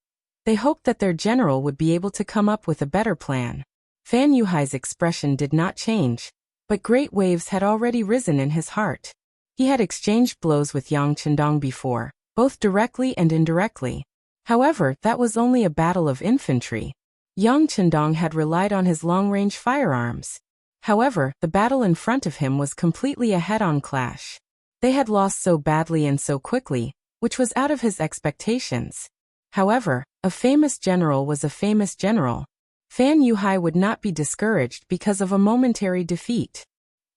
Speaker 1: they hoped that their general would be able to come up with a better plan. Fan Yuhai's expression did not change, but great waves had already risen in his heart. He had exchanged blows with Yang Chendong before, both directly and indirectly. However, that was only a battle of infantry. Yang Chendong had relied on his long-range firearms. However, the battle in front of him was completely a head-on clash. They had lost so badly and so quickly, which was out of his expectations. However, a famous general was a famous general. Fan Yuhai would not be discouraged because of a momentary defeat.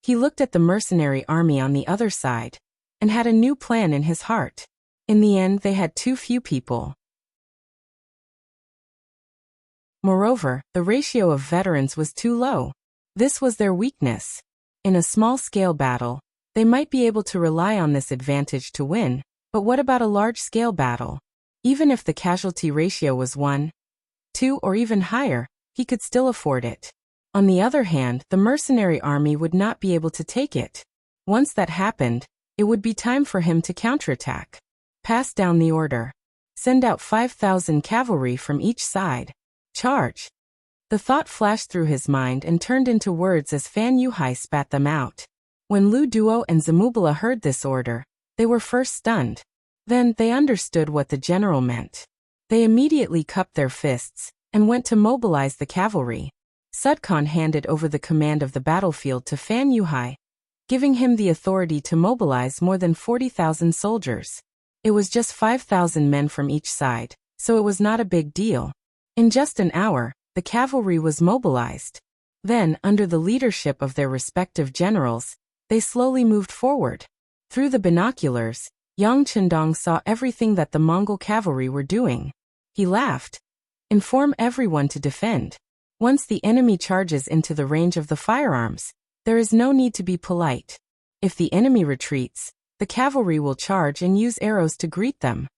Speaker 1: He looked at the mercenary army on the other side, and had a new plan in his heart. In the end, they had too few people. Moreover, the ratio of veterans was too low. This was their weakness. In a small-scale battle, they might be able to rely on this advantage to win, but what about a large-scale battle? Even if the casualty ratio was 1, 2, or even higher, he could still afford it. On the other hand, the mercenary army would not be able to take it. Once that happened, it would be time for him to counterattack. Pass down the order. Send out 5,000 cavalry from each side. Charge! The thought flashed through his mind and turned into words as Fan Yuhai spat them out. When Lu Duo and Zamubala heard this order, they were first stunned. Then, they understood what the general meant. They immediately cupped their fists and went to mobilize the cavalry. Sudkhan handed over the command of the battlefield to Fan Yuhai, giving him the authority to mobilize more than 40,000 soldiers. It was just 5,000 men from each side, so it was not a big deal. In just an hour, the cavalry was mobilized. Then, under the leadership of their respective generals, they slowly moved forward. Through the binoculars, Yang Chendong saw everything that the Mongol cavalry were doing. He laughed. Inform everyone to defend. Once the enemy charges into the range of the firearms, there is no need to be polite. If the enemy retreats, the cavalry will charge and use arrows to greet them.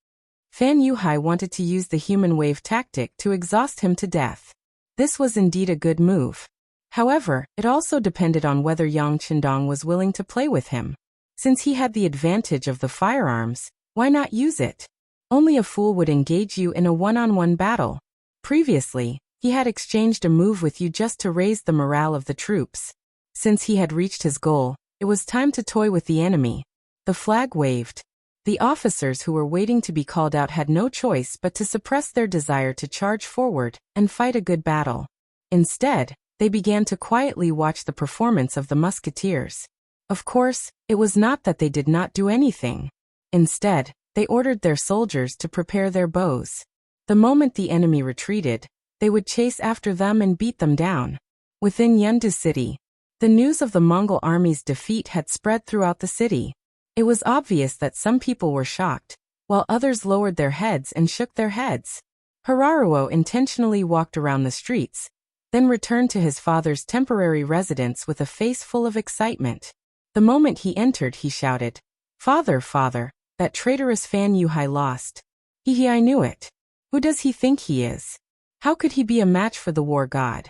Speaker 1: Fan Yuhai wanted to use the human wave tactic to exhaust him to death. This was indeed a good move. However, it also depended on whether Yang Chendong was willing to play with him. Since he had the advantage of the firearms, why not use it? Only a fool would engage you in a one-on-one battle. Previously, he had exchanged a move with you just to raise the morale of the troops. Since he had reached his goal, it was time to toy with the enemy. The flag waved. The officers who were waiting to be called out had no choice but to suppress their desire to charge forward and fight a good battle. Instead, they began to quietly watch the performance of the musketeers. Of course, it was not that they did not do anything. Instead, they ordered their soldiers to prepare their bows. The moment the enemy retreated, they would chase after them and beat them down. Within Yendu city, the news of the Mongol army's defeat had spread throughout the city. It was obvious that some people were shocked, while others lowered their heads and shook their heads. Hararuo intentionally walked around the streets, then returned to his father's temporary residence with a face full of excitement. The moment he entered, he shouted, "Father, father, that traitorous Fan Yuhai lost. I knew it. Who does he think he is? How could he be a match for the war god?"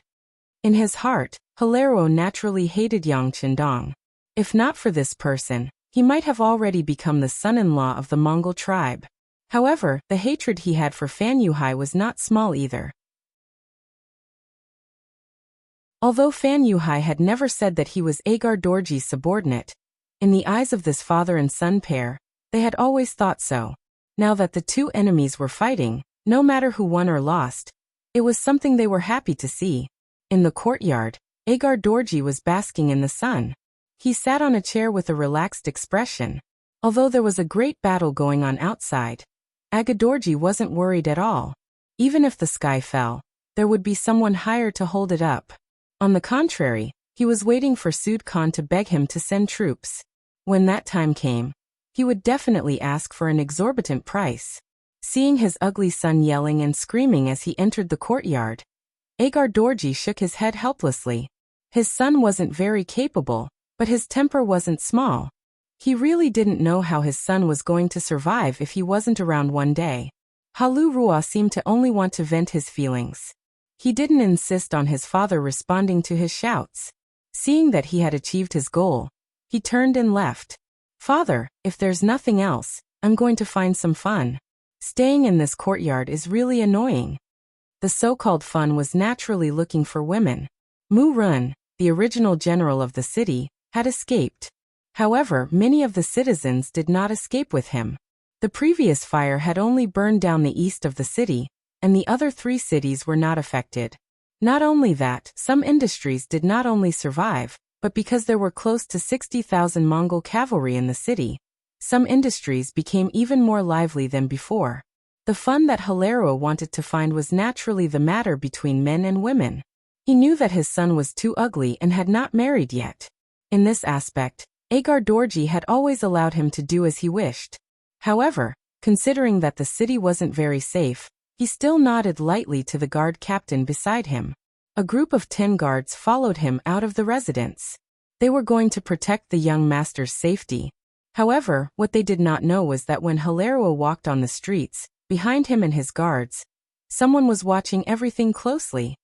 Speaker 1: In his heart, Hararuo naturally hated Yang Chendong. If not for this person, he might have already become the son-in-law of the Mongol tribe. However, the hatred he had for Fan Yuhai was not small either. Although Fan Yuhai had never said that he was Agar Dorji's subordinate, in the eyes of this father and son pair, they had always thought so. Now that the two enemies were fighting, no matter who won or lost, it was something they were happy to see. In the courtyard, Agar Dorji was basking in the sun. He sat on a chair with a relaxed expression. Although there was a great battle going on outside, Agar Dorji wasn't worried at all. Even if the sky fell, there would be someone higher to hold it up. On the contrary, he was waiting for Sud Khan to beg him to send troops. When that time came, he would definitely ask for an exorbitant price. Seeing his ugly son yelling and screaming as he entered the courtyard, Agar Dorji shook his head helplessly. His son wasn't very capable, but his temper wasn't small. He really didn't know how his son was going to survive if he wasn't around one day. Halu Rua seemed to only want to vent his feelings. He didn't insist on his father responding to his shouts. Seeing that he had achieved his goal, he turned and left. "Father, if there's nothing else, I'm going to find some fun. Staying in this courtyard is really annoying." The so-called fun was naturally looking for women. Mu Run, the original general of the city, had escaped. However, many of the citizens did not escape with him. The previous fire had only burned down the east of the city, and the other 3 cities were not affected. Not only that, some industries did not only survive, but because there were close to 60,000 Mongol cavalry in the city, some industries became even more lively than before. The fun that Hilario wanted to find was naturally the matter between men and women. He knew that his son was too ugly and had not married yet. In this aspect, Agar Dorji had always allowed him to do as he wished. However, considering that the city wasn't very safe, he still nodded lightly to the guard captain beside him. A group of 10 guards followed him out of the residence. They were going to protect the young master's safety. However, what they did not know was that when Hilario walked on the streets, behind him and his guards, someone was watching everything closely.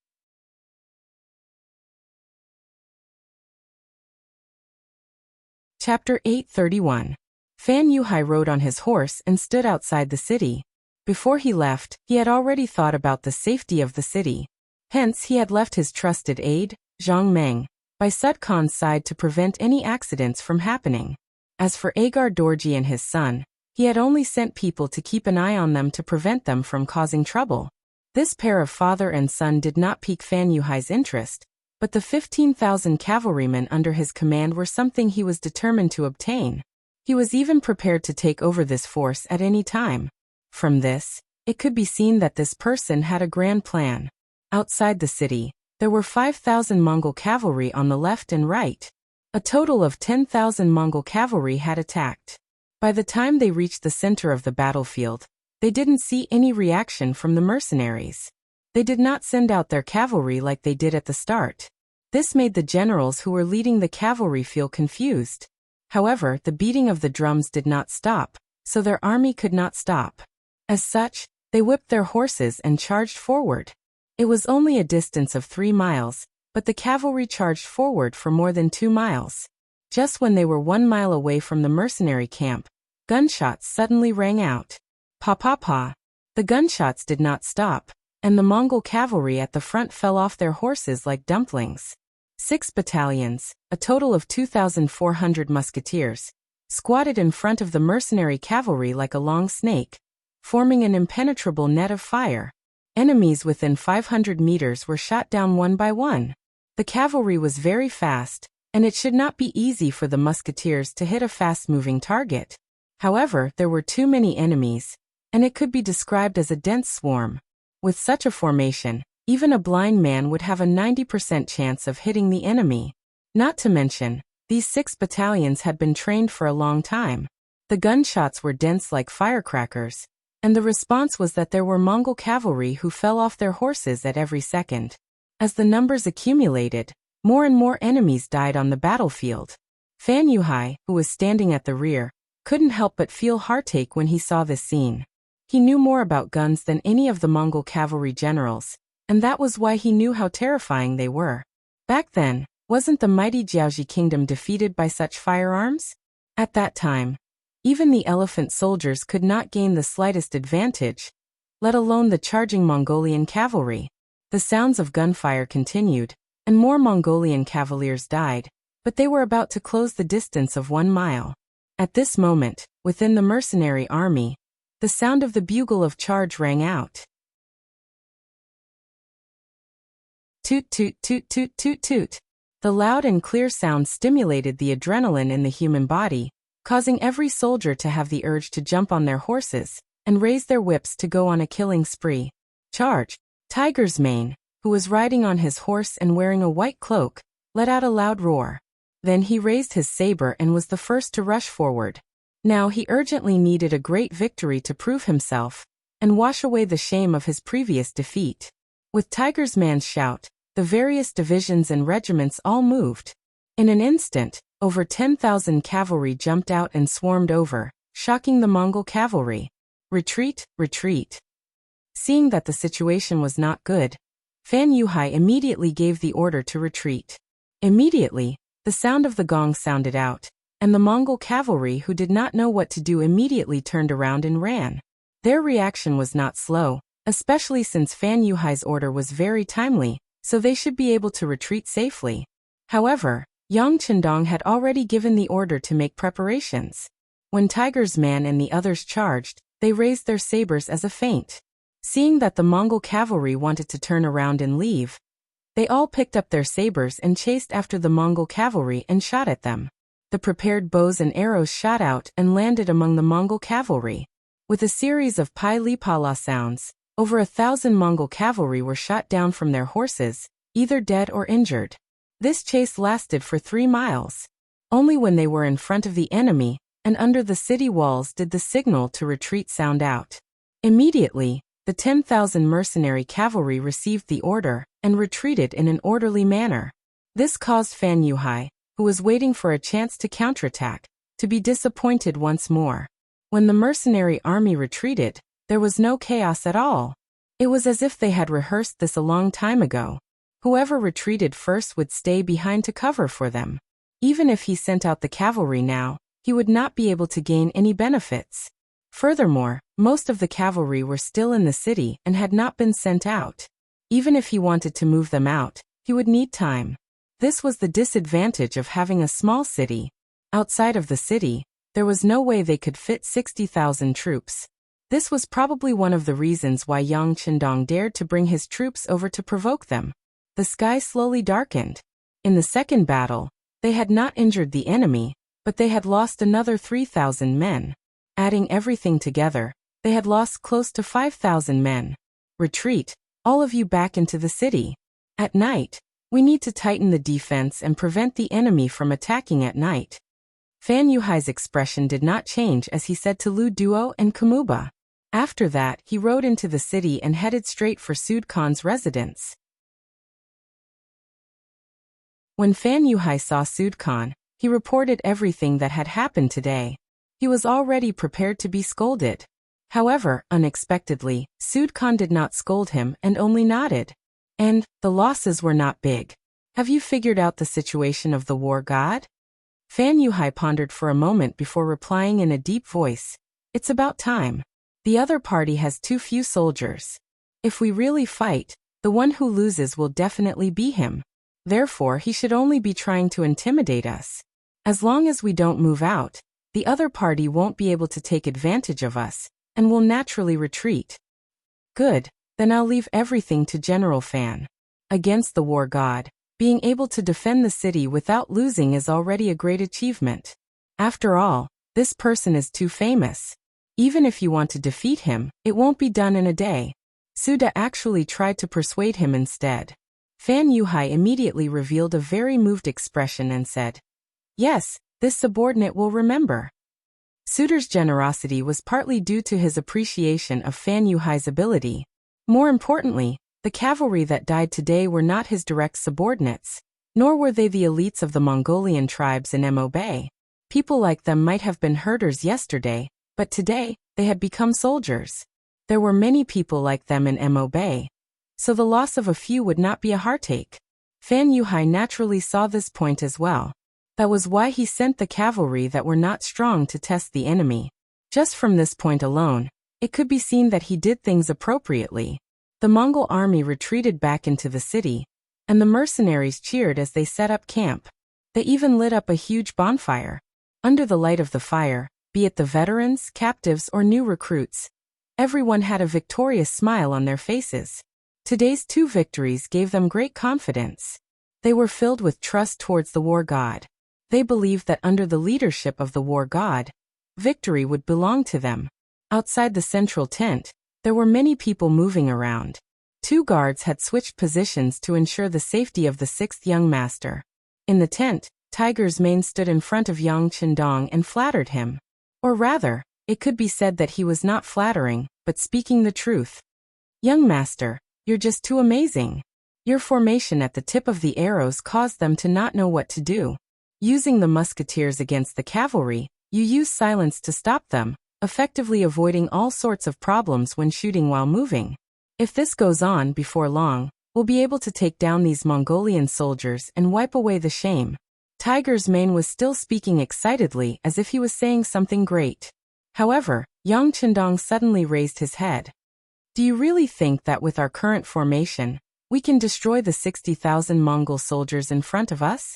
Speaker 1: Chapter 831. Fan Yuhai rode on his horse and stood outside the city. Before he left, he had already thought about the safety of the city. Hence, he had left his trusted aide, Zhang Meng, by Sud Khan's side to prevent any accidents from happening. As for Agar Dorji and his son, he had only sent people to keep an eye on them to prevent them from causing trouble. This pair of father and son did not pique Fan Yuhai's interest, but the 15,000 cavalrymen under his command were something he was determined to obtain. He was even prepared to take over this force at any time. From this, it could be seen that this person had a grand plan. Outside the city, there were 5,000 Mongol cavalry on the left and right. A total of 10,000 Mongol cavalry had attacked. By the time they reached the center of the battlefield, they didn't see any reaction from the mercenaries. They did not send out their cavalry like they did at the start. This made the generals who were leading the cavalry feel confused. However, the beating of the drums did not stop, so their army could not stop. As such, they whipped their horses and charged forward. It was only a distance of 3 miles, but the cavalry charged forward for more than 2 miles. Just when they were 1 mile away from the mercenary camp, gunshots suddenly rang out. Pa pa pa. The gunshots did not stop, and the Mongol cavalry at the front fell off their horses like dumplings. 6 battalions, a total of 2,400 musketeers, squatted in front of the mercenary cavalry like a long snake, forming an impenetrable net of fire. Enemies within 500 meters were shot down one by one. The cavalry was very fast, and it should not be easy for the musketeers to hit a fast-moving target. However, there were too many enemies, and it could be described as a dense swarm. With such a formation, even a blind man would have a 90% chance of hitting the enemy. Not to mention, these 6 battalions had been trained for a long time. The gunshots were dense like firecrackers, and the response was that there were Mongol cavalry who fell off their horses at every second. As the numbers accumulated, more and more enemies died on the battlefield. Fan Yuhai, who was standing at the rear, couldn't help but feel heartache when he saw this scene. He knew more about guns than any of the Mongol cavalry generals, and that was why he knew how terrifying they were. Back then, wasn't the mighty Jiaoji kingdom defeated by such firearms? At that time, Even the elephant soldiers could not gain the slightest advantage, let alone the charging Mongolian cavalry. The sounds of gunfire continued, and more Mongolian cavaliers died, but they were about to close the distance of 1 mile. At this moment, within the mercenary army, the sound of the bugle of charge rang out. Toot toot toot toot toot toot. The loud and clear sound stimulated the adrenaline in the human body, causing every soldier to have the urge to jump on their horses and raise their whips to go on a killing spree. Charge! Tiger's Mane, who was riding on his horse and wearing a white cloak, let out a loud roar. Then he raised his saber and was the first to rush forward. Now he urgently needed a great victory to prove himself and wash away the shame of his previous defeat. With Tiger's Mane's shout, the various divisions and regiments all moved. In an instant, over 10,000 cavalry jumped out and swarmed over, shocking the Mongol cavalry. Retreat, retreat. Seeing that the situation was not good, Fan Yuhai immediately gave the order to retreat. Immediately, the sound of the gong sounded out, and the Mongol cavalry who did not know what to do immediately turned around and ran. Their reaction was not slow, especially since Fan Yuhai's order was very timely, so they should be able to retreat safely. However, Yang Chendong had already given the order to make preparations. When Tiger's Man and the others charged, they raised their sabers as a feint. Seeing that the Mongol cavalry wanted to turn around and leave, they all picked up their sabers and chased after the Mongol cavalry and shot at them. The prepared bows and arrows shot out and landed among the Mongol cavalry. With a series of pai-li-pa-la sounds, over 1,000 Mongol cavalry were shot down from their horses, either dead or injured. This chase lasted for 3 miles. Only when they were in front of the enemy and under the city walls did the signal to retreat sound out. Immediately, the 10,000 mercenary cavalry received the order and retreated in an orderly manner. This caused Fan Yuhai, who was waiting for a chance to counterattack, to be disappointed once more. When the mercenary army retreated, there was no chaos at all. It was as if they had rehearsed this a long time ago. Whoever retreated first would stay behind to cover for them. Even if he sent out the cavalry now, he would not be able to gain any benefits. Furthermore, most of the cavalry were still in the city and had not been sent out. Even if he wanted to move them out, he would need time. This was the disadvantage of having a small city. Outside of the city, there was no way they could fit 60,000 troops. This was probably one of the reasons why Yang Chendong dared to bring his troops over to provoke them. The sky slowly darkened. In the second battle, they had not injured the enemy, but they had lost another 3,000 men. Adding everything together, they had lost close to 5,000 men. Retreat, all of you back into the city. At night, we need to tighten the defense and prevent the enemy from attacking at night. Fan Yuhai's expression did not change as he said to Lu Duo and Kamuba. After that, he rode into the city and headed straight for Sud Khan's residence. When Fan Yuhai saw Sud Khan, he reported everything that had happened today. He was already prepared to be scolded. However, unexpectedly, Sud Khan did not scold him and only nodded. And, the losses were not big. Have you figured out the situation of the war god? Fan Yuhai pondered for a moment before replying in a deep voice. It's about time. The other party has too few soldiers. If we really fight, the one who loses will definitely be him. Therefore, he should only be trying to intimidate us. As long as we don't move out, the other party won't be able to take advantage of us, and will naturally retreat. Good, then I'll leave everything to General Fan. Against the war god, being able to defend the city without losing is already a great achievement. After all, this person is too famous. Even if you want to defeat him, it won't be done in a day. Suda actually tried to persuade him instead. Fan Yuhai immediately revealed a very moved expression and said, "Yes, this subordinate will remember." Suda's generosity was partly due to his appreciation of Fan Yuhai's ability. More importantly, the cavalry that died today were not his direct subordinates, nor were they the elites of the Mongolian tribes in Mo Bay. People like them might have been herders yesterday, but today, they had become soldiers. There were many people like them in Mo Bay, so the loss of a few would not be a heartache. Fan Yuhai naturally saw this point as well. That was why he sent the cavalry that were not strong to test the enemy. Just from this point alone, it could be seen that he did things appropriately. The Mongol army retreated back into the city, and the mercenaries cheered as they set up camp. They even lit up a huge bonfire. Under the light of the fire, be it the veterans, captives, or new recruits, everyone had a victorious smile on their faces. Today's 2 victories gave them great confidence. They were filled with trust towards the war god. They believed that under the leadership of the war god, victory would belong to them. Outside the central tent, there were many people moving around. 2 guards had switched positions to ensure the safety of the 6th young master. In the tent, Tiger's Mane stood in front of Yang Chendong and flattered him. Or rather, it could be said that he was not flattering, but speaking the truth. Young master, you're just too amazing. Your formation at the tip of the arrows caused them to not know what to do. Using the musketeers against the cavalry, you use silence to stop them, effectively avoiding all sorts of problems when shooting while moving. If this goes on before long, we'll be able to take down these Mongolian soldiers and wipe away the shame. Tiger's Mane was still speaking excitedly as if he was saying something great. However, Yang Chendong suddenly raised his head. Do you really think that with our current formation, we can destroy the 60,000 Mongol soldiers in front of us?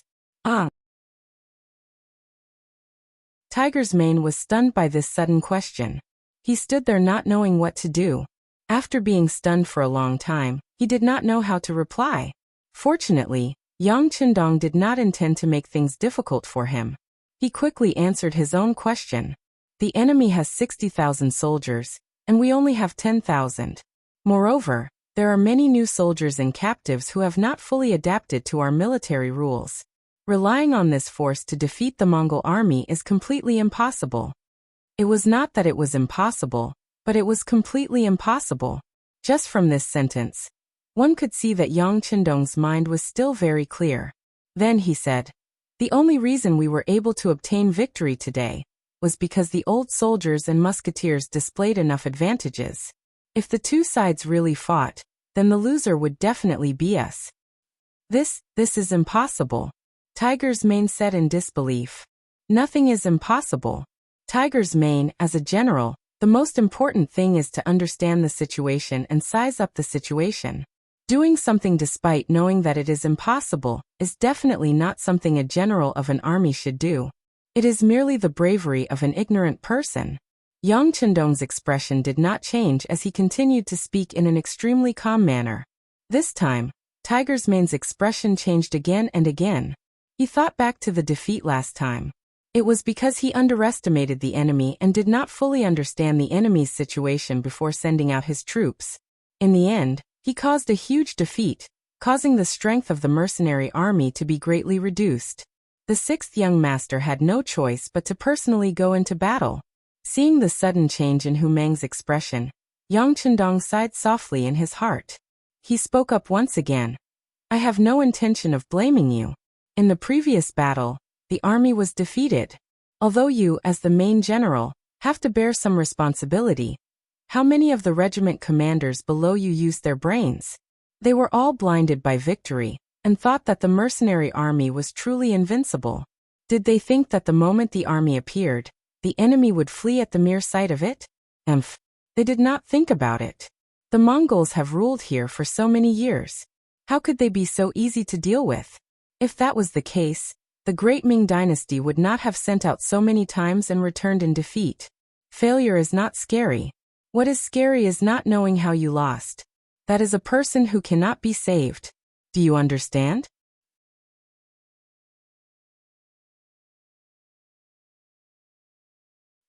Speaker 1: Tiger's Mane was stunned by this sudden question. He stood there not knowing what to do. After being stunned for a long time, he did not know how to reply. Fortunately, Yang Chendong did not intend to make things difficult for him. He quickly answered his own question. The enemy has 60,000 soldiers, and we only have 10,000. Moreover, there are many new soldiers and captives who have not fully adapted to our military rules. Relying on this force to defeat the Mongol army is completely impossible. It was not that it was impossible, but it was completely impossible. Just from this sentence, one could see that Yang Chendong's mind was still very clear. Then he said, the only reason we were able to obtain victory today was because the old soldiers and musketeers displayed enough advantages. If the 2 sides really fought, then the loser would definitely be us. This is impossible. Tiger's Mane said in disbelief. Nothing is impossible. Tiger's Mane, as a general, the most important thing is to understand the situation and size up the situation. Doing something despite knowing that it is impossible is definitely not something a general of an army should do. It is merely the bravery of an ignorant person. Yang Chendong's expression did not change as he continued to speak in an extremely calm manner. This time, Tiger's Mane's expression changed again and again. He thought back to the defeat last time. It was because he underestimated the enemy and did not fully understand the enemy's situation before sending out his troops. In the end, he caused a huge defeat, causing the strength of the mercenary army to be greatly reduced. The 6th young master had no choice but to personally go into battle. Seeing the sudden change in Hu Meng's expression, Yang Chendong sighed softly in his heart. He spoke up once again. I have no intention of blaming you. In the previous battle, the army was defeated. Although you, as the main general, have to bear some responsibility, how many of the regiment commanders below you used their brains? They were all blinded by victory, and thought that the mercenary army was truly invincible. Did they think that the moment the army appeared, the enemy would flee at the mere sight of it? They did not think about it. The Mongols have ruled here for so many years. How could they be so easy to deal with? If that was the case, the great Ming dynasty would not have sent out so many times and returned in defeat. Failure is not scary. What is scary is not knowing how you lost. That is a person who cannot be saved. Do you understand?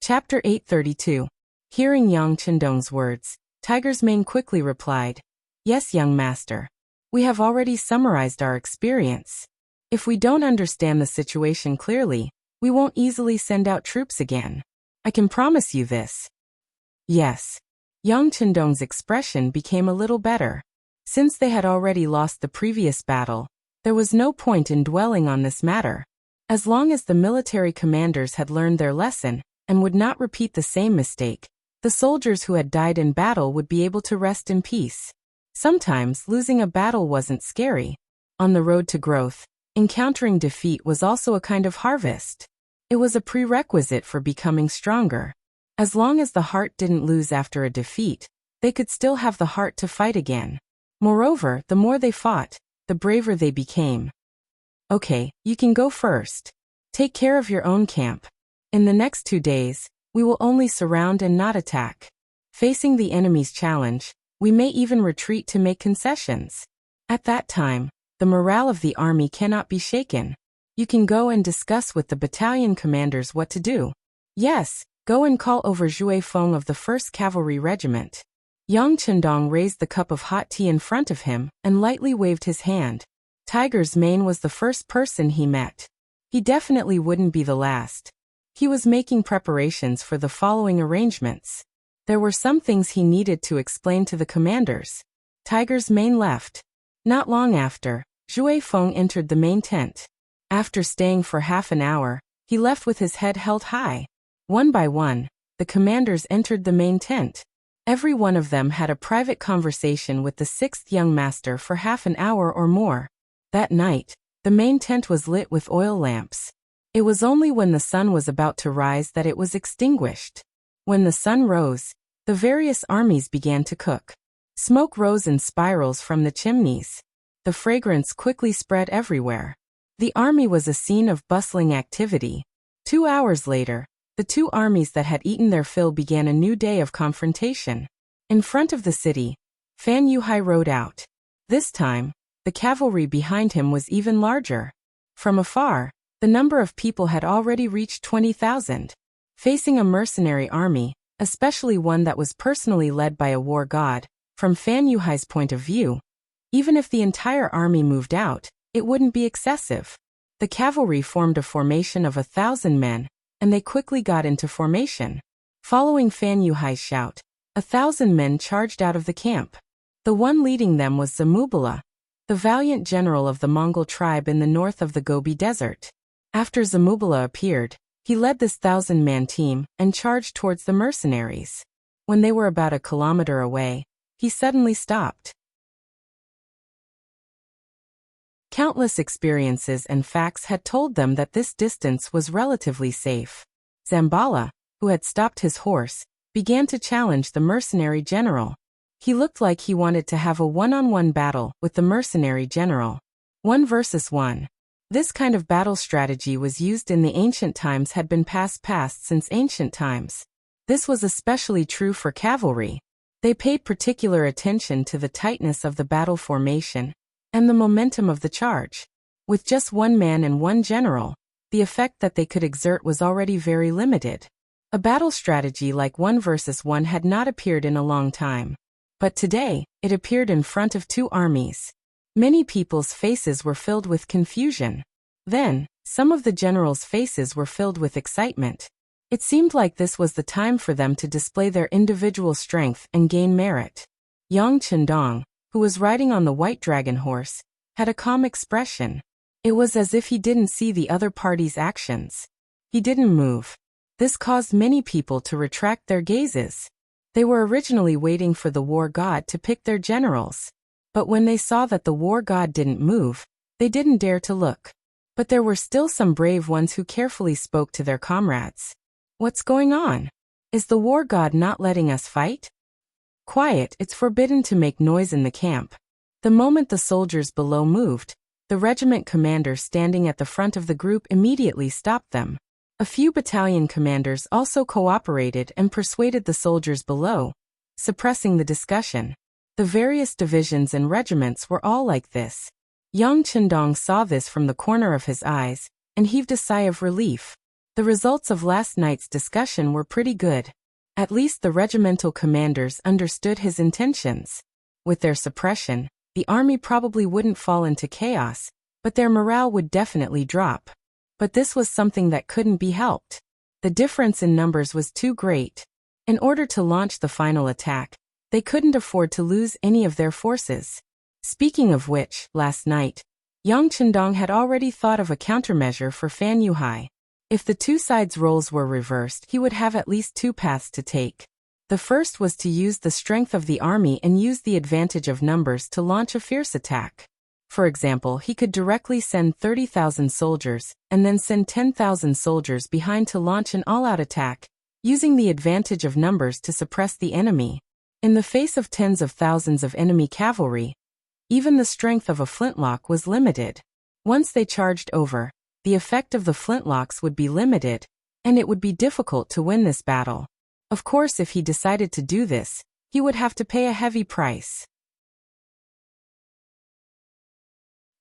Speaker 1: Chapter 832. Hearing Yang Chendong's words, Tiger's Mane quickly replied, Yes, young master. We have already summarized our experience. If we don't understand the situation clearly, we won't easily send out troops again. I can promise you this. Yes. Yang Chendong's expression became a little better. Since they had already lost the previous battle, there was no point in dwelling on this matter. As long as the military commanders had learned their lesson and would not repeat the same mistake, the soldiers who had died in battle would be able to rest in peace. Sometimes losing a battle wasn't scary. On the road to growth, Encountering defeat was also a kind of harvest. It was a prerequisite for becoming stronger. As long as the heart didn't lose after a defeat, they could still have the heart to fight again. Moreover, the more they fought, the braver they became. Okay, you can go first. Take care of your own camp. In the next 2 days, we will only surround and not attack. Facing the enemy's challenge, we may even retreat to make concessions. At that time, the morale of the army cannot be shaken. You can go and discuss with the battalion commanders what to do. Yes, go and call over Zhui Feng of the 1st Cavalry Regiment. Yang Chendong raised the cup of hot tea in front of him and lightly waved his hand. Tiger's Mane was the first person he met. He definitely wouldn't be the last. He was making preparations for the following arrangements. There were some things he needed to explain to the commanders. Tiger's Mane left. Not long after, Zhui Feng entered the main tent. After staying for half an hour, he left with his head held high. One by one, the commanders entered the main tent. Every one of them had a private conversation with the 6th young master for half an hour or more. That night, the main tent was lit with oil lamps. It was only when the sun was about to rise that it was extinguished. When the sun rose, the various armies began to cook. Smoke rose in spirals from the chimneys. The fragrance quickly spread everywhere. The army was a scene of bustling activity. 2 hours later, the two armies that had eaten their fill began a new day of confrontation. In front of the city, Fan Yuhai rode out. This time, the cavalry behind him was even larger. From afar, the number of people had already reached 20,000. Facing a mercenary army, especially one that was personally led by a war god, from Fan Yuhai's point of view, even if the entire army moved out, it wouldn't be excessive. The cavalry formed a formation of 1,000 men, and they quickly got into formation. Following Fan Yuhai's shout, 1,000 men charged out of the camp. The one leading them was Zamubala, the valiant general of the Mongol tribe in the north of the Gobi Desert. After Zamubala appeared, he led this 1,000-man team and charged towards the mercenaries. When they were about a kilometer away, he suddenly stopped. Countless experiences and facts had told them that this distance was relatively safe. Zambala, who had stopped his horse, began to challenge the mercenary general. He looked like he wanted to have a one-on-one battle with the mercenary general. 1 versus 1. This kind of battle strategy was used in the ancient times, had been past since ancient times. This was especially true for cavalry. They paid particular attention to the tightness of the battle formation and the momentum of the charge. With just one man and one general, the effect that they could exert was already very limited. A battle strategy like 1 versus 1 had not appeared in a long time. But today, it appeared in front of two armies. Many people's faces were filled with confusion. Then, some of the generals' faces were filled with excitement. It seemed like this was the time for them to display their individual strength and gain merit. Yang Chendong, who was riding on the white dragon horse, had a calm expression. It was as if he didn't see the other party's actions. He didn't move. This caused many people to retract their gazes. They were originally waiting for the war god to pick their generals. But when they saw that the war god didn't move, they didn't dare to look. But there were still some brave ones who carefully spoke to their comrades. "What's going on? Is the war god not letting us fight?" "Quiet, it's forbidden to make noise in the camp." The moment the soldiers below moved, the regiment commander standing at the front of the group immediately stopped them. A few battalion commanders also cooperated and persuaded the soldiers below, suppressing the discussion. The various divisions and regiments were all like this. Yang Chendong saw this from the corner of his eyes, and heaved a sigh of relief. The results of last night's discussion were pretty good. At least the regimental commanders understood his intentions. With their suppression, the army probably wouldn't fall into chaos, but their morale would definitely drop. But this was something that couldn't be helped. The difference in numbers was too great. In order to launch the final attack, they couldn't afford to lose any of their forces. Speaking of which, last night, Yang Chendong had already thought of a countermeasure for Fan Yuhai. If the two sides' roles were reversed, he would have at least two paths to take. The first was to use the strength of the army and use the advantage of numbers to launch a fierce attack. For example, he could directly send 30,000 soldiers, and then send 10,000 soldiers behind to launch an all-out attack, using the advantage of numbers to suppress the enemy. In the face of tens of thousands of enemy cavalry, even the strength of a flintlock was limited. Once they charged over, the effect of the flintlocks would be limited, and it would be difficult to win this battle. Of course, if he decided to do this, he would have to pay a heavy price.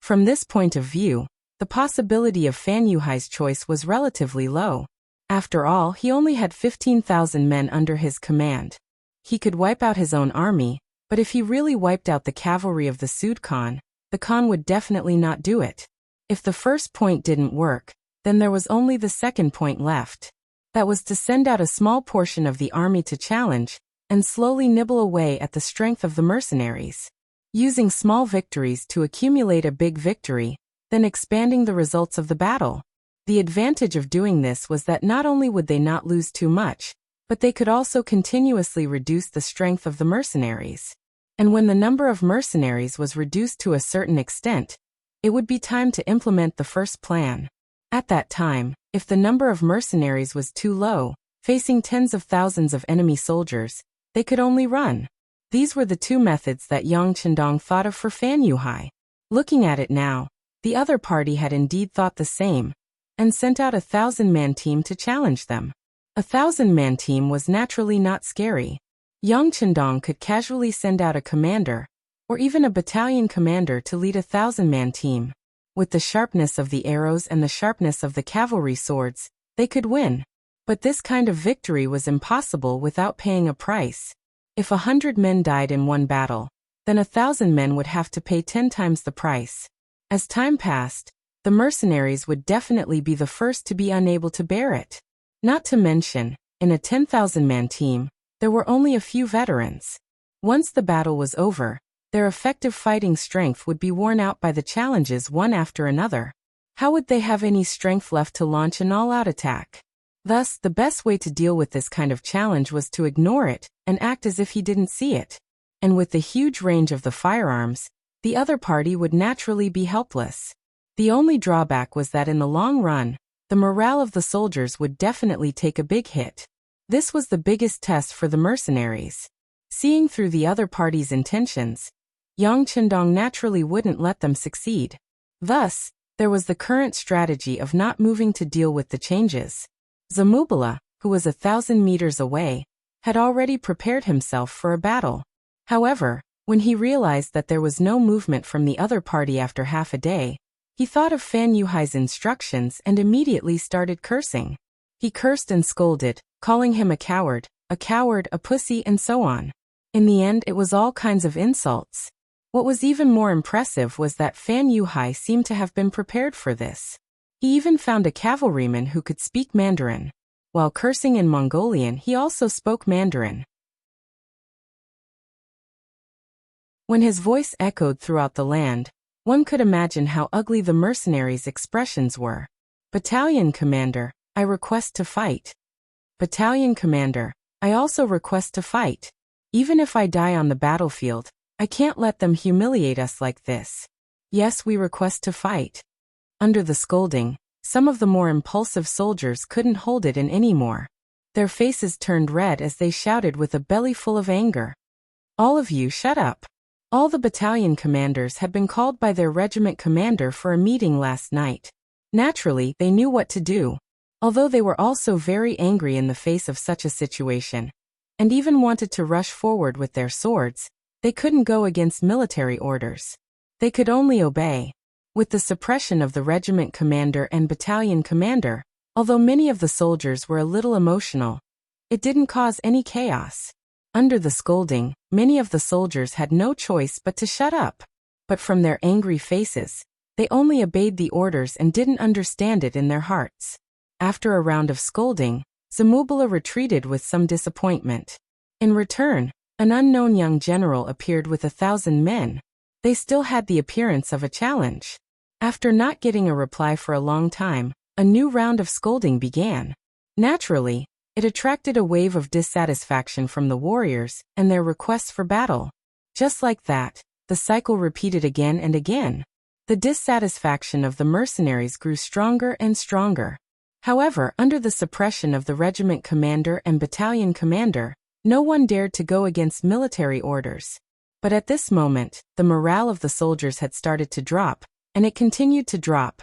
Speaker 1: From this point of view, the possibility of Fan Yuhai's choice was relatively low. After all, he only had 15,000 men under his command. He could wipe out his own army, but if he really wiped out the cavalry of the Sud Khan, the Khan would definitely not do it. If the first point didn't work, then there was only the second point left. That was to send out a small portion of the army to challenge, and slowly nibble away at the strength of the mercenaries. Using small victories to accumulate a big victory, then expanding the results of the battle. The advantage of doing this was that not only would they not lose too much, but they could also continuously reduce the strength of the mercenaries. And when the number of mercenaries was reduced to a certain extent, it would be time to implement the first plan. At that time, if the number of mercenaries was too low, facing tens of thousands of enemy soldiers, they could only run. These were the two methods that Yang Chendong thought of for Fan Yuhai. Looking at it now, the other party had indeed thought the same, and sent out a 1,000-man team to challenge them. A 1,000-man team was naturally not scary. Yang Chendong could casually send out a commander, or even a battalion commander to lead a 1,000-man team. With the sharpness of the arrows and the sharpness of the cavalry swords, they could win. But this kind of victory was impossible without paying a price. If 100 men died in one battle, then 1,000 men would have to pay 10 times the price. As time passed, the mercenaries would definitely be the first to be unable to bear it. Not to mention, in a 10,000-man team, there were only a few veterans. Once the battle was over, their effective fighting strength would be worn out by the challenges one after another. How would they have any strength left to launch an all-out attack? Thus, the best way to deal with this kind of challenge was to ignore it and act as if he didn't see it. And with the huge range of the firearms, the other party would naturally be helpless. The only drawback was that in the long run, the morale of the soldiers would definitely take a big hit. This was the biggest test for the mercenaries. Seeing through the other party's intentions, Yang Chendong naturally wouldn't let them succeed. Thus, there was the current strategy of not moving to deal with the changes. Zamubala, who was 1,000 meters away, had already prepared himself for a battle. However, when he realized that there was no movement from the other party after half a day, he thought of Fan Yuhai's instructions and immediately started cursing. He cursed and scolded, calling him a coward, a pussy, and so on. In the end, it was all kinds of insults. What was even more impressive was that Fan Yuhai seemed to have been prepared for this. He even found a cavalryman who could speak Mandarin. While cursing in Mongolian, he also spoke Mandarin. When his voice echoed throughout the land, one could imagine how ugly the mercenaries' expressions were. Battalion commander, I request to fight. Battalion commander, I also request to fight. Even if I die on the battlefield, I can't let them humiliate us like this. Yes, we request to fight. Under the scolding, some of the more impulsive soldiers couldn't hold it in anymore. Their faces turned red as they shouted with a belly full of anger. All of you shut up. All the battalion commanders had been called by their regiment commander for a meeting last night. Naturally, they knew what to do, although they were also very angry in the face of such a situation, and even wanted to rush forward with their swords. They couldn't go against military orders. They could only obey. With the suppression of the regiment commander and battalion commander, although many of the soldiers were a little emotional, it didn't cause any chaos. Under the scolding, many of the soldiers had no choice but to shut up. But from their angry faces, they only obeyed the orders and didn't understand it in their hearts. After a round of scolding, Zamubala retreated with some disappointment. In return, an unknown young general appeared with 1,000 men. They still had the appearance of a challenge. After not getting a reply for a long time, a new round of scolding began. Naturally, it attracted a wave of dissatisfaction from the warriors and their requests for battle. Just like that, the cycle repeated again and again. The dissatisfaction of the mercenaries grew stronger and stronger. However, under the suppression of the regiment commander and battalion commander, no one dared to go against military orders. But at this moment, the morale of the soldiers had started to drop, and it continued to drop.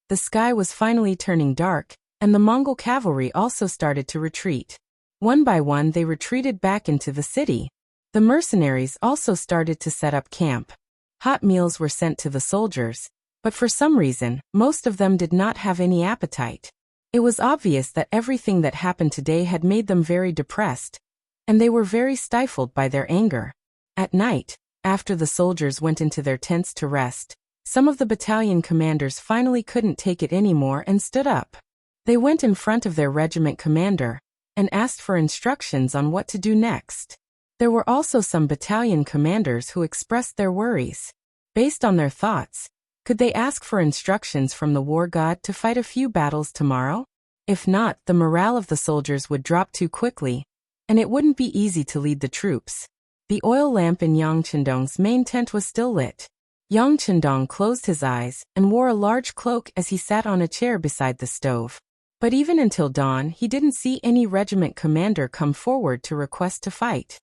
Speaker 1: The sky was finally turning dark, and the Mongol cavalry also started to retreat. One by one they retreated back into the city. The mercenaries also started to set up camp. Hot meals were sent to the soldiers, but for some reason, most of them did not have any appetite. It was obvious that everything that happened today had made them very depressed, and they were very stifled by their anger. At night, after the soldiers went into their tents to rest, some of the battalion commanders finally couldn't take it anymore and stood up. They went in front of their regiment commander and asked for instructions on what to do next. There were also some battalion commanders who expressed their worries. Based on their thoughts, could they ask for instructions from the war god to fight a few battles tomorrow? If not, the morale of the soldiers would drop too quickly, and it wouldn't be easy to lead the troops. The oil lamp in Yang Chendong's main tent was still lit. Yang Chendong closed his eyes and wore a large cloak as he sat on a chair beside the stove. But even until dawn, he didn't see any regiment commander come forward to request to fight.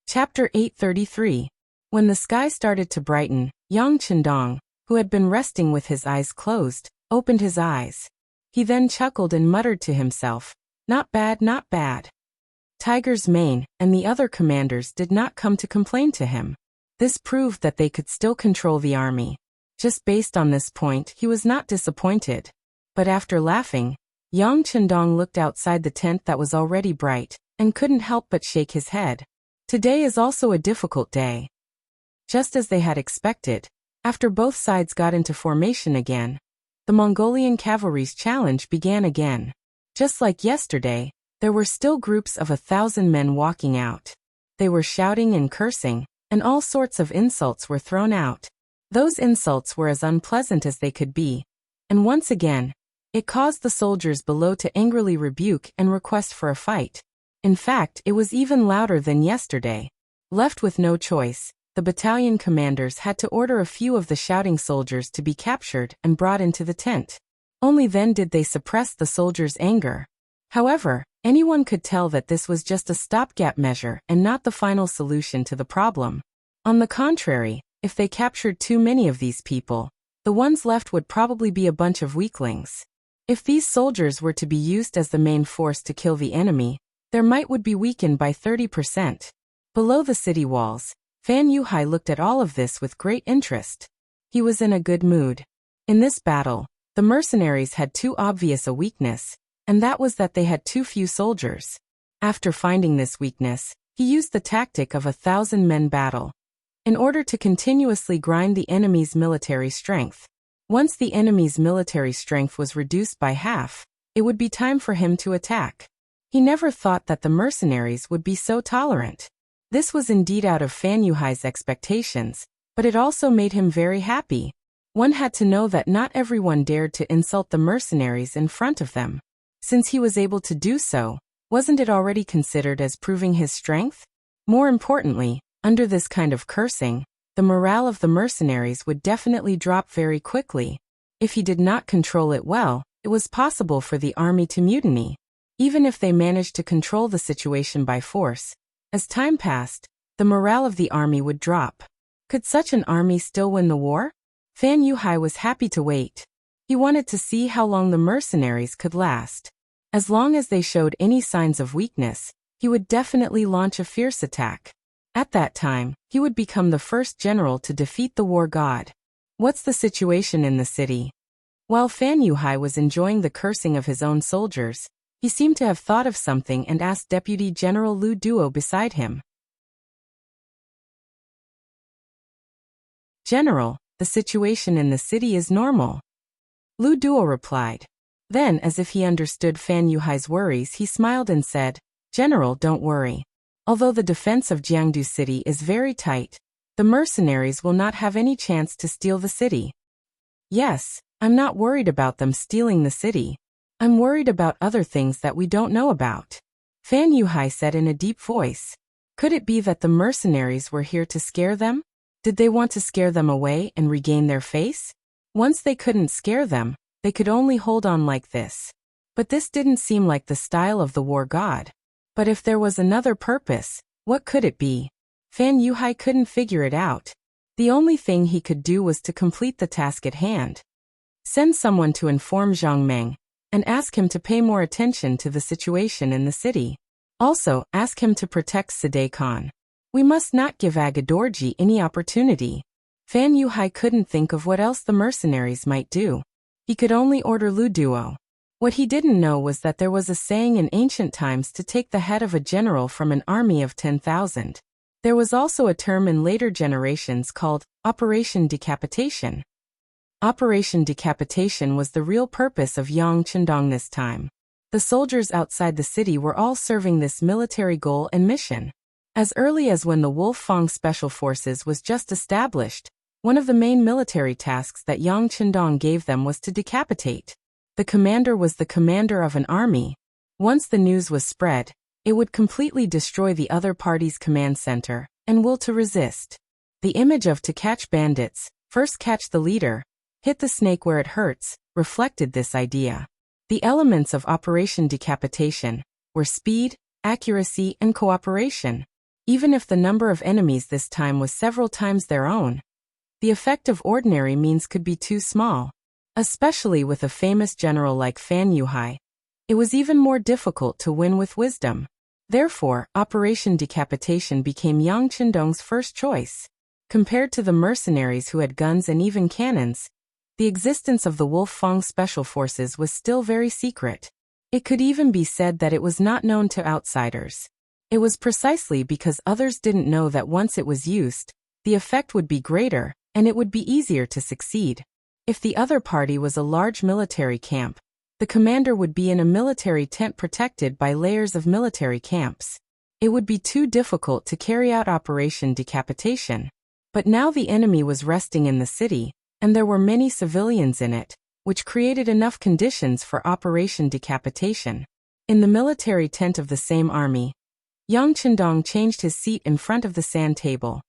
Speaker 1: Chapter 833. When the sky started to brighten, Yang Chendong, who had been resting with his eyes closed, opened his eyes. He then chuckled and muttered to himself, "Not bad, not bad." Tiger's Mane and the other commanders did not come to complain to him. This proved that they could still control the army. Just based on this point, he was not disappointed. But after laughing, Yang Chendong looked outside the tent that was already bright, and couldn't help but shake his head. Today is also a difficult day. Just as they had expected, after both sides got into formation again, the Mongolian cavalry's challenge began again. Just like yesterday, there were still groups of 1,000 men walking out. They were shouting and cursing, and all sorts of insults were thrown out. Those insults were as unpleasant as they could be, and once again, it caused the soldiers below to angrily rebuke and request for a fight. In fact, it was even louder than yesterday. Left with no choice, the battalion commanders had to order a few of the shouting soldiers to be captured and brought into the tent. Only then did they suppress the soldiers' anger. However, anyone could tell that this was just a stopgap measure and not the final solution to the problem. On the contrary, if they captured too many of these people, the ones left would probably be a bunch of weaklings. If these soldiers were to be used as the main force to kill the enemy, their might would be weakened by 30%. Below the city walls, Fan Yuhai looked at all of this with great interest. He was in a good mood. In this battle, the mercenaries had too obvious a weakness, and that was that they had too few soldiers. After finding this weakness, he used the tactic of 1,000-men battle, in order to continuously grind the enemy's military strength. Once the enemy's military strength was reduced by half, it would be time for him to attack. He never thought that the mercenaries would be so tolerant. This was indeed out of Fan Yuhai's expectations, but it also made him very happy. One had to know that not everyone dared to insult the mercenaries in front of them. Since he was able to do so, wasn't it already considered as proving his strength? More importantly, under this kind of cursing, the morale of the mercenaries would definitely drop very quickly. If he did not control it well, it was possible for the army to mutiny. Even if they managed to control the situation by force, as time passed, the morale of the army would drop. Could such an army still win the war? Fan Yuhai was happy to wait. He wanted to see how long the mercenaries could last. As long as they showed any signs of weakness, he would definitely launch a fierce attack. At that time, he would become the first general to defeat the war god. What's the situation in the city? While Fan Yuhai was enjoying the cursing of his own soldiers, he seemed to have thought of something and asked Deputy General Lu Duo beside him. "General, the situation in the city is normal," Lu Duo replied. Then, as if he understood Fan Yuhai's worries, he smiled and said, "General, don't worry. Although the defense of Jiangdu City is very tight, the mercenaries will not have any chance to steal the city." "Yes, I'm not worried about them stealing the city. I'm worried about other things that we don't know about," Fan Yuhai said in a deep voice. Could it be that the mercenaries were here to scare them? Did they want to scare them away and regain their face? Once they couldn't scare them, they could only hold on like this. But this didn't seem like the style of the war god. But if there was another purpose, what could it be? Fan Yuhai couldn't figure it out. The only thing he could do was to complete the task at hand. Send someone to inform Zhang Meng, and ask him to pay more attention to the situation in the city. Also, ask him to protect Sade Khan. We must not give Agadorji any opportunity. Fan Yuhai couldn't think of what else the mercenaries might do. He could only order Lu Duo. What he didn't know was that there was a saying in ancient times to take the head of a general from an army of 10,000. There was also a term in later generations called Operation Decapitation. Operation Decapitation was the real purpose of Yang Chendong this time. The soldiers outside the city were all serving this military goal and mission. As early as when the Wolf-Fong Special Forces was just established, one of the main military tasks that Yang Chendong gave them was to decapitate. The commander was the commander of an army. Once the news was spread, it would completely destroy the other party's command center and will to resist. The image of to catch bandits, first catch the leader, hit the snake where it hurts, reflected this idea. The elements of Operation Decapitation were speed, accuracy, and cooperation. Even if the number of enemies this time was several times their own, the effect of ordinary means could be too small. Especially with a famous general like Fan Yuhai, it was even more difficult to win with wisdom. Therefore, Operation Decapitation became Yang Chendong's first choice. Compared to the mercenaries who had guns and even cannons, the existence of the Wolf-Fong Special Forces was still very secret. It could even be said that it was not known to outsiders. It was precisely because others didn't know that once it was used, the effect would be greater, and it would be easier to succeed. If the other party was a large military camp, the commander would be in a military tent protected by layers of military camps. It would be too difficult to carry out Operation Decapitation. But now the enemy was resting in the city, and there were many civilians in it, which created enough conditions for Operation Decapitation. In the military tent of the same army, Yang Chendong changed his seat in front of the sand table.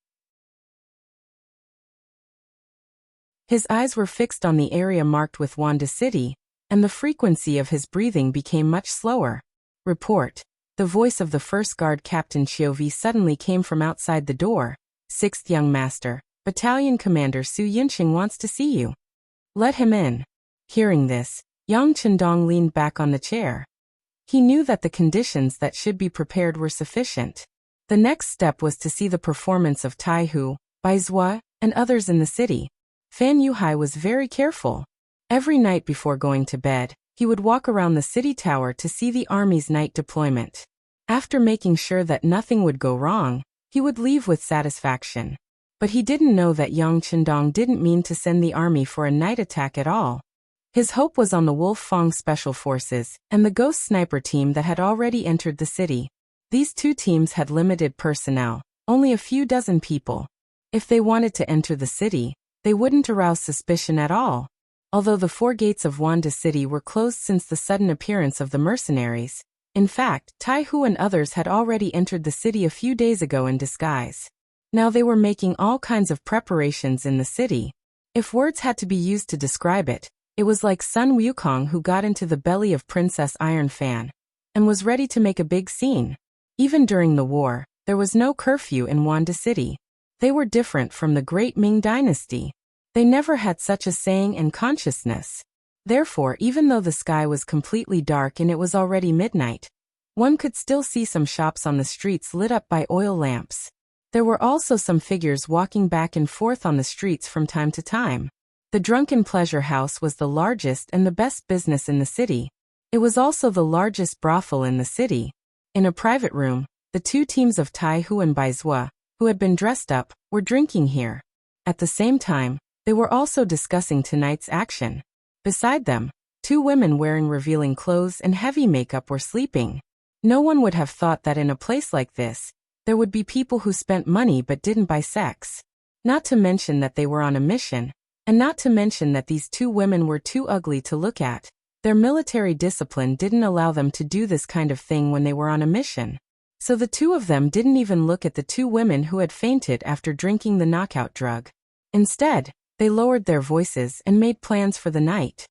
Speaker 1: His eyes were fixed on the area marked with Wanda City, and the frequency of his breathing became much slower. Report. The voice of the first guard Captain Chiovi suddenly came from outside the door. 6th Young Master, Battalion Commander Su Yinqing wants to see you. Let him in. Hearing this, Yang Chendong leaned back on the chair. He knew that the conditions that should be prepared were sufficient. The next step was to see the performance of Tai Hu, Bai Zhua, and others in the city. Fan Yuhai was very careful. Every night before going to bed, he would walk around the city tower to see the army's night deployment. After making sure that nothing would go wrong, he would leave with satisfaction. But he didn't know that Yang Chendong didn't mean to send the army for a night attack at all. His hope was on the Wolf-Fong Special Forces and the Ghost Sniper team that had already entered the city. These two teams had limited personnel, only a few dozen people. If they wanted to enter the city, they wouldn't arouse suspicion at all. Although the 4 gates of Wanda City were closed since the sudden appearance of the mercenaries, in fact, Tai Hu and others had already entered the city a few days ago in disguise. Now they were making all kinds of preparations in the city. If words had to be used to describe it, it was like Sun Wukong who got into the belly of Princess Iron Fan and was ready to make a big scene. Even during the war, there was no curfew in Wanda City. They were different from the Great Ming Dynasty. They never had such a saying and consciousness. Therefore, even though the sky was completely dark and it was already midnight, one could still see some shops on the streets lit up by oil lamps. There were also some figures walking back and forth on the streets from time to time. The Drunken Pleasure House was the largest and the best business in the city. It was also the largest brothel in the city. In a private room, the 2 teams of Tai Hu and Bai Zhua, who had been dressed up, were drinking here. At the same time, they were also discussing tonight's action. Beside them, 2 women wearing revealing clothes and heavy makeup were sleeping. No one would have thought that in a place like this, there would be people who spent money but didn't buy sex. Not to mention that they were on a mission, and not to mention that these 2 women were too ugly to look at. Their military discipline didn't allow them to do this kind of thing when they were on a mission. So the two of them didn't even look at the two women who had fainted after drinking the knockout drug. Instead, they lowered their voices and made plans for the night.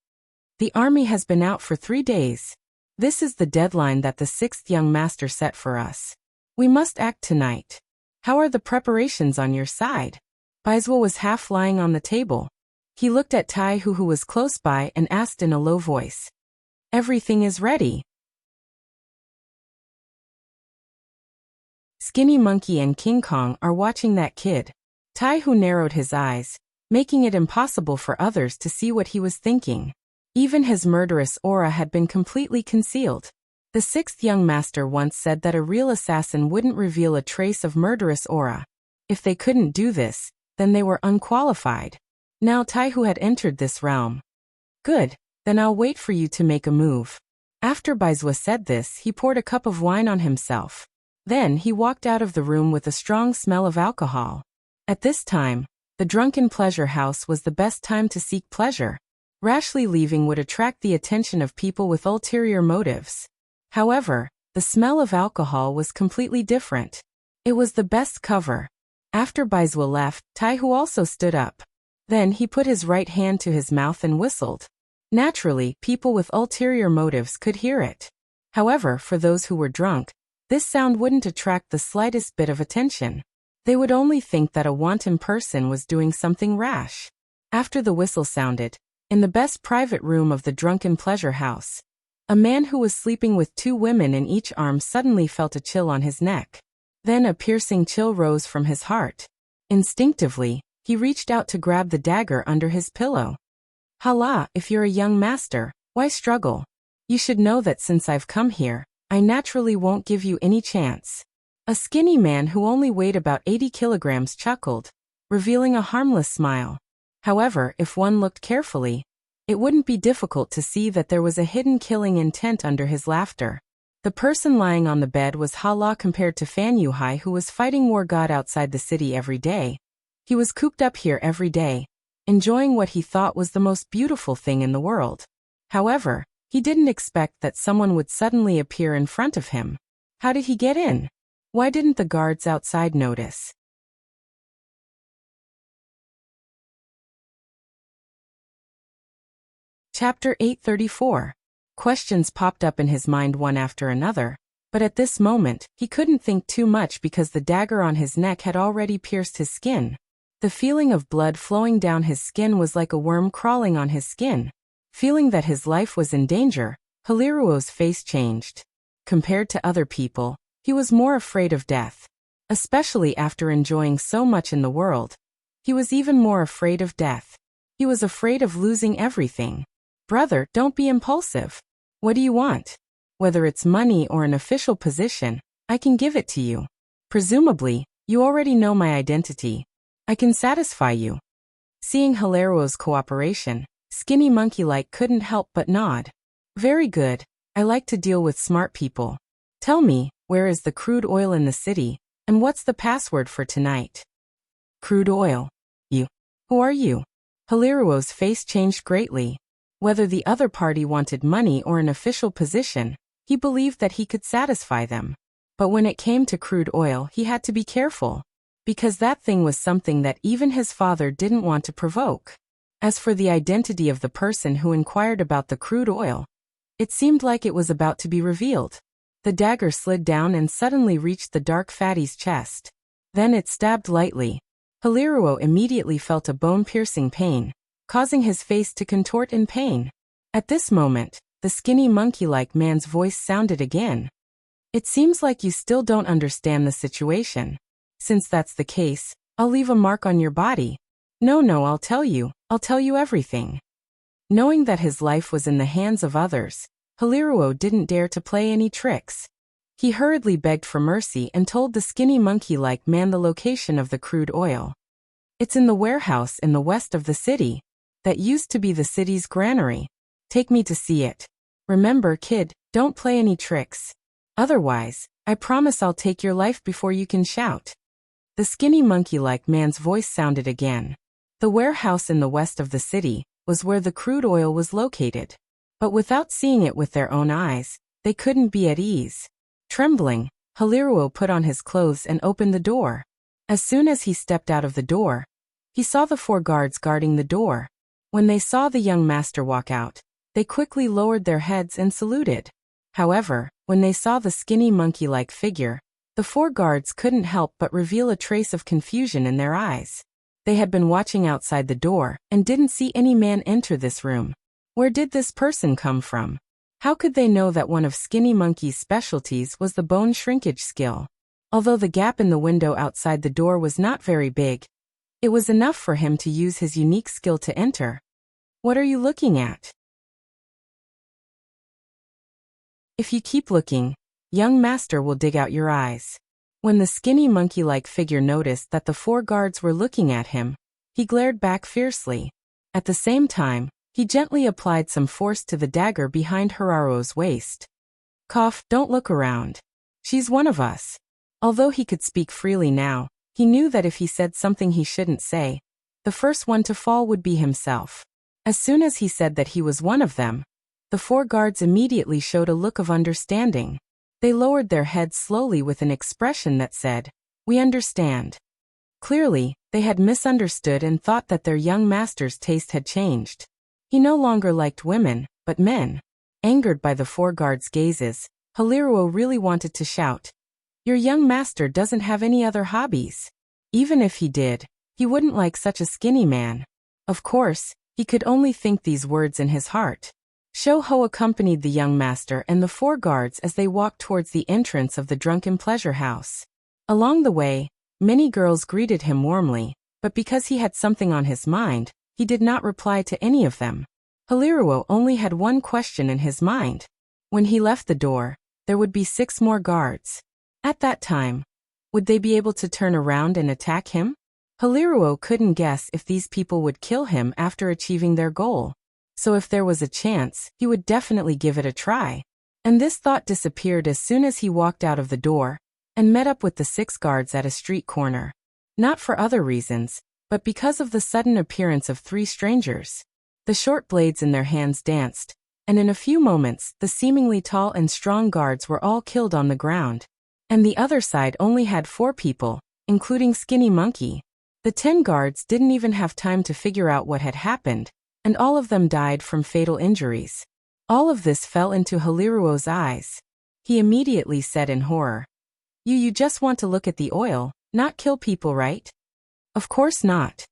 Speaker 1: The army has been out for 3 days. This is the deadline that the 6th young master set for us. We must act tonight. How are the preparations on your side? Baizhou was half lying on the table. He looked at Taihu, who was close by, and asked in a low voice. Everything is ready. Skinny Monkey and King Kong are watching that kid. Taihu narrowed his eyes, making it impossible for others to see what he was thinking. Even his murderous aura had been completely concealed. The 6th young master once said that a real assassin wouldn't reveal a trace of murderous aura. If they couldn't do this, then they were unqualified. Now Taihu had entered this realm. Good, then I'll wait for you to make a move. After Baizhou said this, he poured a cup of wine on himself. Then he walked out of the room with a strong smell of alcohol. At this time, the drunken pleasure house was the best time to seek pleasure. Rashly leaving would attract the attention of people with ulterior motives. However, the smell of alcohol was completely different. It was the best cover. After Baizhou left, Taihu also stood up. Then he put his right hand to his mouth and whistled. Naturally, people with ulterior motives could hear it. However, for those who were drunk, this sound wouldn't attract the slightest bit of attention. They would only think that a wanton person was doing something rash. After the whistle sounded, in the best private room of the drunken pleasure house, a man who was sleeping with 2 women in each arm suddenly felt a chill on his neck. Then a piercing chill rose from his heart. Instinctively, he reached out to grab the dagger under his pillow. Hala, if you're a young master, why struggle? You should know that since I've come here, I naturally won't give you any chance. A skinny man who only weighed about 80 kilograms chuckled, revealing a harmless smile. However, if one looked carefully, it wouldn't be difficult to see that there was a hidden killing intent under his laughter. The person lying on the bed was Hala compared to Fan Yuhai, who was fighting war god outside the city every day. He was cooped up here every day, enjoying what he thought was the most beautiful thing in the world. However, he didn't expect that someone would suddenly appear in front of him. How did he get in? Why didn't the guards outside notice? Chapter 834. Questions popped up in his mind one after another, but at this moment, he couldn't think too much because the dagger on his neck had already pierced his skin. The feeling of blood flowing down his skin was like a worm crawling on his skin. Feeling that his life was in danger, Haliruo's face changed. Compared to other people, he was more afraid of death. Especially after enjoying so much in the world, he was even more afraid of death. He was afraid of losing everything. Brother, don't be impulsive. What do you want? Whether it's money or an official position, I can give it to you. Presumably, you already know my identity. I can satisfy you. Seeing Hilaro's cooperation, Skinny Monkey couldn't help but nod. Very good. I like to deal with smart people. Tell me, where is the crude oil in the city, and what's the password for tonight? Crude oil. You. Who are you? Hilaro's face changed greatly. Whether the other party wanted money or an official position, he believed that he could satisfy them. But when it came to crude oil, he had to be careful, because that thing was something that even his father didn't want to provoke. As for the identity of the person who inquired about the crude oil, it seemed like it was about to be revealed. The dagger slid down and suddenly reached the dark fatty's chest. Then it stabbed lightly. Haliruo immediately felt a bone-piercing pain, causing his face to contort in pain. At this moment, the skinny monkey-like man's voice sounded again. It seems like you still don't understand the situation. Since that's the case, I'll leave a mark on your body. No, I'll tell you everything. Knowing that his life was in the hands of others, Haliruo didn't dare to play any tricks. He hurriedly begged for mercy and told the skinny monkey-like man the location of the crude oil. It's in the warehouse in the west of the city. That used to be the city's granary. Take me to see it. Remember, kid, don't play any tricks. Otherwise, I promise I'll take your life before you can shout. The skinny monkey-like man's voice sounded again. The warehouse in the west of the city was where the crude oil was located. But without seeing it with their own eyes, they couldn't be at ease. Trembling, Haliruo put on his clothes and opened the door. As soon as he stepped out of the door, he saw the 4 guards guarding the door. When they saw the young master walk out, they quickly lowered their heads and saluted. However, when they saw the skinny monkey-like figure, the 4 guards couldn't help but reveal a trace of confusion in their eyes. They had been watching outside the door and didn't see any man enter this room. Where did this person come from? How could they know that one of Skinny Monkey's specialties was the bone shrinkage skill? Although the gap in the window outside the door was not very big, it was enough for him to use his unique skill to enter. What are you looking at? If you keep looking, young master will dig out your eyes. When the skinny monkey-like figure noticed that the 4 guards were looking at him, he glared back fiercely. At the same time, he gently applied some force to the dagger behind Hararo's waist. Cough, don't look around. She's one of us. Although he could speak freely now, he knew that if he said something he shouldn't say, the first one to fall would be himself. As soon as he said that he was one of them, the 4 guards immediately showed a look of understanding. They lowered their heads slowly with an expression that said, "We understand." Clearly, they had misunderstood and thought that their young master's taste had changed. He no longer liked women, but men. Angered by the 4 guards' gazes, Haliruo really wanted to shout, "Your young master doesn't have any other hobbies. Even if he did, he wouldn't like such a skinny man." Of course, he could only think these words in his heart. Shou-ho accompanied the young master and the 4 guards as they walked towards the entrance of the drunken pleasure house. Along the way, many girls greeted him warmly, but because he had something on his mind, he did not reply to any of them. Haliruo only had one question in his mind. When he left the door, there would be 6 more guards. At that time, would they be able to turn around and attack him? Haliruo couldn't guess if these people would kill him after achieving their goal. So if there was a chance, he would definitely give it a try. And this thought disappeared as soon as he walked out of the door and met up with the 6 guards at a street corner. Not for other reasons, but because of the sudden appearance of 3 strangers. The short blades in their hands danced, and in a few moments the seemingly tall and strong guards were all killed on the ground. And the other side only had 4 people, including Skinny Monkey. The 10 guards didn't even have time to figure out what had happened, and all of them died from fatal injuries. All of this fell into Haliruo's eyes. He immediately said in horror, You just want to look at the oil, not kill people, right?" "Of course not."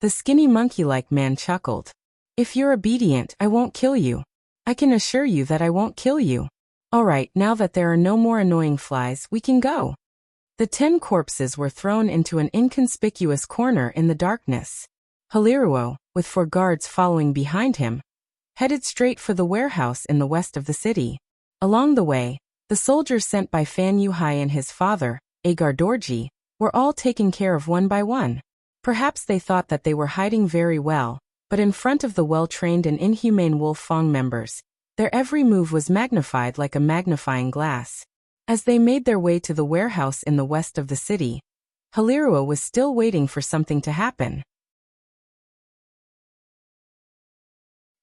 Speaker 1: The skinny monkey-like man chuckled. "If you're obedient, I won't kill you. I can assure you that I won't kill you. Alright, now that there are no more annoying flies, we can go." The 10 corpses were thrown into an inconspicuous corner in the darkness. Haliruo, with 4 guards following behind him, headed straight for the warehouse in the west of the city. Along the way, the soldiers sent by Fan Yuhai and his father, Agar Dorji, were all taken care of one by one. Perhaps they thought that they were hiding very well, but in front of the well-trained and inhumane Wolf Fong members, their every move was magnified like a magnifying glass. As they made their way to the warehouse in the west of the city, Haliruo was still waiting for something to happen.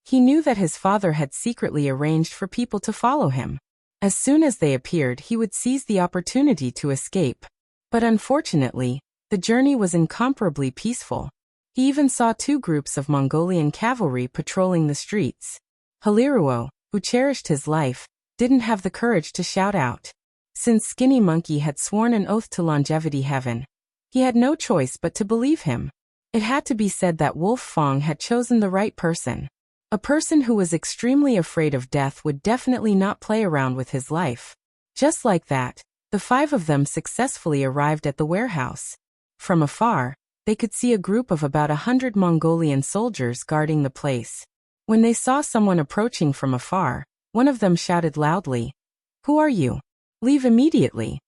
Speaker 1: He knew that his father had secretly arranged for people to follow him. As soon as they appeared, he would seize the opportunity to escape. But unfortunately, the journey was incomparably peaceful. He even saw 2 groups of Mongolian cavalry patrolling the streets. Haliruo, who cherished his life, didn't have the courage to shout out. Since Skinny Monkey had sworn an oath to longevity heaven, he had no choice but to believe him. It had to be said that Wolf Fong had chosen the right person. A person who was extremely afraid of death would definitely not play around with his life. Just like that, the 5 of them successfully arrived at the warehouse. From afar, they could see a group of about 100 Mongolian soldiers guarding the place. When they saw someone approaching from afar, one of them shouted loudly, "Who are you? Leave immediately."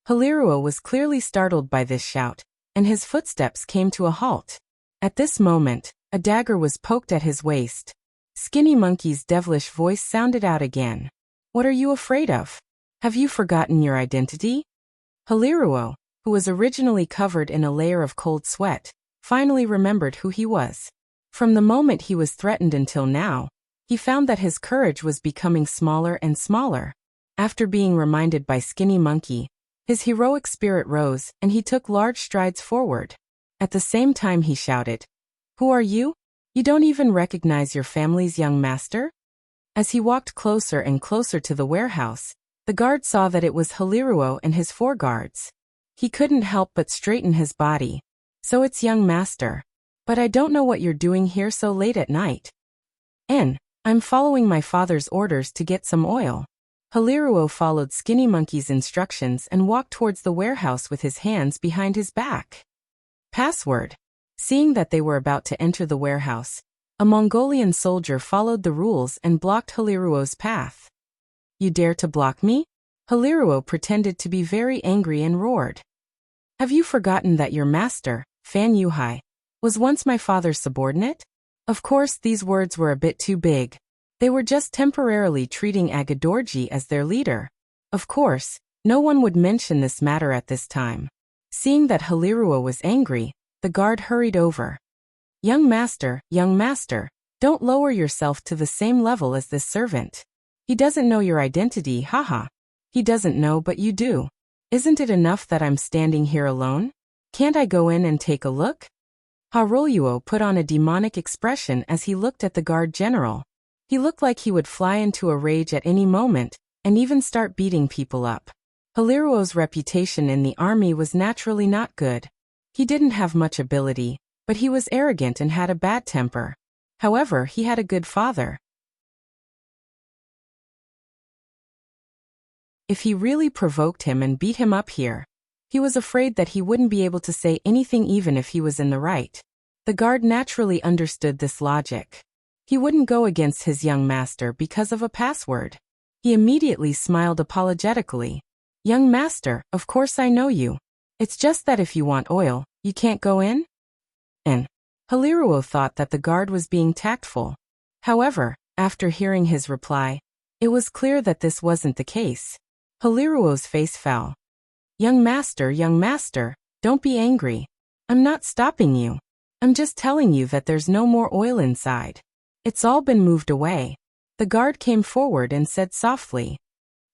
Speaker 1: Haliruo was clearly startled by this shout, and his footsteps came to a halt. At this moment, a dagger was poked at his waist. Skinny Monkey's devilish voice sounded out again. "What are you afraid of? Have you forgotten your identity?" Haliruo, who was originally covered in a layer of cold sweat, finally remembered who he was. From the moment he was threatened until now, he found that his courage was becoming smaller and smaller. After being reminded by Skinny Monkey His heroic spirit rose, and he took large strides forward. At the same time he shouted, "Who are you? You don't even recognize your family's young master?" As he walked closer and closer to the warehouse, the guard saw that it was Haliruo and his 4 guards. He couldn't help but straighten his body. "So it's young master. But I don't know what you're doing here so late at night." I'm following my father's orders to get some oil." Haliruo followed Skinny Monkey's instructions and walked towards the warehouse with his hands behind his back. Password. Seeing that they were about to enter the warehouse, a Mongolian soldier followed the rules and blocked Haliruo's path. "You dare to block me?" Haliruo pretended to be very angry and roared. "Have you forgotten that your master, Fan Yuhai, was once my father's subordinate?" Of course, these words were a bit too big. They were just temporarily treating Agadorji as their leader. Of course, no one would mention this matter at this time. Seeing that Haliruo was angry, the guard hurried over. Young master, don't lower yourself to the same level as this servant. He doesn't know your identity, haha. He doesn't know, but you do. Isn't it enough that I'm standing here alone? Can't I go in and take a look?" Haliruo put on a demonic expression as he looked at the guard general. He looked like he would fly into a rage at any moment, and even start beating people up. Haliruo's reputation in the army was naturally not good. He didn't have much ability, but he was arrogant and had a bad temper. However, he had a good father. If he really provoked him and beat him up here, he was afraid that he wouldn't be able to say anything even if he was in the right. The guard naturally understood this logic. He wouldn't go against his young master because of a password. He immediately smiled apologetically. "Young master, of course I know you. It's just that if you want oil, you can't go in?" And Haliruo thought that the guard was being tactful. However, after hearing his reply, it was clear that this wasn't the case. Haliruo's face fell. Young master, don't be angry. I'm not stopping you. I'm just telling you that there's no more oil inside. It's all been moved away." The guard came forward and said softly,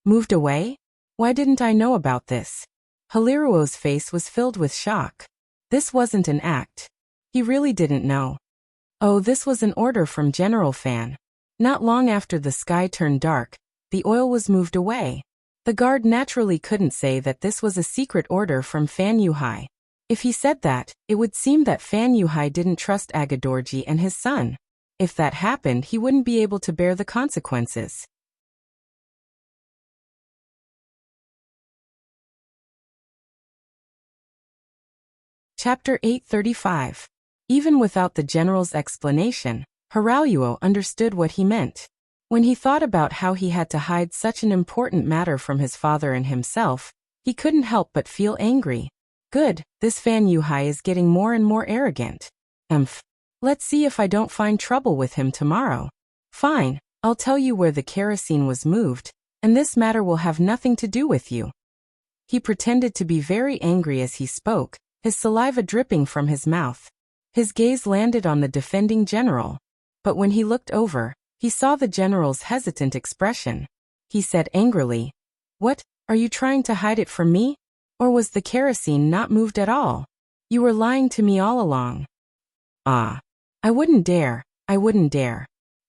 Speaker 1: "Moved away? Why didn't I know about this?" Haliruo's face was filled with shock. This wasn't an act. He really didn't know. Oh, this was an order from General Fan. Not long after the sky turned dark, the oil was moved away. The guard naturally couldn't say that this was a secret order from Fan Yuhai. If he said that, it would seem that Fan Yuhai didn't trust Agadorji and his son. If that happened, he wouldn't be able to bear the consequences. Chapter 835. Even without the general's explanation, Haliruo understood what he meant. When he thought about how he had to hide such an important matter from his father and himself, he couldn't help but feel angry. Good, this Fan Yuhai is getting more and more arrogant. Let's see if I don't find trouble with him tomorrow. Fine, I'll tell you where the kerosene was moved, and this matter will have nothing to do with you. He pretended to be very angry as he spoke, his saliva dripping from his mouth. His gaze landed on the defending general. But when he looked over, he saw the general's hesitant expression. He said angrily, "What, are you trying to hide it from me? Or was the kerosene not moved at all? You were lying to me all along." I wouldn't dare.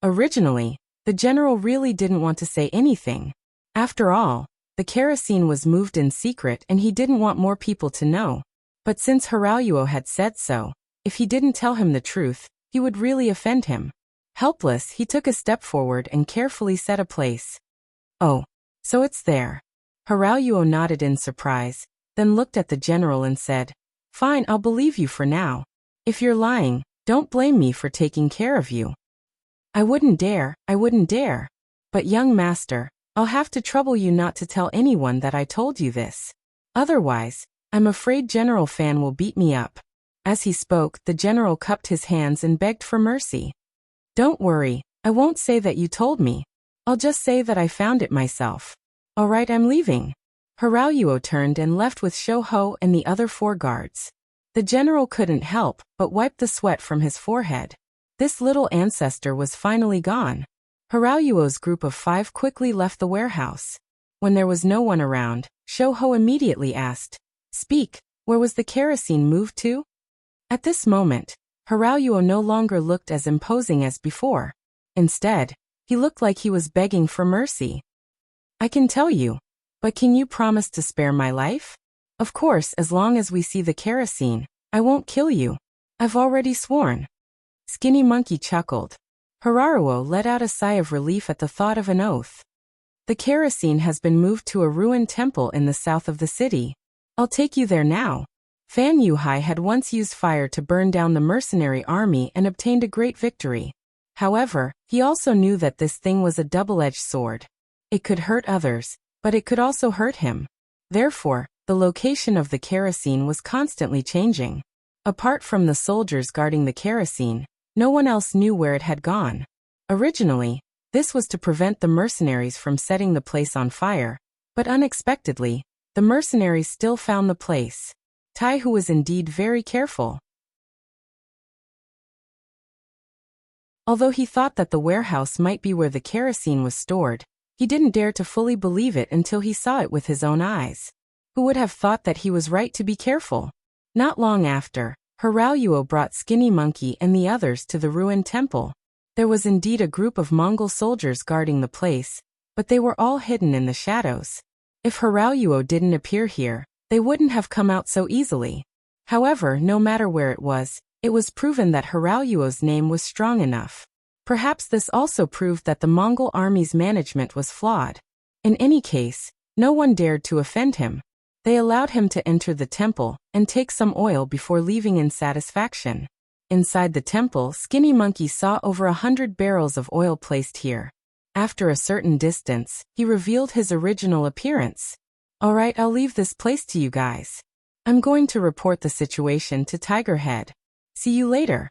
Speaker 1: Originally, the general really didn't want to say anything. After all, the kerosene was moved in secret and he didn't want more people to know. But since Haliruo had said so, if he didn't tell him the truth, he would really offend him. Helpless, he took a step forward and carefully set a place. "Oh, so it's there." Haliruo nodded in surprise, then looked at the general and said, "Fine, I'll believe you for now. If you're lying, don't blame me for taking care of you." I wouldn't dare. But young master, I'll have to trouble you not to tell anyone that I told you this. Otherwise, I'm afraid General Fan will beat me up." As he spoke, the general cupped his hands and begged for mercy. "Don't worry, I won't say that you told me. I'll just say that I found it myself. All right, I'm leaving." Haliruo turned and left with Shouho and the other 4 guards. The general couldn't help but wipe the sweat from his forehead. This little ancestor was finally gone. Haliruo's group of 5 quickly left the warehouse. When there was no one around, Shoho immediately asked, "Speak, where was the kerosene moved to?" At this moment, Hiraoyuo no longer looked as imposing as before. Instead, he looked like he was begging for mercy. "I can tell you, but can you promise to spare my life? Of course, as long as we see the kerosene, I won't kill you. I've already sworn." Skinny Monkey chuckled. Hiraoyuo let out a sigh of relief at the thought of an oath. "The kerosene has been moved to a ruined temple in the south of the city. I'll take you there now." Fan Yuhai had once used fire to burn down the mercenary army and obtained a great victory. However, he also knew that this thing was a double-edged sword. It could hurt others, but it could also hurt him. Therefore, the location of the kerosene was constantly changing. Apart from the soldiers guarding the kerosene, no one else knew where it had gone. Originally, this was to prevent the mercenaries from setting the place on fire, but unexpectedly, the mercenaries still found the place. Taihu was indeed very careful. Although he thought that the warehouse might be where the kerosene was stored, he didn't dare to fully believe it until he saw it with his own eyes. Who would have thought that he was right to be careful? Not long after, Hiraoyuo brought Skinny Monkey and the others to the ruined temple. There was indeed a group of Mongol soldiers guarding the place, but they were all hidden in the shadows. If Hiraoyuo didn't appear here, they wouldn't have come out so easily. However, no matter where it was proven that Hiraoyuo's name was strong enough. Perhaps this also proved that the Mongol army's management was flawed. In any case, no one dared to offend him. They allowed him to enter the temple and take some oil before leaving in satisfaction. Inside the temple, Skinny Monkey saw over 100 barrels of oil placed here. After a certain distance, he revealed his original appearance. "Alright, I'll leave this place to you guys. I'm going to report the situation to Tiger Head. See you later."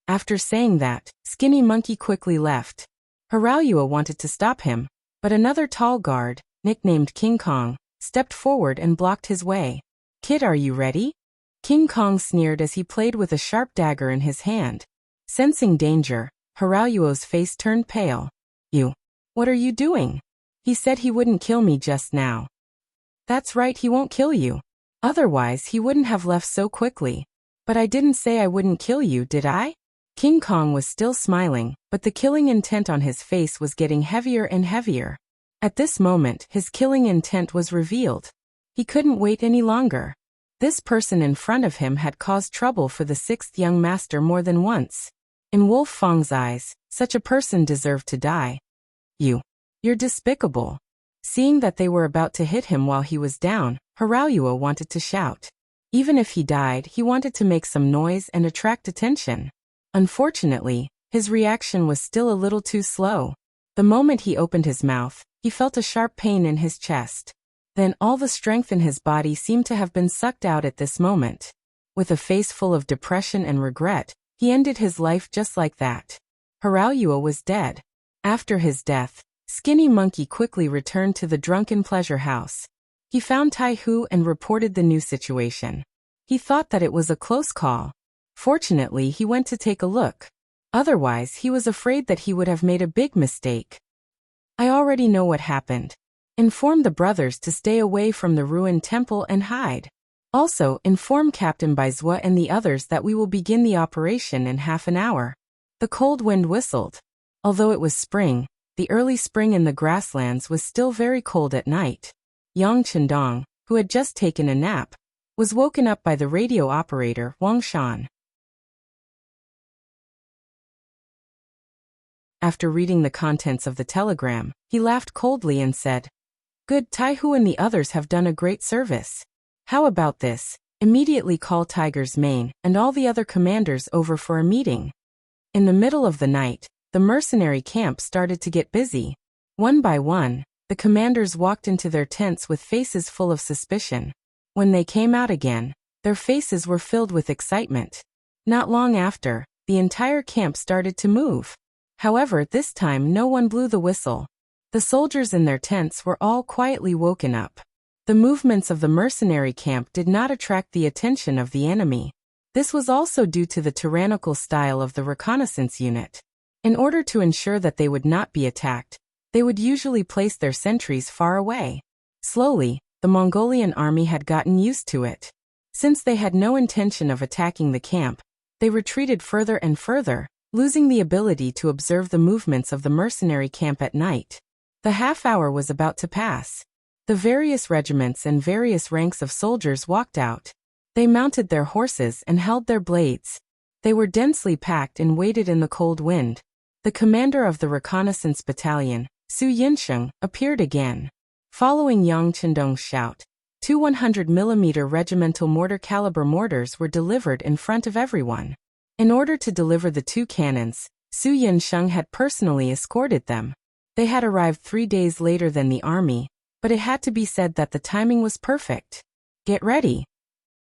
Speaker 1: After saying that, Skinny Monkey quickly left. Hiraoyuo wanted to stop him, but another tall guard, nicknamed King Kong, stepped forward and blocked his way. "Kid, are you ready?" King Kong sneered as he played with a sharp dagger in his hand. Sensing danger, Hiraoyuo's face turned pale. What are you doing?" "He said he wouldn't kill me just now." "That's right, he won't kill you. Otherwise he wouldn't have left so quickly." "But I didn't say I wouldn't kill you, did I?" King Kong was still smiling, but the killing intent on his face was getting heavier and heavier. At this moment, his killing intent was revealed. He couldn't wait any longer. This person in front of him had caused trouble for the sixth young master more than once. In Wolf Fang's eyes, such a person deserved to die. You're despicable." Seeing that they were about to hit him while he was down, Hiraoyuo wanted to shout. Even if he died, he wanted to make some noise and attract attention. Unfortunately, his reaction was still a little too slow. The moment he opened his mouth, he felt a sharp pain in his chest. Then all the strength in his body seemed to have been sucked out at this moment. With a face full of depression and regret, he ended his life just like that. Hiraoyuo was dead. After his death, Skinny Monkey quickly returned to the drunken pleasure house. He found Taihu and reported the new situation. He thought that it was a close call. Fortunately, he went to take a look. Otherwise, he was afraid that he would have made a big mistake. "I already know what happened. Inform the brothers to stay away from the ruined temple and hide. Also, inform Captain Baizhua and the others that we will begin the operation in half an hour." The cold wind whistled. Although it was spring, the early spring in the grasslands was still very cold at night. Yang Chendong, who had just taken a nap, was woken up by the radio operator Wang Shan. After reading the contents of the telegram, he laughed coldly and said, "Good, Taihu and the others have done a great service. How about this? Immediately call Tiger's Mane and all the other commanders over for a meeting." In the middle of the night, the mercenary camp started to get busy. One by one, the commanders walked into their tents with faces full of suspicion. When they came out again, their faces were filled with excitement. Not long after, the entire camp started to move. However, this time no one blew the whistle. The soldiers in their tents were all quietly woken up. The movements of the mercenary camp did not attract the attention of the enemy. This was also due to the tyrannical style of the reconnaissance unit. In order to ensure that they would not be attacked, they would usually place their sentries far away. Slowly, the Mongolian army had gotten used to it. Since they had no intention of attacking the camp, they retreated further and further, losing the ability to observe the movements of the mercenary camp at night. The half-hour was about to pass. The various regiments and various ranks of soldiers walked out. They mounted their horses and held their blades. They were densely packed and waited in the cold wind. The commander of the reconnaissance battalion, Su Yinsheng, appeared again. Following Yang Chendong's shout, 2 100mm regimental mortar-caliber mortars were delivered in front of everyone. In order to deliver the 2 cannons, Su Yinsheng had personally escorted them. They had arrived 3 days later than the army, but it had to be said that the timing was perfect. Get ready.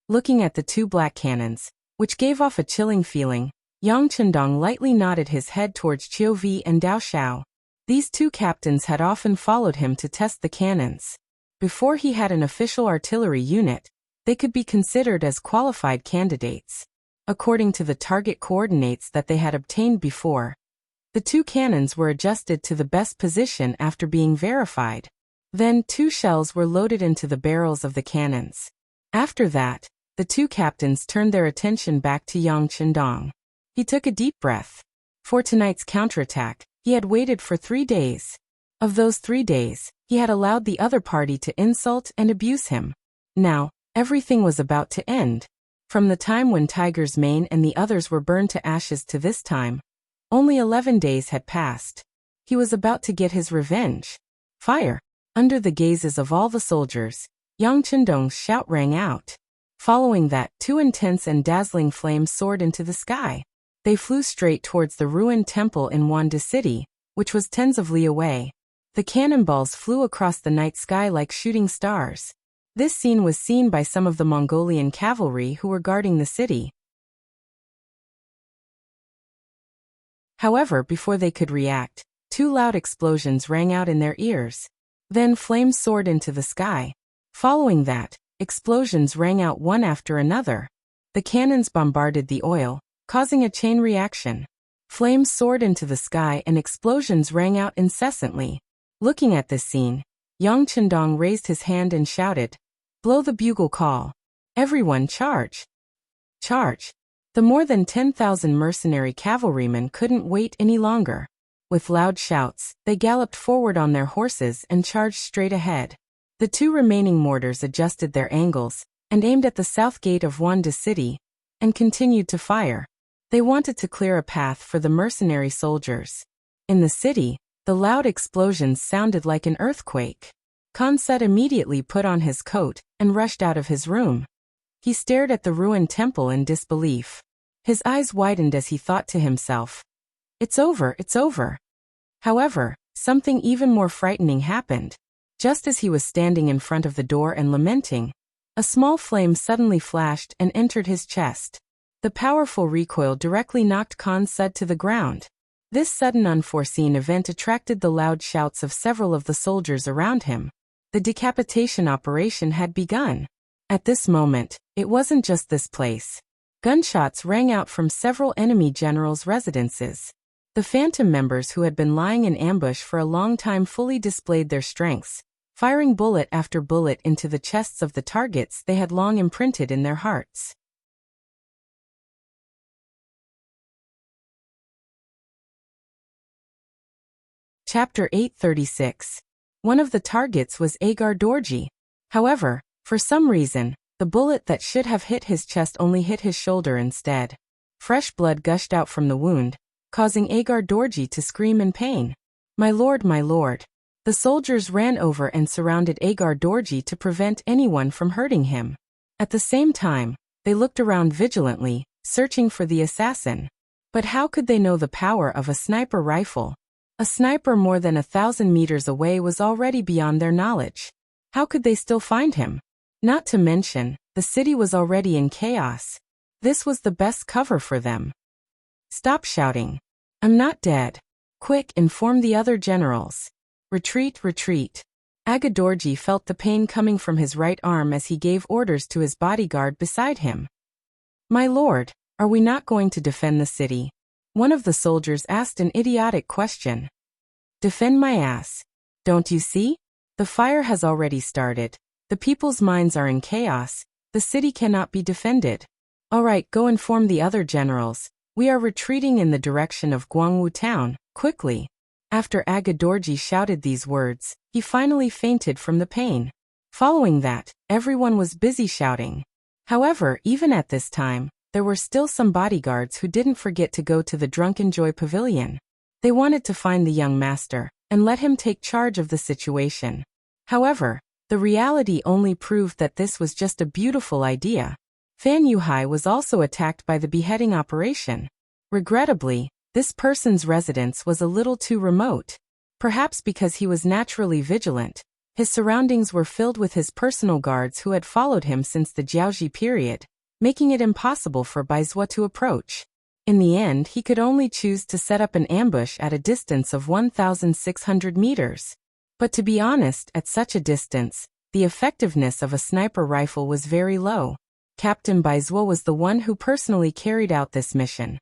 Speaker 1: Looking at the 2 black cannons, which gave off a chilling feeling, Yang Chendong lightly nodded his head towards Qiu Vi and Dao Xiao. These 2 captains had often followed him to test the cannons. Before he had an official artillery unit, they could be considered as qualified candidates. According to the target coordinates that they had obtained before, the 2 cannons were adjusted to the best position after being verified. Then 2 shells were loaded into the barrels of the cannons. After that, the 2 captains turned their attention back to Yang Chendong. He took a deep breath. For tonight's counterattack, he had waited for 3 days. Of those 3 days, he had allowed the other party to insult and abuse him. Now, everything was about to end. From the time when Tiger's Mane and the others were burned to ashes to this time, only 11 days had passed. He was about to get his revenge. Fire! Under the gazes of all the soldiers, Yang Chendong's shout rang out. Following that, 2 intense and dazzling flames soared into the sky. They flew straight towards the ruined temple in Wanda City, which was tens of li away. The cannonballs flew across the night sky like shooting stars. This scene was seen by some of the Mongolian cavalry who were guarding the city. However, before they could react, 2 loud explosions rang out in their ears. Then flames soared into the sky. Following that, explosions rang out one after another. The cannons bombarded the oil, causing a chain reaction. Flames soared into the sky and explosions rang out incessantly. Looking at this scene, Yang Chendong raised his hand and shouted, "Blow the bugle call. Everyone charge! Charge!" The more than 10,000 mercenary cavalrymen couldn't wait any longer. With loud shouts, they galloped forward on their horses and charged straight ahead. The 2 remaining mortars adjusted their angles and aimed at the south gate of Wanda City and continued to fire. They wanted to clear a path for the mercenary soldiers. In the city, the loud explosions sounded like an earthquake. Khanset immediately put on his coat and rushed out of his room. He stared at the ruined temple in disbelief. His eyes widened as he thought to himself, "It's over, it's over." However, something even more frightening happened. Just as he was standing in front of the door and lamenting, a small flame suddenly flashed and entered his chest. The powerful recoil directly knocked Khanset to the ground. This sudden unforeseen event attracted the loud shouts of several of the soldiers around him. The decapitation operation had begun. At this moment, it wasn't just this place. Gunshots rang out from several enemy generals' residences. The phantom members who had been lying in ambush for a long time fully displayed their strengths, firing bullet after bullet into the chests of the targets they had long imprinted in their hearts. Chapter 836. One of the targets was Agar Dorji. However, for some reason, the bullet that should have hit his chest only hit his shoulder instead. Fresh blood gushed out from the wound, causing Agar Dorji to scream in pain. My lord, my lord." The soldiers ran over and surrounded Agar Dorji to prevent anyone from hurting him. At the same time, they looked around vigilantly, searching for the assassin. But how could they know the power of a sniper rifle? A sniper more than 1,000 meters away was already beyond their knowledge. How could they still find him? Not to mention, the city was already in chaos. This was the best cover for them. "Stop shouting. I'm not dead. Quick, inform the other generals. Retreat, retreat." Agadorji felt the pain coming from his right arm as he gave orders to his bodyguard beside him. "My lord, are we not going to defend the city?" One of the soldiers asked an idiotic question. "Defend my ass. Don't you see? The fire has already started. The people's minds are in chaos. The city cannot be defended. All right, go inform the other generals. We are retreating in the direction of Guangwu town, quickly. After Agadorji shouted these words, he finally fainted from the pain. Following that, everyone was busy shouting. However, even at this time, there were still some bodyguards who didn't forget to go to the Drunken Joy Pavilion. They wanted to find the young master and let him take charge of the situation. However, the reality only proved that this was just a beautiful idea. Fan Yuhai was also attacked by the beheading operation. Regrettably, this person's residence was a little too remote. Perhaps because he was naturally vigilant, his surroundings were filled with his personal guards who had followed him since the Jiaoji period, making it impossible for Baizhua to approach. In the end, he could only choose to set up an ambush at a distance of 1,600 meters. But to be honest, at such a distance, the effectiveness of a sniper rifle was very low. Captain Baizhua was the one who personally carried out this mission.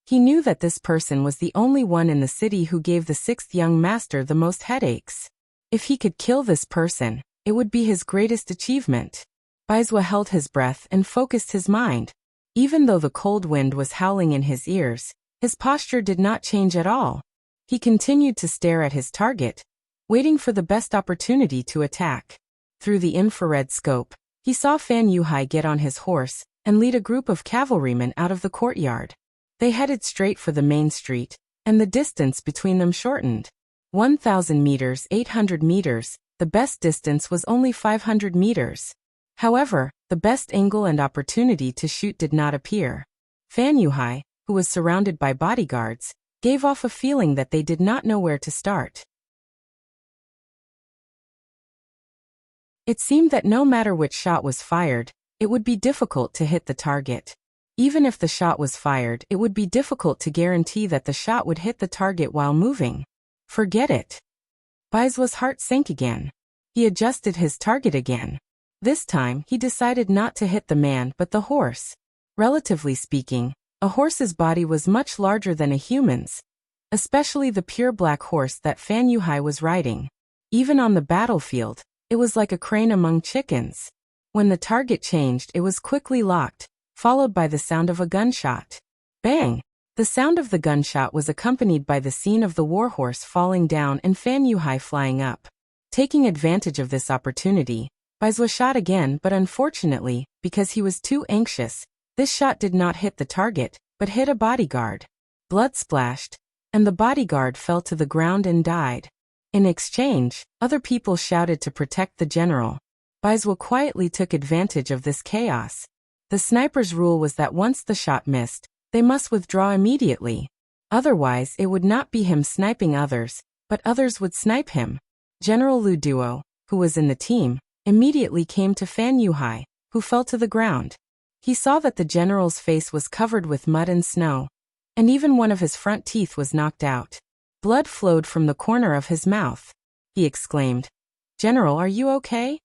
Speaker 1: He knew that this person was the only one in the city who gave the sixth young master the most headaches. If he could kill this person, it would be his greatest achievement. Baizhua held his breath and focused his mind. Even though the cold wind was howling in his ears, his posture did not change at all. He continued to stare at his target, waiting for the best opportunity to attack. Through the infrared scope, he saw Fan Yuhai get on his horse and lead a group of cavalrymen out of the courtyard. They headed straight for the main street, and the distance between them shortened. 1,000 meters, 800 meters, the best distance was only 500 meters. However, the best angle and opportunity to shoot did not appear. Fan Yuhai, who was surrounded by bodyguards, gave off a feeling that they did not know where to start. It seemed that no matter which shot was fired, it would be difficult to hit the target. Even if the shot was fired, it would be difficult to guarantee that the shot would hit the target while moving. Forget it. Baizhua's heart sank again. He adjusted his target again. This time, he decided not to hit the man but the horse. Relatively speaking, a horse's body was much larger than a human's, especially the pure black horse that Fan Yuhai was riding. Even on the battlefield, it was like a crane among chickens. When the target changed, it was quickly locked, followed by the sound of a gunshot. Bang! The sound of the gunshot was accompanied by the scene of the warhorse falling down and Fan Yuhai flying up. Taking advantage of this opportunity, Baizhua shot again, but unfortunately, because he was too anxious, this shot did not hit the target, but hit a bodyguard. Blood splashed, and the bodyguard fell to the ground and died. In exchange, other people shouted to protect the general. Baizhua quietly took advantage of this chaos. The sniper's rule was that once the shot missed, they must withdraw immediately. Otherwise, it would not be him sniping others, but others would snipe him. General Lu Duo, who was in the team, immediately came to Fan Yuhai, who fell to the ground. He saw that the general's face was covered with mud and snow, and even one of his front teeth was knocked out. Blood flowed from the corner of his mouth. He exclaimed, "General, are you okay?"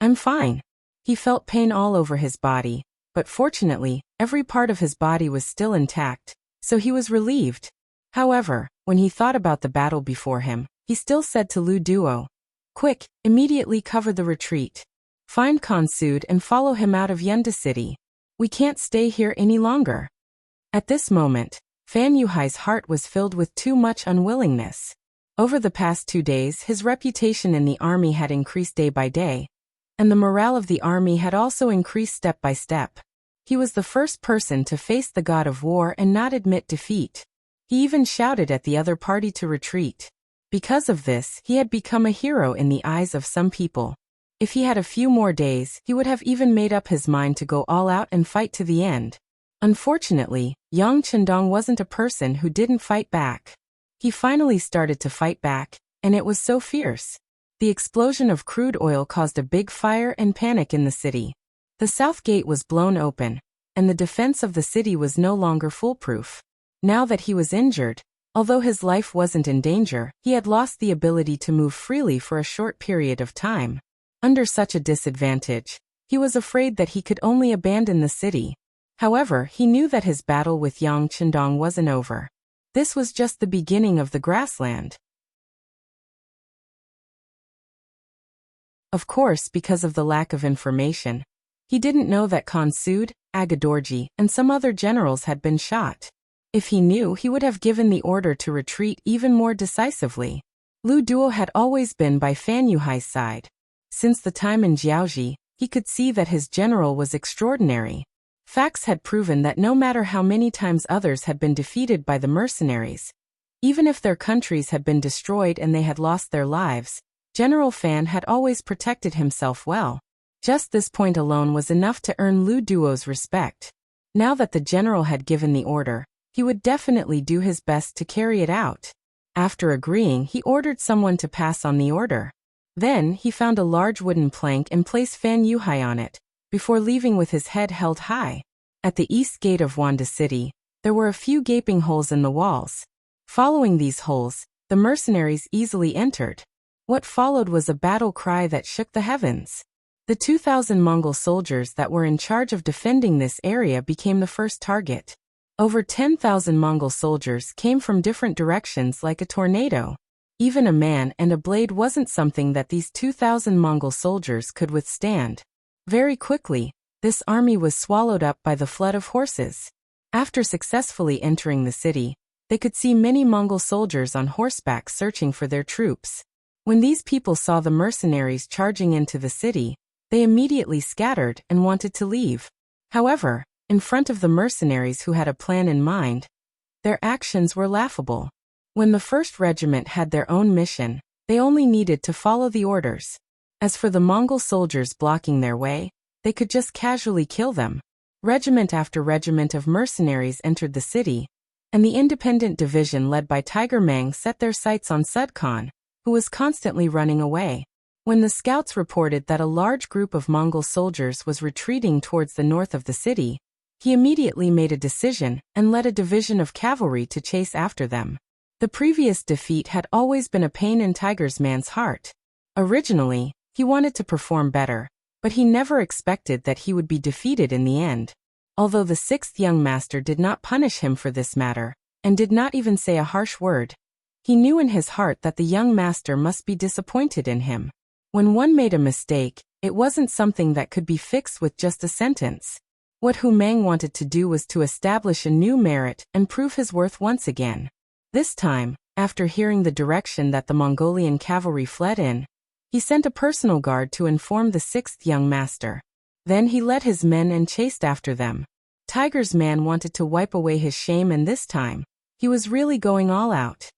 Speaker 1: "I'm fine." He felt pain all over his body, but fortunately, every part of his body was still intact, so he was relieved. However, when he thought about the battle before him, he still said to Lu Duo, "Quick, immediately cover the retreat. Find Khan Sud and follow him out of Yunda City. We can't stay here any longer." At this moment, Fan Yuhai's heart was filled with too much unwillingness. Over the past 2 days, his reputation in the army had increased day by day, and the morale of the army had also increased step by step. He was the first person to face the god of war and not admit defeat. He even shouted at the other party to retreat. Because of this, he had become a hero in the eyes of some people. If he had a few more days, he would have even made up his mind to go all out and fight to the end. Unfortunately, Yang Chendong wasn't a person who didn't fight back. He finally started to fight back, and it was so fierce. The explosion of crude oil caused a big fire and panic in the city. The south gate was blown open, and the defense of the city was no longer foolproof. Now that he was injured, although his life wasn't in danger, he had lost the ability to move freely for a short period of time. Under such a disadvantage, he was afraid that he could only abandon the city. However, he knew that his battle with Yang Chendong wasn't over. This was just the beginning of the grassland. Of course, because of the lack of information. He didn't know that Khan Sud, Agadorji, and some other generals had been shot. If he knew, he would have given the order to retreat even more decisively. Lu Duo had always been by Fan Yuhai's side. Since the time in Jiaoji, he could see that his general was extraordinary. Facts had proven that no matter how many times others had been defeated by the mercenaries, even if their countries had been destroyed and they had lost their lives, General Fan had always protected himself well. Just this point alone was enough to earn Lu Duo's respect. Now that the general had given the order, he would definitely do his best to carry it out. After agreeing, he ordered someone to pass on the order. Then, he found a large wooden plank and placed Fan Yuhai on it, before leaving with his head held high. At the east gate of Wanda City, there were a few gaping holes in the walls. Following these holes, the mercenaries easily entered. What followed was a battle cry that shook the heavens. The 2,000 Mongol soldiers that were in charge of defending this area became the first target. Over 10,000 Mongol soldiers came from different directions like a tornado. Even a man and a blade wasn't something that these 2,000 Mongol soldiers could withstand. Very quickly, this army was swallowed up by the flood of horses. After successfully entering the city, they could see many Mongol soldiers on horseback searching for their troops. When these people saw the mercenaries charging into the city, they immediately scattered and wanted to leave. However, in front of the mercenaries who had a plan in mind, their actions were laughable. When the first regiment had their own mission, they only needed to follow the orders. As for the Mongol soldiers blocking their way, they could just casually kill them. Regiment after regiment of mercenaries entered the city, and the independent division led by Tiger Mang set their sights on Sud Khan, who was constantly running away. When the scouts reported that a large group of Mongol soldiers was retreating towards the north of the city, he immediately made a decision and led a division of cavalry to chase after them. The previous defeat had always been a pain in Tiger Man's heart. Originally, he wanted to perform better, but he never expected that he would be defeated in the end. Although the sixth young master did not punish him for this matter, and did not even say a harsh word, he knew in his heart that the young master must be disappointed in him. When one made a mistake, it wasn't something that could be fixed with just a sentence. What Hu Mang wanted to do was to establish a new merit and prove his worth once again. This time, after hearing the direction that the Mongolian cavalry fled in, he sent a personal guard to inform the sixth young master. Then he led his men and chased after them. Tiger's man wanted to wipe away his shame, and this time, he was really going all out.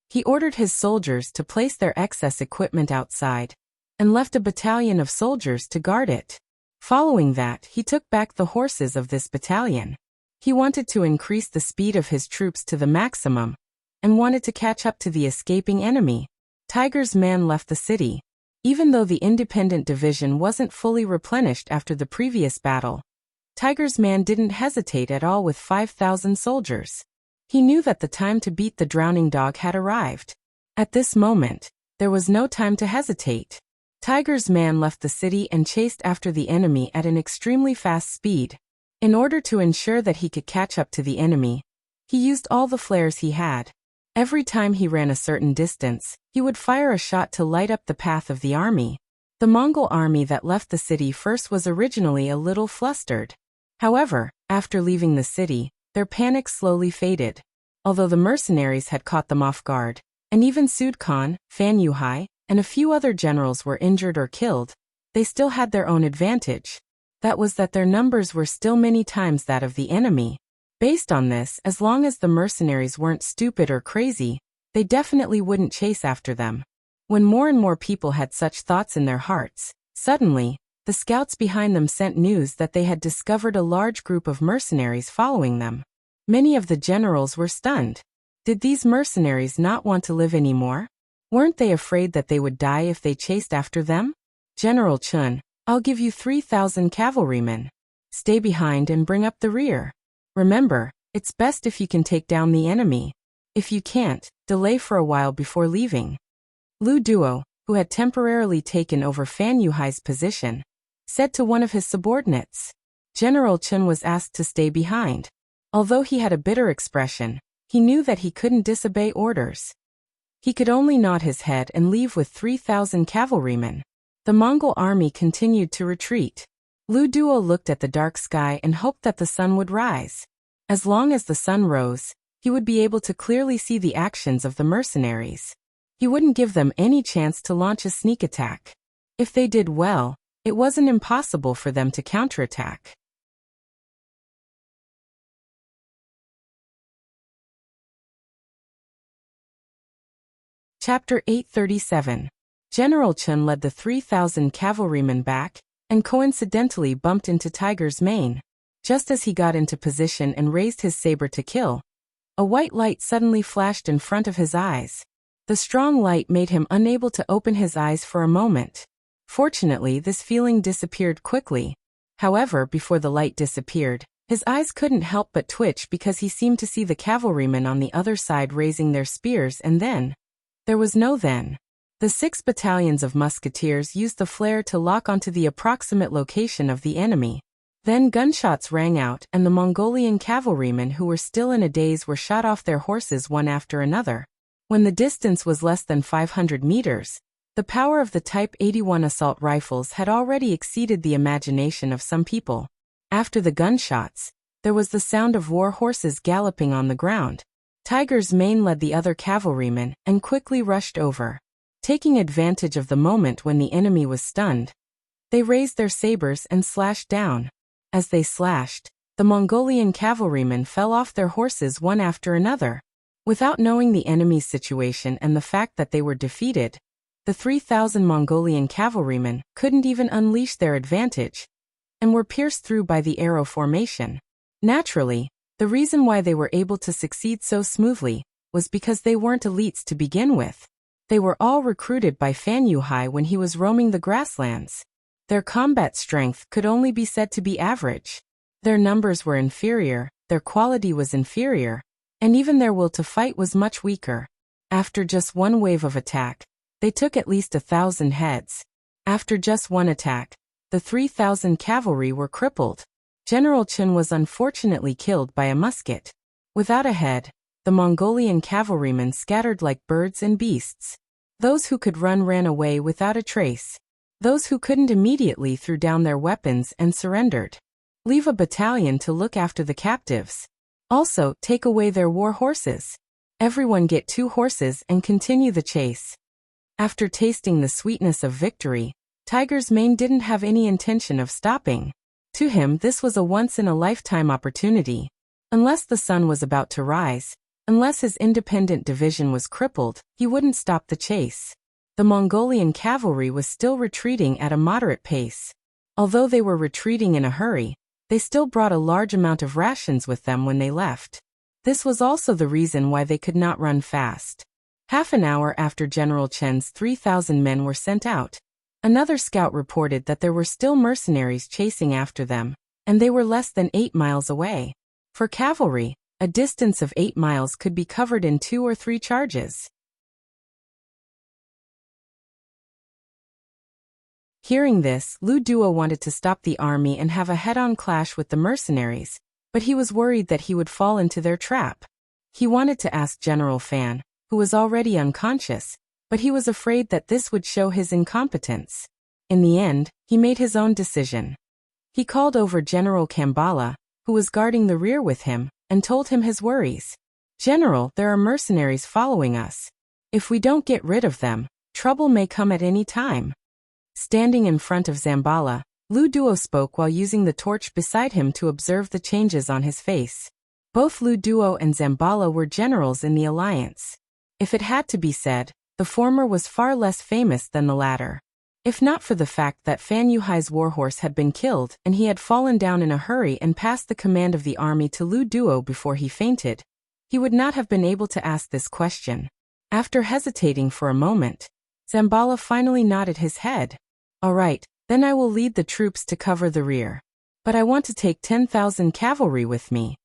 Speaker 1: He ordered his soldiers to place their excess equipment outside, and left a battalion of soldiers to guard it. Following that, he took back the horses of this battalion. He wanted to increase the speed of his troops to the maximum, and wanted to catch up to the escaping enemy. Tiger's man left the city. Even though the independent division wasn't fully replenished after the previous battle, Tiger's man didn't hesitate at all with 5,000 soldiers. He knew that the time to beat the drowning dog had arrived. At this moment, there was no time to hesitate. Tiger's man left the city and chased after the enemy at an extremely fast speed. In order to ensure that he could catch up to the enemy, he used all the flares he had. Every time he ran a certain distance, he would fire a shot to light up the path of the army. The Mongol army that left the city first was originally a little flustered. However, after leaving the city, their panic slowly faded. Although the mercenaries had caught them off guard, and even Sud Khan, Fan Yuhai, and a few other generals were injured or killed, they still had their own advantage. That was that their numbers were still many times that of the enemy. Based on this, as long as the mercenaries weren't stupid or crazy, they definitely wouldn't chase after them. When more and more people had such thoughts in their hearts, suddenly, the scouts behind them sent news that they had discovered a large group of mercenaries following them. Many of the generals were stunned. Did these mercenaries not want to live anymore? Weren't they afraid that they would die if they chased after them? General Chun, I'll give you 3,000 cavalrymen. Stay behind and bring up the rear. Remember, it's best if you can take down the enemy. If you can't, delay for a while before leaving. Lu Duo, who had temporarily taken over Fan Yuhai's position, said to one of his subordinates. General Chun was asked to stay behind. Although he had a bitter expression, he knew that he couldn't disobey orders. He could only nod his head and leave with 3,000 cavalrymen. The Mongol army continued to retreat. Lu Duo looked at the dark sky and hoped that the sun would rise. As long as the sun rose, he would be able to clearly see the actions of the mercenaries. He wouldn't give them any chance to launch a sneak attack. If they did well, it wasn't impossible for them to counterattack. Chapter 837. General Chen led the 3,000 cavalrymen back, and coincidentally bumped into Tiger's mane. Just as he got into position and raised his saber to kill, a white light suddenly flashed in front of his eyes. The strong light made him unable to open his eyes for a moment. Fortunately, this feeling disappeared quickly. However, before the light disappeared, his eyes couldn't help but twitch because he seemed to see the cavalrymen on the other side raising their spears, and then there was no then. The 6 battalions of musketeers used the flare to lock onto the approximate location of the enemy. Then gunshots rang out, and the Mongolian cavalrymen who were still in a daze were shot off their horses one after another. When the distance was less than 500 meters, the power of the Type 81 assault rifles had already exceeded the imagination of some people. After the gunshots, there was the sound of war horses galloping on the ground. Tiger's mane led the other cavalrymen and quickly rushed over. Taking advantage of the moment when the enemy was stunned, they raised their sabers and slashed down. As they slashed, the Mongolian cavalrymen fell off their horses one after another. Without knowing the enemy's situation and the fact that they were defeated, the 3,000 Mongolian cavalrymen couldn't even unleash their advantage, and were pierced through by the arrow formation. Naturally, the reason why they were able to succeed so smoothly was because they weren't elites to begin with. They were all recruited by Fan Yuhai when he was roaming the grasslands. Their combat strength could only be said to be average. Their numbers were inferior, their quality was inferior, and even their will to fight was much weaker. After just one wave of attack, they took at least 1,000 heads. After just one attack, the 3,000 cavalry were crippled. General Chen was unfortunately killed by a musket. Without a head, the Mongolian cavalrymen scattered like birds and beasts. Those who could run ran away without a trace. Those who couldn't immediately threw down their weapons and surrendered. Leave a battalion to look after the captives. Also, take away their war horses. Everyone get 2 horses and continue the chase. After tasting the sweetness of victory, Tiger's mane didn't have any intention of stopping. To him, this was a once-in-a-lifetime opportunity. Unless the sun was about to rise, unless his independent division was crippled, he wouldn't stop the chase. The Mongolian cavalry was still retreating at a moderate pace. Although they were retreating in a hurry, they still brought a large amount of rations with them when they left. This was also the reason why they could not run fast. Half an hour after General Chen's 3,000 men were sent out, another scout reported that there were still mercenaries chasing after them, and they were less than 8 miles away. For cavalry, a distance of 8 miles could be covered in 2 or 3 charges. Hearing this, Lu Duo wanted to stop the army and have a head-on clash with the mercenaries, but he was worried that he would fall into their trap. He wanted to ask General Fan, who was already unconscious, but he was afraid that this would show his incompetence. In the end, he made his own decision. He called over General Kambala, who was guarding the rear with him, and told him his worries. "General, there are mercenaries following us. If we don't get rid of them, trouble may come at any time." Standing in front of Zambala, Lu Duo spoke while using the torch beside him to observe the changes on his face. Both Lu Duo and Zambala were generals in the alliance. If it had to be said, the former was far less famous than the latter. If not for the fact that Fan Yuhai's warhorse had been killed and he had fallen down in a hurry and passed the command of the army to Lu Duo before he fainted, he would not have been able to ask this question. After hesitating for a moment, Zambala finally nodded his head. "All right, then I will lead the troops to cover the rear. But I want to take 10,000 cavalry with me."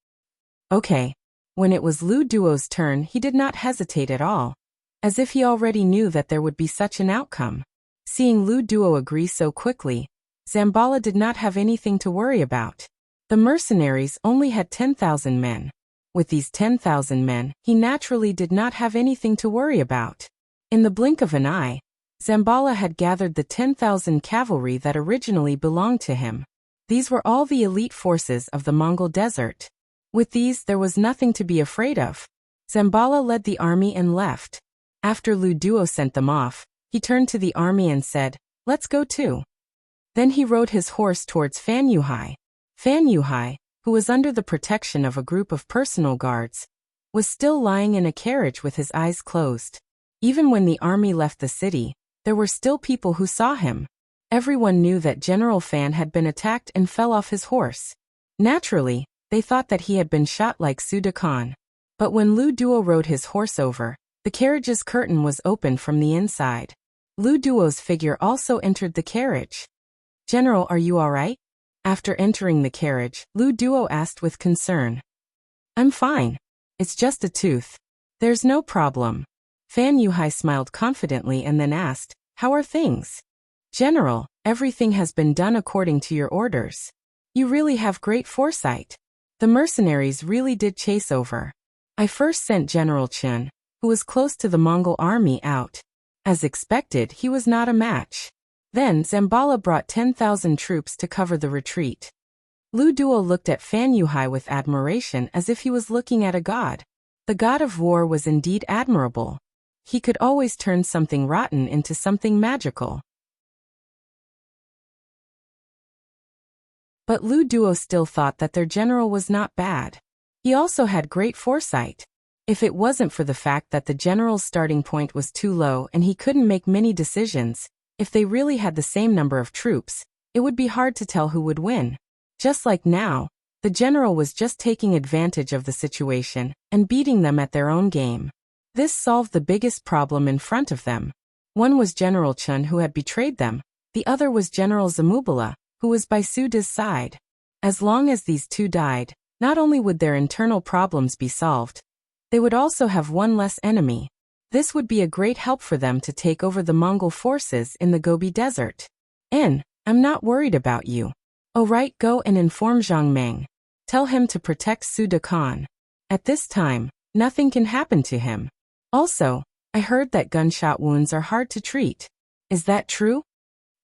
Speaker 1: Okay. When it was Lu Duo's turn, he did not hesitate at all, as if he already knew that there would be such an outcome. Seeing Lu Duo agree so quickly, Zambala did not have anything to worry about. The mercenaries only had 10,000 men. With these 10,000 men, he naturally did not have anything to worry about. In the blink of an eye, Zambala had gathered the 10,000 cavalry that originally belonged to him. These were all the elite forces of the Mongol desert. With these, there was nothing to be afraid of. Zambala led the army and left. After Lu Duo sent them off, he turned to the army and said, "Let's go too." Then he rode his horse towards Fan Yuhai. Fan Yuhai, who was under the protection of a group of personal guards, was still lying in a carriage with his eyes closed. Even when the army left the city, there were still people who saw him. Everyone knew that General Fan had been attacked and fell off his horse. Naturally, they thought that he had been shot like Su Khan. But when Lu Duo rode his horse over, the carriage's curtain was open from the inside. Lu Duo's figure also entered the carriage. "General, are you all right?" After entering the carriage, Lu Duo asked with concern. "I'm fine. It's just a tooth. There's no problem." Fan Yuhai smiled confidently and then asked, "How are things?" "General, everything has been done according to your orders. You really have great foresight. The mercenaries really did chase over. I first sent General Chun, who was close to the Mongol army, out. As expected, he was not a match. Then Zambala brought 10,000 troops to cover the retreat." Lu Duo looked at Fan Yuhai with admiration as if he was looking at a god. The god of war was indeed admirable. He could always turn something rotten into something magical. But Lu Duo still thought that their general was not bad. He also had great foresight. If it wasn't for the fact that the general's starting point was too low and he couldn't make many decisions, if they really had the same number of troops, it would be hard to tell who would win. Just like now, the general was just taking advantage of the situation and beating them at their own game. This solved the biggest problem in front of them. One was General Chun, who had betrayed them. The other was General Zamubala, who was by Su De's side. As long as these two died, not only would their internal problems be solved, they would also have one less enemy. This would be a great help for them to take over the Mongol forces in the Gobi Desert. I'm not worried about you. Oh right, go and inform Zhang Meng. Tell him to protect Su Khan. At this time, nothing can happen to him. Also, I heard that gunshot wounds are hard to treat. Is that true?"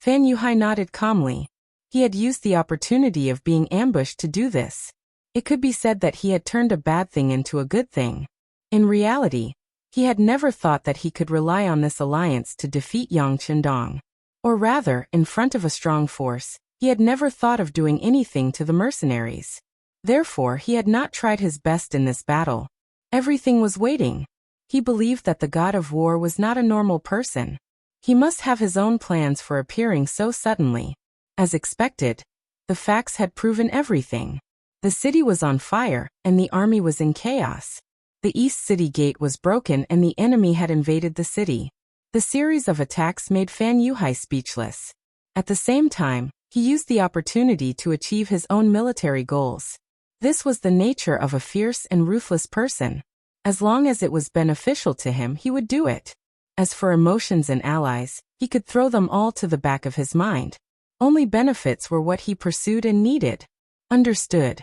Speaker 1: Fan Yuhai nodded calmly. He had used the opportunity of being ambushed to do this. It could be said that he had turned a bad thing into a good thing. In reality, he had never thought that he could rely on this alliance to defeat Yang Chendong. Or rather, in front of a strong force, he had never thought of doing anything to the mercenaries. Therefore, he had not tried his best in this battle. Everything was waiting. He believed that the god of war was not a normal person. He must have his own plans for appearing so suddenly. As expected, the facts had proven everything. The city was on fire, and the army was in chaos. The east city gate was broken and the enemy had invaded the city. The series of attacks made Fan Yuhai speechless. At the same time, he used the opportunity to achieve his own military goals. This was the nature of a fierce and ruthless person. As long as it was beneficial to him, he would do it. As for emotions and allies, he could throw them all to the back of his mind. Only benefits were what he pursued and needed. Understood.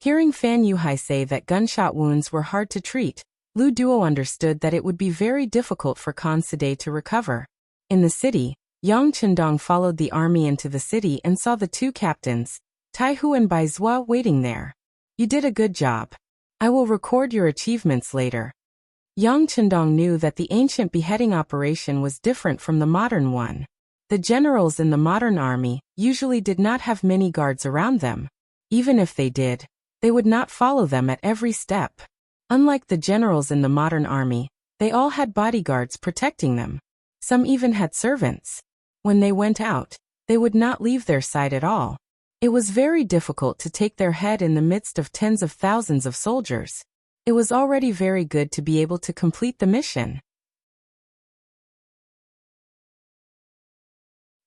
Speaker 1: Hearing Fan Yuhai say that gunshot wounds were hard to treat, Lu Duo understood that it would be very difficult for Khan Sade to recover. In the city, Yang Chendong followed the army into the city and saw the two captains, Taihu and Bai Zhua, waiting there. "You did a good job. I will record your achievements later." Yang Chendong knew that the ancient beheading operation was different from the modern one. The generals in the modern army usually did not have many guards around them. Even if they did, they would not follow them at every step. Unlike the generals in the modern army, they all had bodyguards protecting them. Some even had servants. When they went out, they would not leave their side at all. It was very difficult to take their head in the midst of tens of thousands of soldiers. It was already very good to be able to complete the mission.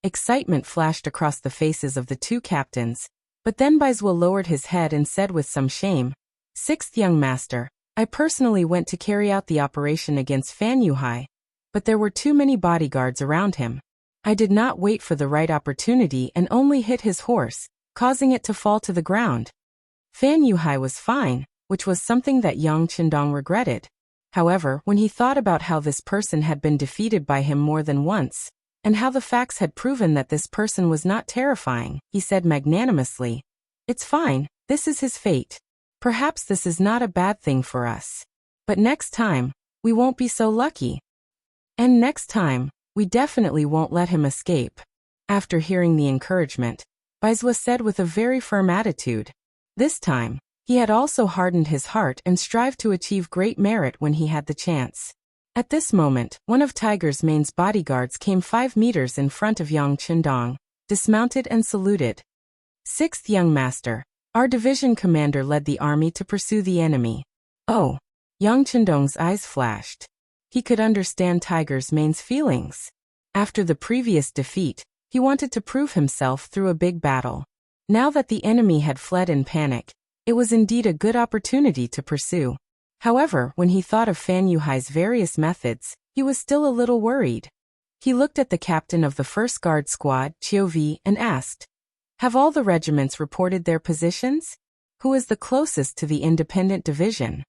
Speaker 1: Excitement flashed across the faces of the two captains, but then Baizhua lowered his head and said with some shame, "Sixth young master, I personally went to carry out the operation against Fan Yuhai, but there were too many bodyguards around him. I did not wait for the right opportunity and only hit his horse, causing it to fall to the ground." Fan Yuhai was fine, which was something that Yang Qindong regretted. However, when he thought about how this person had been defeated by him more than once, and how the facts had proven that this person was not terrifying, he said magnanimously, "It's fine, this is his fate. Perhaps this is not a bad thing for us. But next time, we won't be so lucky. And next time, we definitely won't let him escape." After hearing the encouragement, Baizhua said with a very firm attitude. This time, he had also hardened his heart and strived to achieve great merit when he had the chance. At this moment, one of Tiger's Mane's bodyguards came 5 meters in front of Yang Qindong, dismounted and saluted. "Sixth young master, our division commander led the army to pursue the enemy." Oh! Yang Qindong's eyes flashed. He could understand Tiger's Mane's feelings. After the previous defeat, he wanted to prove himself through a big battle. Now that the enemy had fled in panic, it was indeed a good opportunity to pursue. However, when he thought of Fan Yuhai's various methods, he was still a little worried. He looked at the captain of the 1st Guard Squad, Qiu Vi, and asked, "Have all the regiments reported their positions? Who is the closest to the independent division?"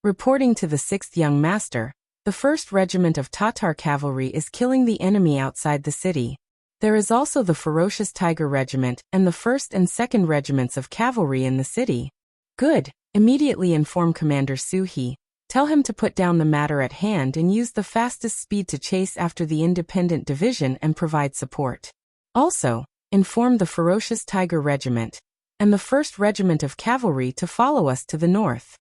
Speaker 1: Reporting to the 6th young master, the 1st Regiment of Tatar Cavalry is killing the enemy outside the city. There is also the Ferocious Tiger Regiment and the 1st and 2nd Regiments of Cavalry in the city. Good. Immediately inform Commander Su He. Tell him to put down the matter at hand and use the fastest speed to chase after the independent division and provide support. Also, inform the Ferocious Tiger Regiment and the 1st Regiment of Cavalry to follow us to the north.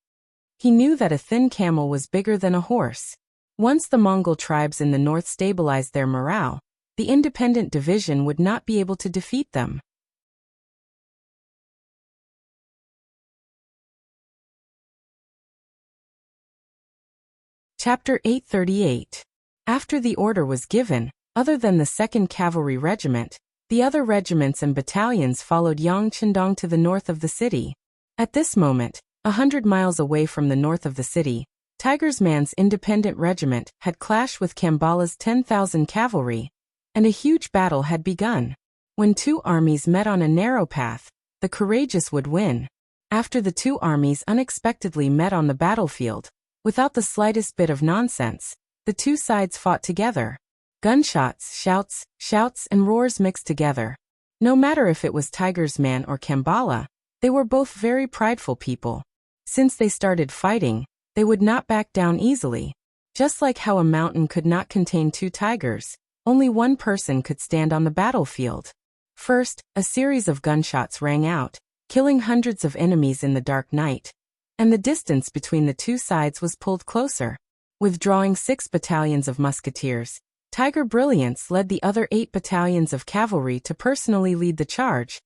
Speaker 1: He knew that a thin camel was bigger than a horse. Once the Mongol tribes in the north stabilized their morale, the independent division would not be able to defeat them. Chapter 838. After the order was given, other than the 2nd Cavalry Regiment, the other regiments and battalions followed Yang Qindong to the north of the city. At this moment, 100 miles away from the north of the city, Tiger's Man's independent regiment had clashed with Kambala's 10,000 cavalry, and a huge battle had begun. When two armies met on a narrow path, the courageous would win. After the two armies unexpectedly met on the battlefield, without the slightest bit of nonsense, the two sides fought together. Gunshots, shouts, and roars mixed together. No matter if it was Tiger's Man or Kambala, they were both very prideful people. Since they started fighting, they would not back down easily. Just like how a mountain could not contain 2 tigers, only one person could stand on the battlefield. First, a series of gunshots rang out, killing hundreds of enemies in the dark night, and the distance between the two sides was pulled closer. Withdrawing 6 battalions of musketeers, Tiger Brilliance led the other 8 battalions of cavalry to personally lead the charge,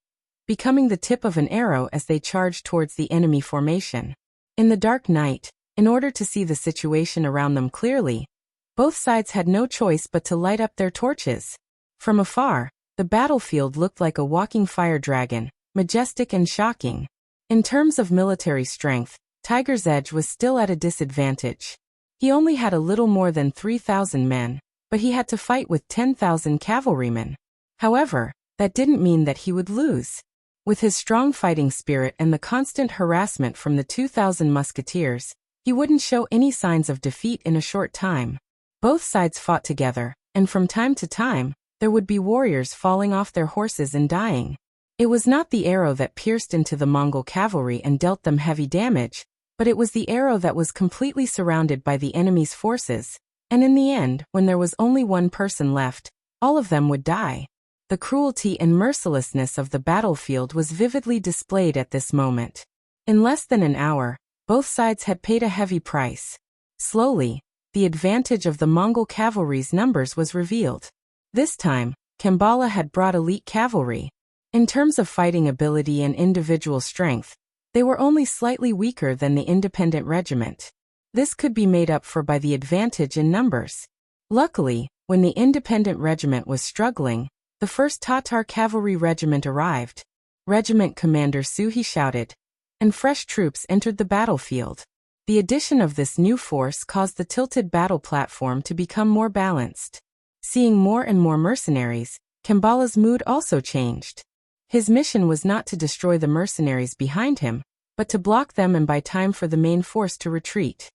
Speaker 1: becoming the tip of an arrow as they charged towards the enemy formation. In the dark night, in order to see the situation around them clearly, both sides had no choice but to light up their torches. From afar, the battlefield looked like a walking fire dragon, majestic and shocking. In terms of military strength, Tiger's Edge was still at a disadvantage. He only had a little more than 3,000 men, but he had to fight with 10,000 cavalrymen. However, that didn't mean that he would lose. With his strong fighting spirit and the constant harassment from the 2,000 musketeers, he wouldn't show any signs of defeat in a short time. Both sides fought together, and from time to time, there would be warriors falling off their horses and dying. It was not the arrow that pierced into the Mongol cavalry and dealt them heavy damage, but it was the arrow that was completely surrounded by the enemy's forces, and in the end, when there was only one person left, all of them would die. The cruelty and mercilessness of the battlefield was vividly displayed at this moment. In less than an hour, both sides had paid a heavy price. Slowly, the advantage of the Mongol cavalry's numbers was revealed. This time, Kambala had brought elite cavalry. In terms of fighting ability and individual strength, they were only slightly weaker than the independent regiment. This could be made up for by the advantage in numbers. Luckily, when the independent regiment was struggling, the 1st Tatar Cavalry Regiment arrived. Regiment Commander Suhi shouted, and fresh troops entered the battlefield. The addition of this new force caused the tilted battle platform to become more balanced. Seeing more and more mercenaries, Kambala's mood also changed. His mission was not to destroy the mercenaries behind him, but to block them and buy time for the main force to retreat.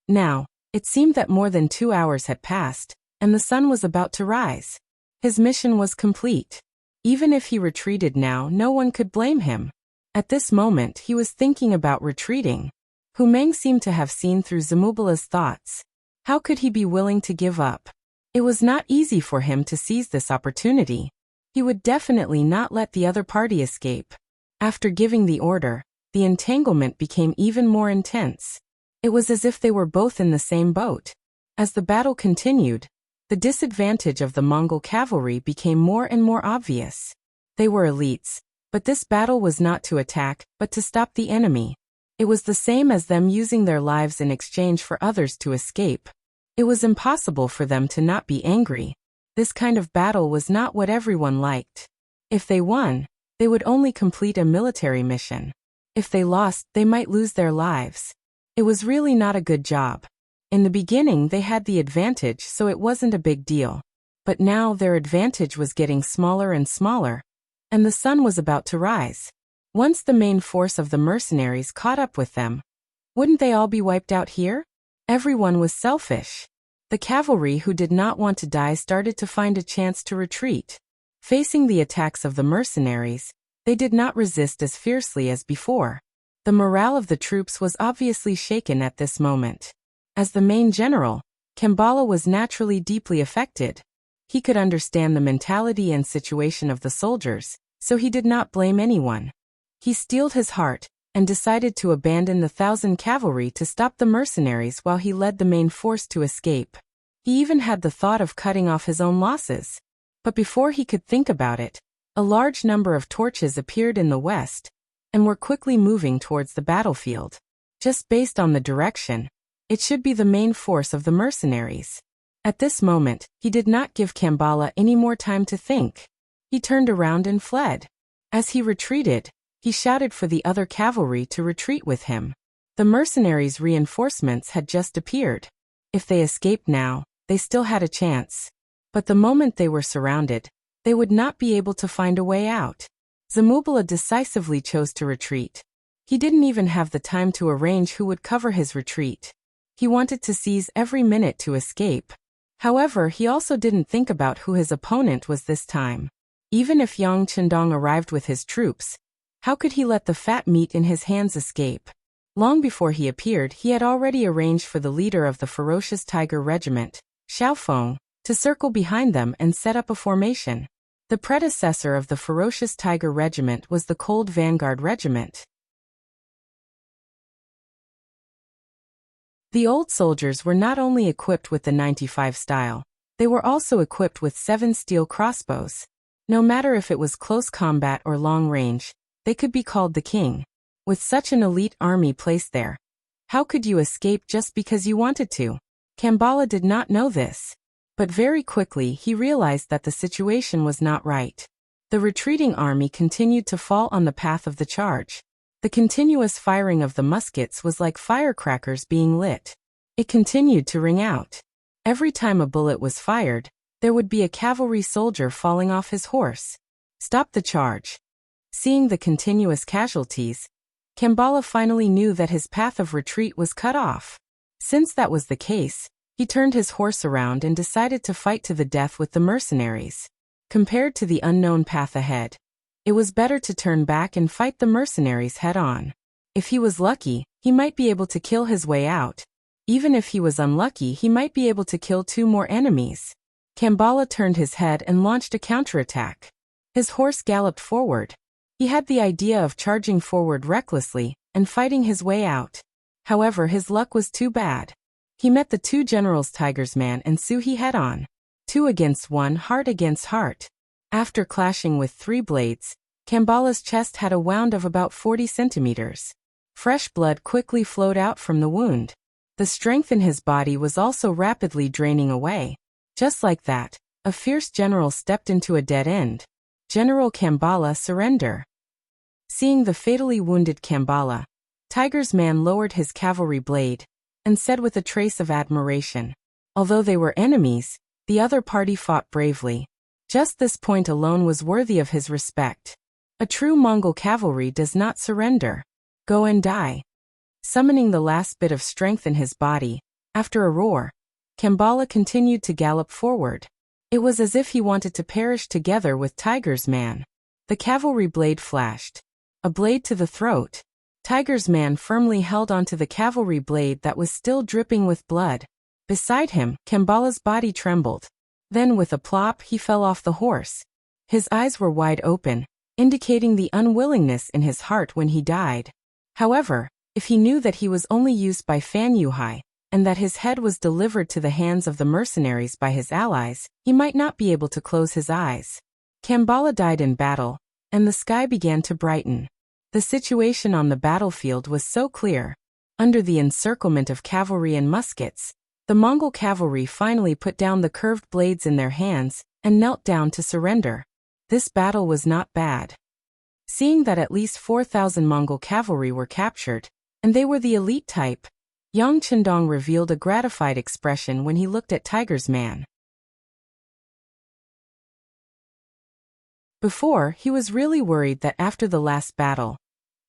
Speaker 1: Now, it seemed that more than 2 hours had passed, and the sun was about to rise. His mission was complete. Even if he retreated now, no one could blame him. At this moment, he was thinking about retreating. Hu Meng seemed to have seen through Zamubala's thoughts. How could he be willing to give up? It was not easy for him to seize this opportunity. He would definitely not let the other party escape. After giving the order, the entanglement became even more intense. It was as if they were both in the same boat. As the battle continued, the disadvantage of the Mongol cavalry became more and more obvious. They were elites, but this battle was not to attack, but to stop the enemy. It was the same as them using their lives in exchange for others to escape. It was impossible for them to not be angry. This kind of battle was not what everyone liked. If they won, they would only complete a military mission. If they lost, they might lose their lives. It was really not a good job. In the beginning they had the advantage, so it wasn't a big deal. But now their advantage was getting smaller and smaller, and the sun was about to rise. Once the main force of the mercenaries caught up with them, wouldn't they all be wiped out here? Everyone was selfish. The cavalry who did not want to die started to find a chance to retreat. Facing the attacks of the mercenaries, they did not resist as fiercely as before. The morale of the troops was obviously shaken at this moment. As the main general, Kambala was naturally deeply affected. He could understand the mentality and situation of the soldiers, so he did not blame anyone. He steeled his heart and decided to abandon the 1,000 cavalry to stop the mercenaries while he led the main force to escape. He even had the thought of cutting off his own losses. But before he could think about it, a large number of torches appeared in the west and were quickly moving towards the battlefield. Just based on the direction, it should be the main force of the mercenaries. At this moment, he did not give Kambala any more time to think. He turned around and fled. As he retreated, he shouted for the other cavalry to retreat with him. The mercenaries' reinforcements had just appeared. If they escaped now, they still had a chance. But the moment they were surrounded, they would not be able to find a way out. Zamubala decisively chose to retreat. He didn't even have the time to arrange who would cover his retreat. He wanted to seize every minute to escape. However, he also didn't think about who his opponent was this time. Even if Yang Chendong arrived with his troops, how could he let the fat meat in his hands escape? Long before he appeared, he had already arranged for the leader of the ferocious tiger regiment, Xiaofeng, to circle behind them and set up a formation. The predecessor of the ferocious tiger regiment was the Cold Vanguard regiment. The old soldiers were not only equipped with the 95 style, they were also equipped with 7 steel crossbows. No matter if it was close combat or long range, they could be called the king. With such an elite army placed there, how could you escape just because you wanted to? Kambala did not know this. But very quickly he realized that the situation was not right. The retreating army continued to fall on the path of the charge. The continuous firing of the muskets was like firecrackers being lit. It continued to ring out. Every time a bullet was fired, there would be a cavalry soldier falling off his horse. Stop the charge. Seeing the continuous casualties, Kambala finally knew that his path of retreat was cut off. Since that was the case, he turned his horse around and decided to fight to the death with the mercenaries. Compared to the unknown path ahead, it was better to turn back and fight the mercenaries head-on. If he was lucky, he might be able to kill his way out. Even if he was unlucky, he might be able to kill 2 more enemies. Kambala turned his head and launched a counterattack. His horse galloped forward. He had the idea of charging forward recklessly and fighting his way out. However, his luck was too bad. He met the 2 generals Tigersman and Suhi head-on. 2 against 1, heart against heart. After clashing with 3 blades, Kambala's chest had a wound of about 40 centimeters. Fresh blood quickly flowed out from the wound. The strength in his body was also rapidly draining away. Just like that, a fierce general stepped into a dead end. General Kambala, surrender. Seeing the fatally wounded Kambala, Tigersman lowered his cavalry blade and said with a trace of admiration, although they were enemies, the other party fought bravely. Just this point alone was worthy of his respect. A true Mongol cavalry does not surrender. Go and die. Summoning the last bit of strength in his body, after a roar, Kambala continued to gallop forward. It was as if he wanted to perish together with Tiger's man. The cavalry blade flashed. A blade to the throat. Tiger's man firmly held onto the cavalry blade that was still dripping with blood. Beside him, Kambala's body trembled. Then with a plop he fell off the horse. His eyes were wide open, indicating the unwillingness in his heart when he died. However, if he knew that he was only used by Fan Yuhai, and that his head was delivered to the hands of the mercenaries by his allies, he might not be able to close his eyes. Kambala died in battle, and the sky began to brighten. The situation on the battlefield was so clear. Under the encirclement of cavalry and muskets, the Mongol cavalry finally put down the curved blades in their hands and knelt down to surrender. This battle was not bad. Seeing that at least 4,000 Mongol cavalry were captured, and they were the elite type, Yang Chendong revealed a gratified expression when he looked at Tiger's man. Before, he was really worried that after the last battle,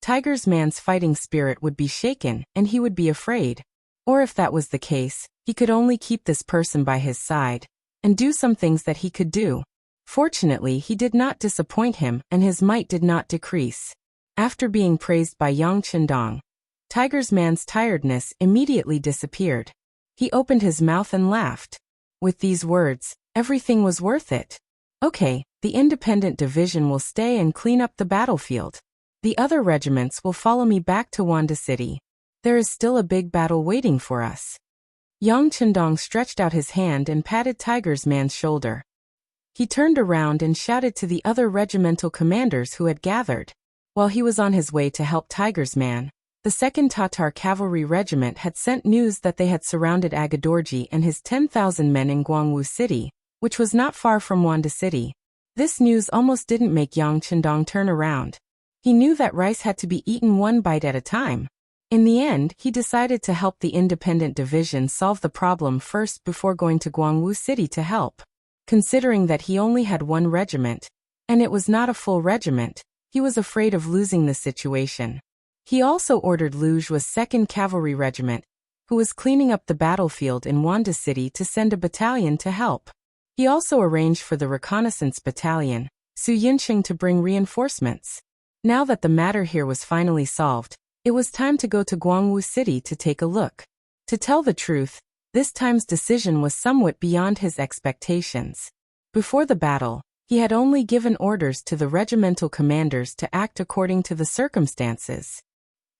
Speaker 1: Tiger's man's fighting spirit would be shaken and he would be afraid. Or if that was the case, he could only keep this person by his side and do some things that he could do. Fortunately, he did not disappoint him and his might did not decrease. After being praised by Yang Chendong, Tiger's man's tiredness immediately disappeared. He opened his mouth and laughed. With these words, everything was worth it. Okay, the independent division will stay and clean up the battlefield. The other regiments will follow me back to Wanda City. There is still a big battle waiting for us. Yang Chendong stretched out his hand and patted Tiger's man's shoulder. He turned around and shouted to the other regimental commanders who had gathered. While he was on his way to help Tiger's man, the 2nd Tatar Cavalry Regiment had sent news that they had surrounded Agadorji and his 10,000 men in Guangwu City, which was not far from Wanda City. This news almost didn't make Yang Chendong turn around. He knew that rice had to be eaten one bite at a time. In the end, he decided to help the independent division solve the problem first before going to Guangwu City to help. Considering that he only had one regiment, and it was not a full regiment, he was afraid of losing the situation. He also ordered Luju's 2nd Cavalry Regiment, who was cleaning up the battlefield in Wanda City, to send a battalion to help. He also arranged for the reconnaissance battalion, Su Yinsheng, to bring reinforcements. Now that the matter here was finally solved, it was time to go to Guangwu City to take a look. To tell the truth, this time's decision was somewhat beyond his expectations. Before the battle, he had only given orders to the regimental commanders to act according to the circumstances.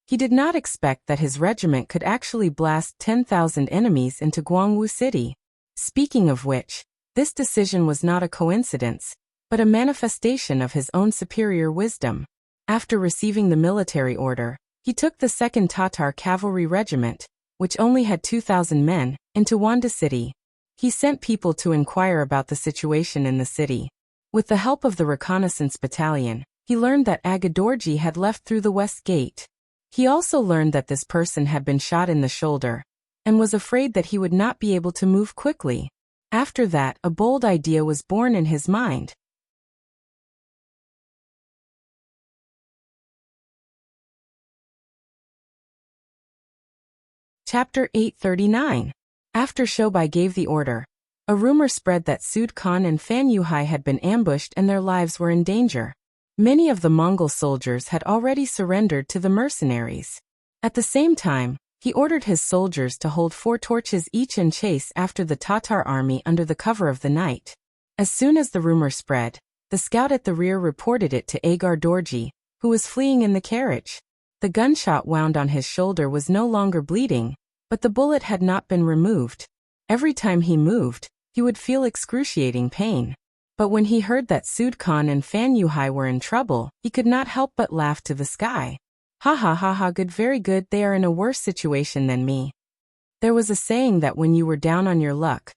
Speaker 1: He did not expect that his regiment could actually blast 10,000 enemies into Guangwu City. Speaking of which, this decision was not a coincidence, but a manifestation of his own superior wisdom. After receiving the military order, he took the 2nd Tatar Cavalry Regiment, which only had 2,000 men, into Wanda City. He sent people to inquire about the situation in the city. With the help of the reconnaissance battalion, he learned that Agadorji had left through the west gate. He also learned that this person had been shot in the shoulder, and was afraid that he would not be able to move quickly. After that, a bold idea was born in his mind. Chapter 839. After Shobai gave the order, a rumor spread that Sud Khan and Fan Yuhai had been ambushed and their lives were in danger. Many of the Mongol soldiers had already surrendered to the mercenaries. At the same time, he ordered his soldiers to hold 4 torches each and chase after the Tatar army under the cover of the night. As soon as the rumor spread, the scout at the rear reported it to Agar Dorji, who was fleeing in the carriage. The gunshot wound on his shoulder was no longer bleeding, but the bullet had not been removed. Every time he moved, he would feel excruciating pain. But when he heard that Sud Khan and Fan Yuhai were in trouble, he could not help but laugh to the sky. Ha ha ha ha, good, very good, they are in a worse situation than me. There was a saying that when you were down on your luck,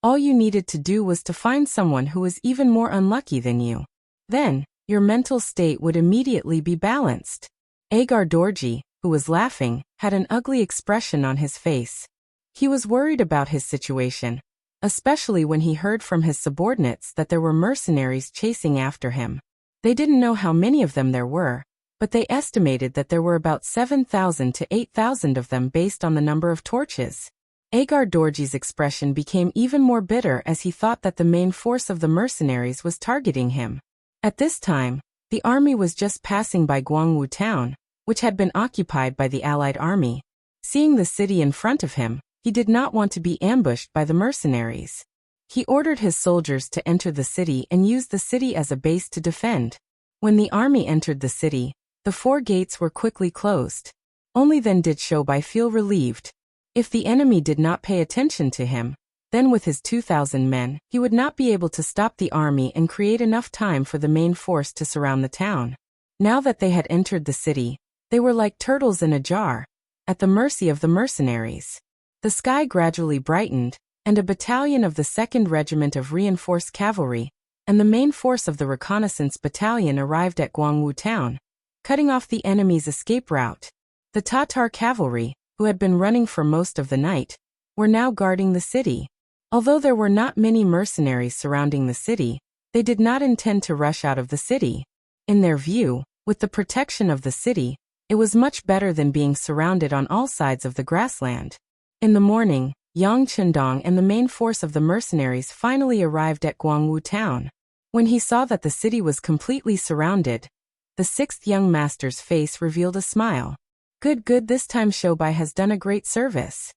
Speaker 1: all you needed to do was to find someone who was even more unlucky than you. Then, your mental state would immediately be balanced. Agar Dorji, who was laughing, had an ugly expression on his face. He was worried about his situation, especially when he heard from his subordinates that there were mercenaries chasing after him. They didn't know how many of them there were, but they estimated that there were about 7,000 to 8,000 of them based on the number of torches. Agar Dorji's expression became even more bitter as he thought that the main force of the mercenaries was targeting him. At this time, the army was just passing by Guangwu town, which had been occupied by the Allied army. Seeing the city in front of him, he did not want to be ambushed by the mercenaries. He ordered his soldiers to enter the city and use the city as a base to defend. When the army entered the city, the 4 gates were quickly closed. Only then did Shoubai feel relieved. If the enemy did not pay attention to him, then with his 2,000 men, he would not be able to stop the army and create enough time for the main force to surround the town. Now that they had entered the city, they were like turtles in a jar, at the mercy of the mercenaries. The sky gradually brightened, and a battalion of the 2nd Regiment of Reinforced Cavalry and the main force of the Reconnaissance Battalion arrived at Guangwu town, cutting off the enemy's escape route. The Tatar cavalry, who had been running for most of the night, were now guarding the city. Although there were not many mercenaries surrounding the city, they did not intend to rush out of the city. In their view, with the protection of the city, it was much better than being surrounded on all sides of the grassland. In the morning, Yang Chendong and the main force of the mercenaries finally arrived at Guangwu town. When he saw that the city was completely surrounded, the 6th young master's face revealed a smile. Good, this time Shoubai has done a great service.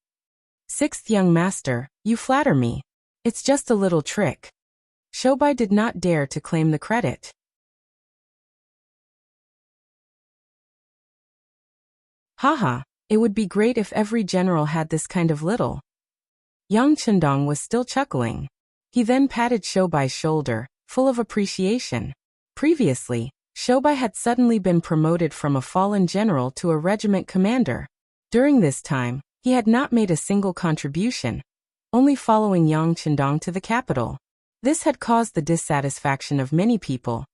Speaker 1: 6th young master, you flatter me. It's just a little trick. Shoubai did not dare to claim the credit. Haha, it would be great if every general had this kind of little. Yang Chendong was still chuckling. He then patted Shoubai's shoulder, full of appreciation. Previously, Shoubai had suddenly been promoted from a fallen general to a regiment commander. During this time, he had not made a single contribution, only following Yang Chendong to the capital. This had caused the dissatisfaction of many people,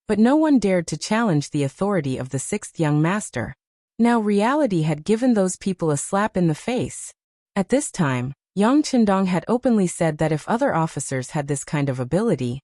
Speaker 1: but no one dared to challenge the authority of the 6th young master. Now reality had given those people a slap in the face. At this time, Yang Chendong had openly said that if other officers had this kind of ability,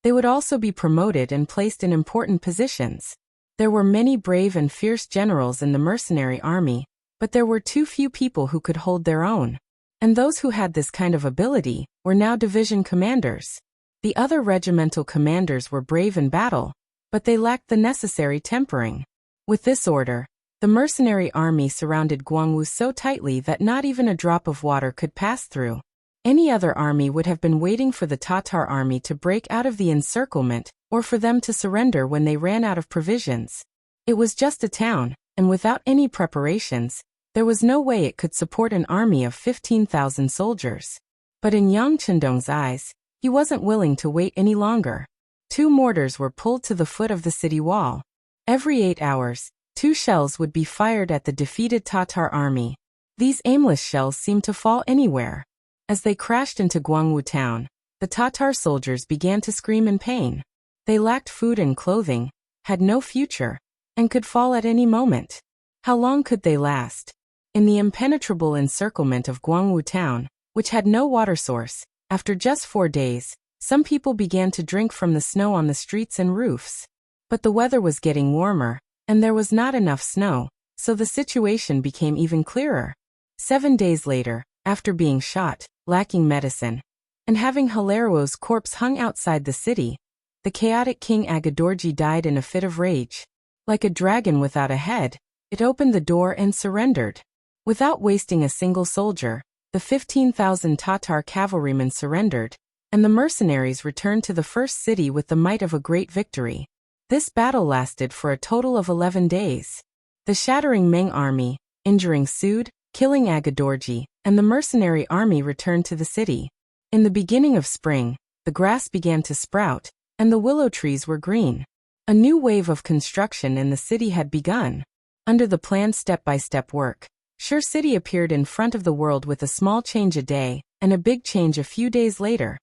Speaker 1: they would also be promoted and placed in important positions. There were many brave and fierce generals in the mercenary army, but there were too few people who could hold their own. And those who had this kind of ability were now division commanders. The other regimental commanders were brave in battle, but they lacked the necessary tempering. With this order, the mercenary army surrounded Guangwu so tightly that not even a drop of water could pass through. Any other army would have been waiting for the Tatar army to break out of the encirclement, or for them to surrender when they ran out of provisions. It was just a town, and without any preparations, there was no way it could support an army of 15,000 soldiers. But in Yang Chendong's eyes, he wasn't willing to wait any longer. 2 mortars were pulled to the foot of the city wall. Every 8 hours, 2 shells would be fired at the defeated Tatar army. These aimless shells seemed to fall anywhere. As they crashed into Guangwu town, the Tatar soldiers began to scream in pain. They lacked food and clothing, had no future, and could fall at any moment. How long could they last? In the impenetrable encirclement of Guangwu town, which had no water source, after just 4 days, some people began to drink from the snow on the streets and roofs. But the weather was getting warmer, and there was not enough snow, so the situation became even clearer. 7 days later, after being shot, lacking medicine, and having Hilario's corpse hung outside the city, the chaotic King Agadorji died in a fit of rage. Like a dragon without a head, it opened the door and surrendered. Without wasting a single soldier, the 15,000 Tatar cavalrymen surrendered, and the mercenaries returned to the first city with the might of a great victory. This battle lasted for a total of 11 days. The shattering Meng army, injuring Sud, killing Agadorji, and the mercenary army returned to the city. In the beginning of spring, the grass began to sprout, and the willow trees were green. A new wave of construction in the city had begun. Under the planned step-by-step work, Sure City appeared in front of the world with a small change a day, and a big change a few days later.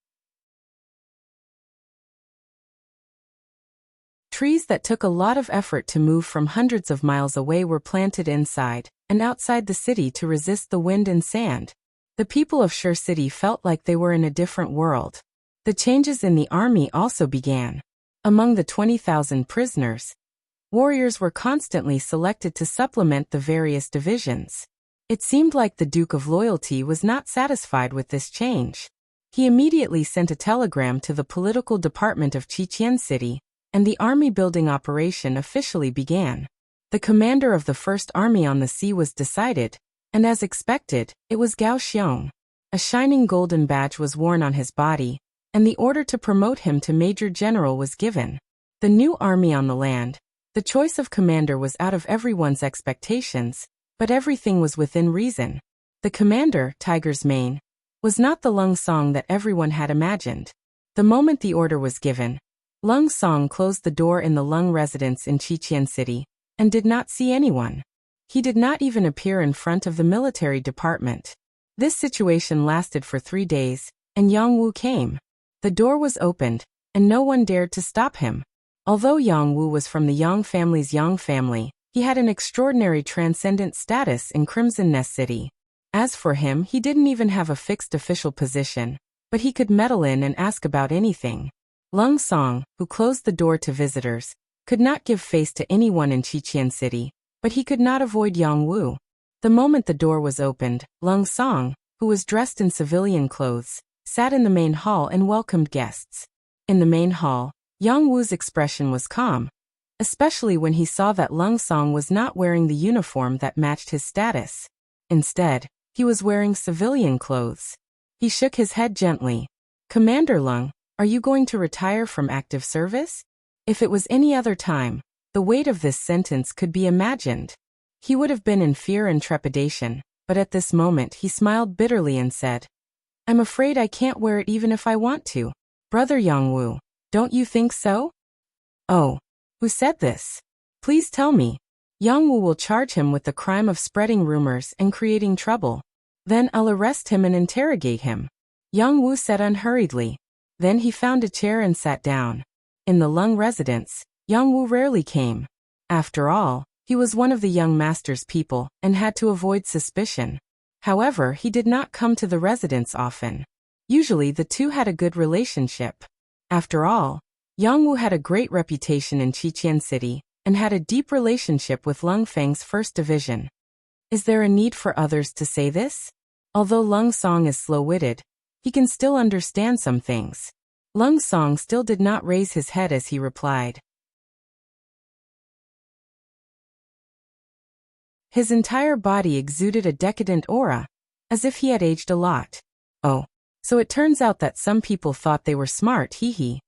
Speaker 1: Trees that took a lot of effort to move from hundreds of miles away were planted inside and outside the city to resist the wind and sand. The people of Sure City felt like they were in a different world. The changes in the army also began. Among the 20,000 prisoners, warriors were constantly selected to supplement the various divisions. It seemed like the Duke of Loyalty was not satisfied with this change. He immediately sent a telegram to the political department of Chichen City, and the army-building operation officially began. The commander of the First Army on the Sea was decided, and as expected, it was Gao Xiong. A shining golden badge was worn on his body, and the order to promote him to Major General was given. The new army on the land. The choice of commander was out of everyone's expectations, but everything was within reason. The commander, Tiger's Mane, was not the Lung Song that everyone had imagined. The moment the order was given, Lung Song closed the door in the Lung residence in Chichen City, and did not see anyone. He did not even appear in front of the military department. This situation lasted for 3 days, and Yang Wu came. The door was opened, and no one dared to stop him. Although Yang Wu was from the Yang family's Yang family, he had an extraordinary transcendent status in Crimson Nest City. As for him, he didn't even have a fixed official position, but he could meddle in and ask about anything. Lung Song, who closed the door to visitors, could not give face to anyone in Chichen City, but he could not avoid Yang Wu. The moment the door was opened, Lung Song, who was dressed in civilian clothes, sat in the main hall and welcomed guests. In the main hall, Yang Wu's expression was calm, especially when he saw that Lung Song was not wearing the uniform that matched his status. Instead, he was wearing civilian clothes. He shook his head gently. "Commander Lung, are you going to retire from active service?" If it was any other time, the weight of this sentence could be imagined. He would have been in fear and trepidation, but at this moment he smiled bitterly and said, "I'm afraid I can't wear it even if I want to." "Brother Yang Wu, don't you think so?" "Oh, who said this? Please tell me." "Yang Wu will charge him with the crime of spreading rumors and creating trouble. Then I'll arrest him and interrogate him," Yang Wu said unhurriedly. Then he found a chair and sat down. In the Lung residence, Yang Wu rarely came. After all, he was one of the young master's people and had to avoid suspicion. However, he did not come to the residence often. Usually the two had a good relationship. After all, Yang Wu had a great reputation in Chichen City and had a deep relationship with Lung Feng's First Division. Is there a need for others to say this? Although Lung Song is slow-witted, he can still understand some things. Lung Song still did not raise his head as he replied. His entire body exuded a decadent aura, as if he had aged a lot. "Oh, so it turns out that some people thought they were smart, hee."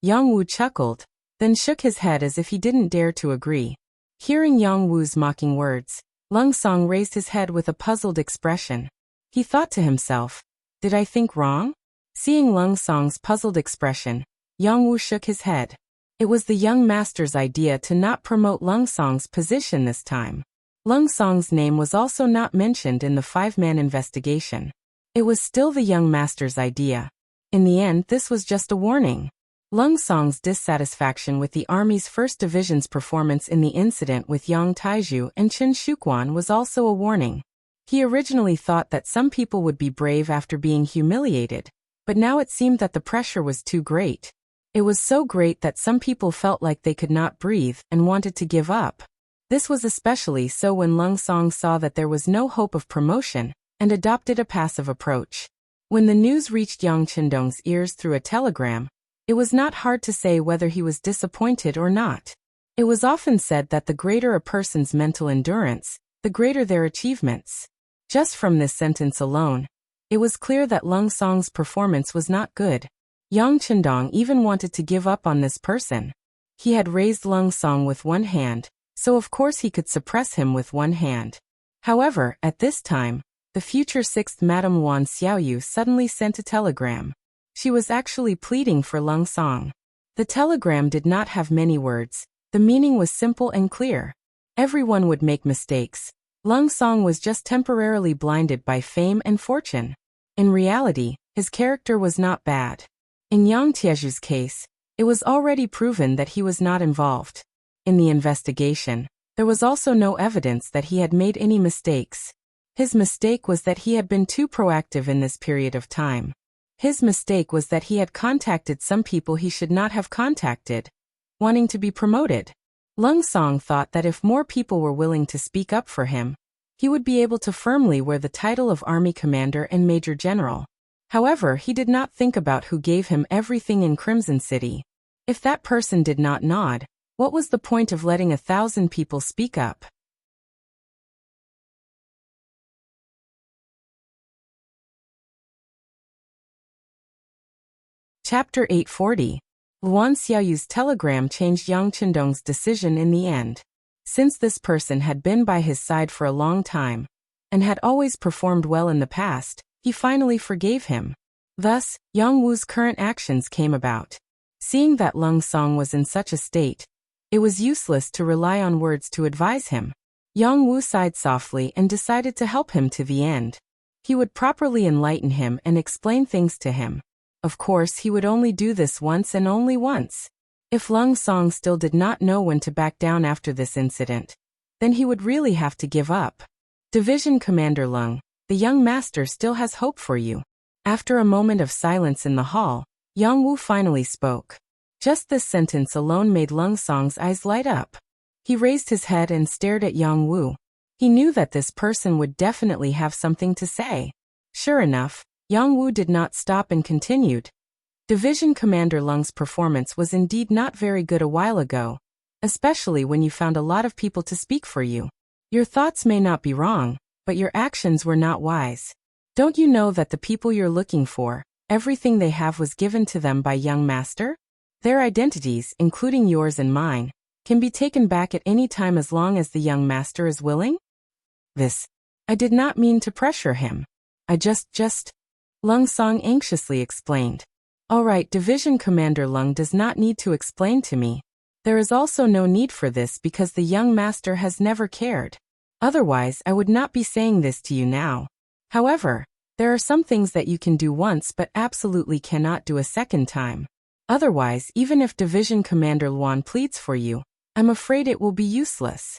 Speaker 1: Yang Wu chuckled, then shook his head as if he didn't dare to agree. Hearing Yang Wu's mocking words, Lung Song raised his head with a puzzled expression. He thought to himself, "Did I think wrong?" Seeing Lung Song's puzzled expression, Yang Wu shook his head. It was the young master's idea to not promote Lung Song's position this time. Lung Song's name was also not mentioned in the 5-man investigation. It was still the young master's idea. In the end, this was just a warning. Lung Song's dissatisfaction with the Army's First Division's performance in the incident with Yang Taiju and Chen Shuquan was also a warning. He originally thought that some people would be brave after being humiliated, but now it seemed that the pressure was too great. It was so great that some people felt like they could not breathe and wanted to give up. This was especially so when Lung Song saw that there was no hope of promotion, and adopted a passive approach. When the news reached Yang Qindong's ears through a telegram, it was not hard to say whether he was disappointed or not. It was often said that the greater a person's mental endurance, the greater their achievements. Just from this sentence alone, it was clear that Lung Song's performance was not good. Yang Qindong even wanted to give up on this person. He had raised Lung Song with one hand, so of course he could suppress him with one hand. However, at this time, the future 6th Madame Wan Xiaoyu suddenly sent a telegram. She was actually pleading for Lung Song. The telegram did not have many words. The meaning was simple and clear. Everyone would make mistakes. Lung Song was just temporarily blinded by fame and fortune. In reality, his character was not bad. In Yang Tieju's case, it was already proven that he was not involved. In the investigation, there was also no evidence that he had made any mistakes. His mistake was that he had been too proactive in this period of time. His mistake was that he had contacted some people he should not have contacted, wanting to be promoted. Lung Song thought that if more people were willing to speak up for him, he would be able to firmly wear the title of Army Commander and Major General. However, he did not think about who gave him everything in Crimson City. If that person did not nod, what was the point of letting 1,000 people speak up? Chapter 840. Luan Xiaoyu's telegram changed Yang Qindong's decision in the end. Since this person had been by his side for a long time, and had always performed well in the past, he finally forgave him. Thus, Yang Wu's current actions came about. Seeing that Lung Song was in such a state, it was useless to rely on words to advise him. Yang Wu sighed softly and decided to help him to the end. He would properly enlighten him and explain things to him. Of course, he would only do this once and only once. If Lung Song still did not know when to back down after this incident, then he would really have to give up. Division Commander Lung, the young master still has hope for you. After a moment of silence in the hall, Yang Wu finally spoke. Just this sentence alone made Lung Song's eyes light up. He raised his head and stared at Yang Wu. He knew that this person would definitely have something to say. Sure enough, Yang Wu did not stop and continued. Division Commander Lung's performance was indeed not very good a while ago, especially when you found a lot of people to speak for you. Your thoughts may not be wrong, but your actions were not wise. Don't you know that the people you're looking for, everything they have was given to them by young master? Their identities, including yours and mine, can be taken back at any time as long as the young master is willing? I did not mean to pressure him. I just... Lung Song anxiously explained. All right, Division Commander Lung does not need to explain to me. There is also no need for this because the young master has never cared. Otherwise, I would not be saying this to you now. However, there are some things that you can do once but absolutely cannot do a second time. Otherwise, even if Division Commander Luan pleads for you, I'm afraid it will be useless.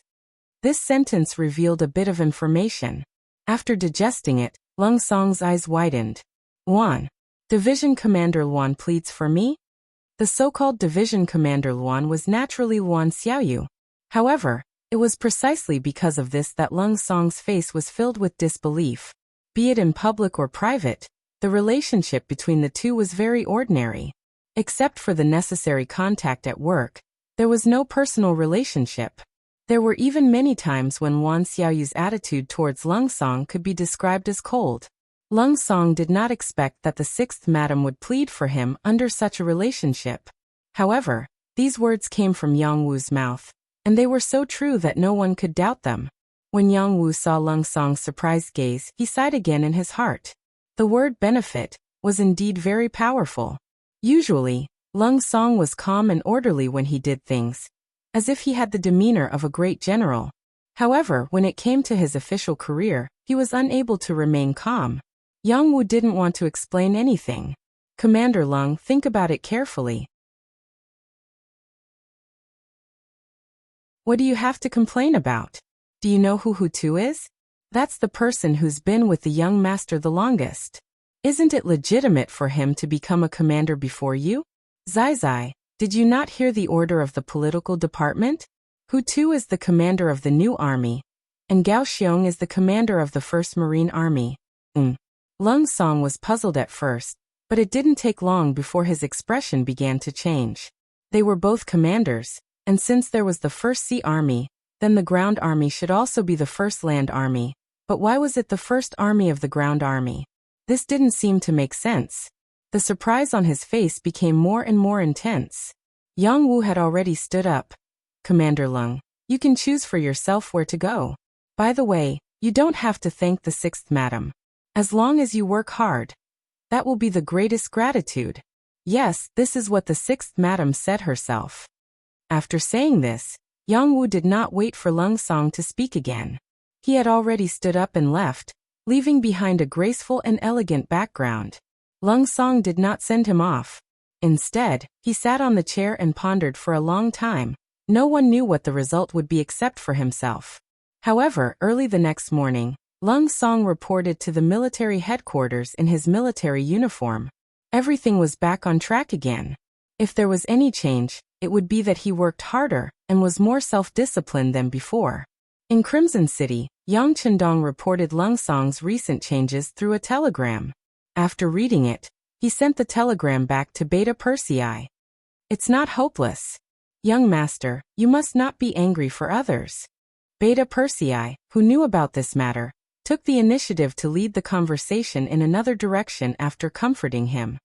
Speaker 1: This sentence revealed a bit of information. After digesting it, Lung Song's eyes widened. Luan. Division Commander Luan pleads for me? The so-called Division Commander Luan was naturally Luan Xiaoyu. However, it was precisely because of this that Lung Song's face was filled with disbelief. Be it in public or private, the relationship between the two was very ordinary. Except for the necessary contact at work, there was no personal relationship. There were even many times when Luan Xiaoyu's attitude towards Lung Song could be described as cold. Lung Song did not expect that the sixth madam would plead for him under such a relationship. However, these words came from Yang Wu's mouth, and they were so true that no one could doubt them. When Yang Wu saw Lung Song's surprised gaze, he sighed again in his heart. The word benefit was indeed very powerful. Usually, Lung Song was calm and orderly when he did things, as if he had the demeanor of a great general. However, when it came to his official career, he was unable to remain calm. Yang Wu didn't want to explain anything. Commander Lung, think about it carefully. What do you have to complain about? Do you know who Hu is? That's the person who's been with the young master the longest. Isn't it legitimate for him to become a commander before you? Zai, did you not hear the order of the political department? Hu is the commander of the new army, and Gao Xiong is the commander of the 1st Marine Army. Lung Song was puzzled at first, but it didn't take long before his expression began to change. They were both commanders, and since there was the 1st Sea Army, then the Ground Army should also be the 1st Land Army. But why was it the 1st Army of the Ground Army? This didn't seem to make sense. The surprise on his face became more and more intense. Yang Wu had already stood up. Commander Lung, you can choose for yourself where to go. By the way, you don't have to thank the 6th madam. As long as you work hard, that will be the greatest gratitude. Yes, this is what the 6th madam said herself. After saying this, Yang Wu did not wait for Lung Song to speak again. He had already stood up and left, leaving behind a graceful and elegant background. Lung Song did not send him off. Instead, he sat on the chair and pondered for a long time. No one knew what the result would be except for himself. However, early the next morning, Lung Song reported to the military headquarters in his military uniform. Everything was back on track again. If there was any change, it would be that he worked harder and was more self-disciplined than before. In Crimson City, Yang Chendong reported Lung Song's recent changes through a telegram. After reading it, he sent the telegram back to Beta Persei. It's not hopeless. Young master, you must not be angry for others. Beta Persei, who knew about this matter, took the initiative to lead the conversation in another direction after comforting him.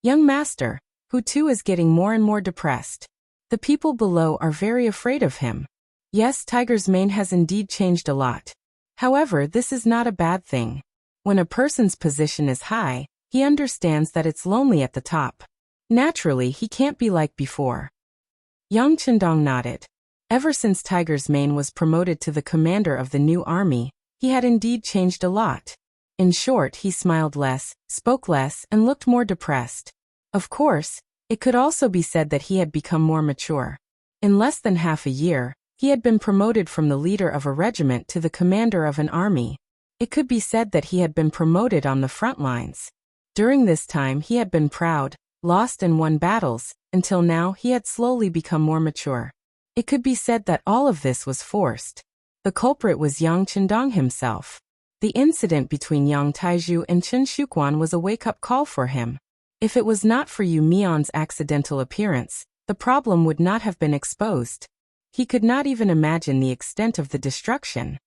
Speaker 1: Young master, who too is getting more and more depressed. The people below are very afraid of him. Yes, Tiger's mane has indeed changed a lot. However, this is not a bad thing. When a person's position is high, he understands that it's lonely at the top. Naturally, he can't be like before. Yang Chendong nodded. Ever since Tiger's mane was promoted to the commander of the new army, he had indeed changed a lot. In short, he smiled less, spoke less, and looked more depressed. Of course, it could also be said that he had become more mature. In less than half a year, he had been promoted from the leader of a regiment to the commander of an army. It could be said that he had been promoted on the front lines. During this time he had been proud, lost and won battles, until now he had slowly become more mature. It could be said that all of this was forced. The culprit was Yang Chendong himself. The incident between Yang Taizhu and Chen Shuquan was a wake-up call for him. If it was not for Yu Mion's accidental appearance, the problem would not have been exposed. He could not even imagine the extent of the destruction.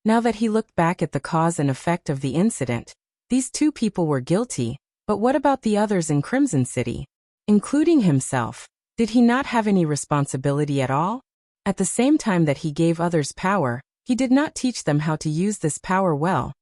Speaker 1: Now that he looked back at the cause and effect of the incident, these two people were guilty, but what about the others in Crimson City? Including himself, did he not have any responsibility at all? At the same time that he gave others power, he did not teach them how to use this power well,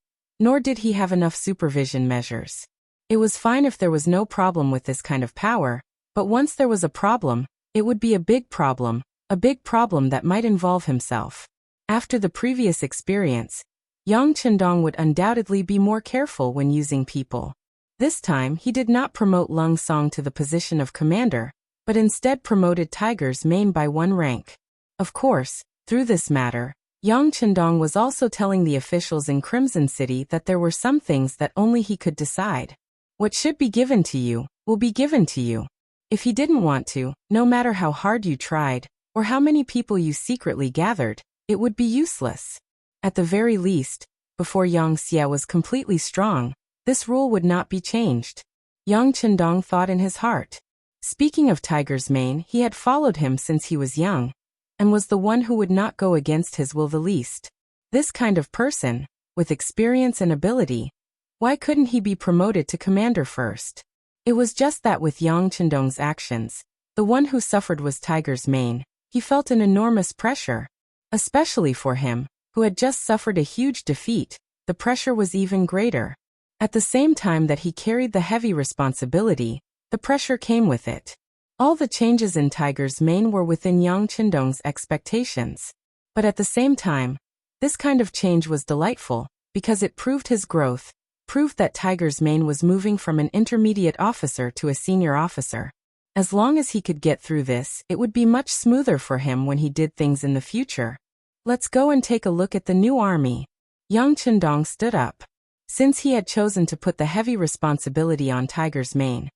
Speaker 1: nor did he have enough supervision measures. It was fine if there was no problem with this kind of power, but once there was a problem, it would be a big problem that might involve himself. After the previous experience, Yang Chendong would undoubtedly be more careful when using people. This time he did not promote Lung Song to the position of commander, but instead promoted Tiger's mane by 1 rank. Of course, through this matter, Yang Chendong was also telling the officials in Crimson City that there were some things that only he could decide. What should be given to you, will be given to you. If he didn't want to, no matter how hard you tried, or how many people you secretly gathered, it would be useless. At the very least, before Yang Xie was completely strong, this rule would not be changed. Yang Chendong thought in his heart. Speaking of Tiger's mane, he had followed him since he was young, and was the one who would not go against his will the least. This kind of person, with experience and ability, why couldn't he be promoted to commander first? It was just that with Yang Chendong's actions, the one who suffered was Tiger's mane. He felt an enormous pressure. Especially for him, who had just suffered a huge defeat, the pressure was even greater. At the same time that he carried the heavy responsibility, the pressure came with it. All the changes in Tiger's mane were within Yang Chendong's expectations. But at the same time, this kind of change was delightful, because it proved his growth, proved that Tiger's mane was moving from an intermediate officer to a senior officer. As long as he could get through this, it would be much smoother for him when he did things in the future. Let's go and take a look at the new army. Yang Chendong stood up. Since he had chosen to put the heavy responsibility on Tiger's mane,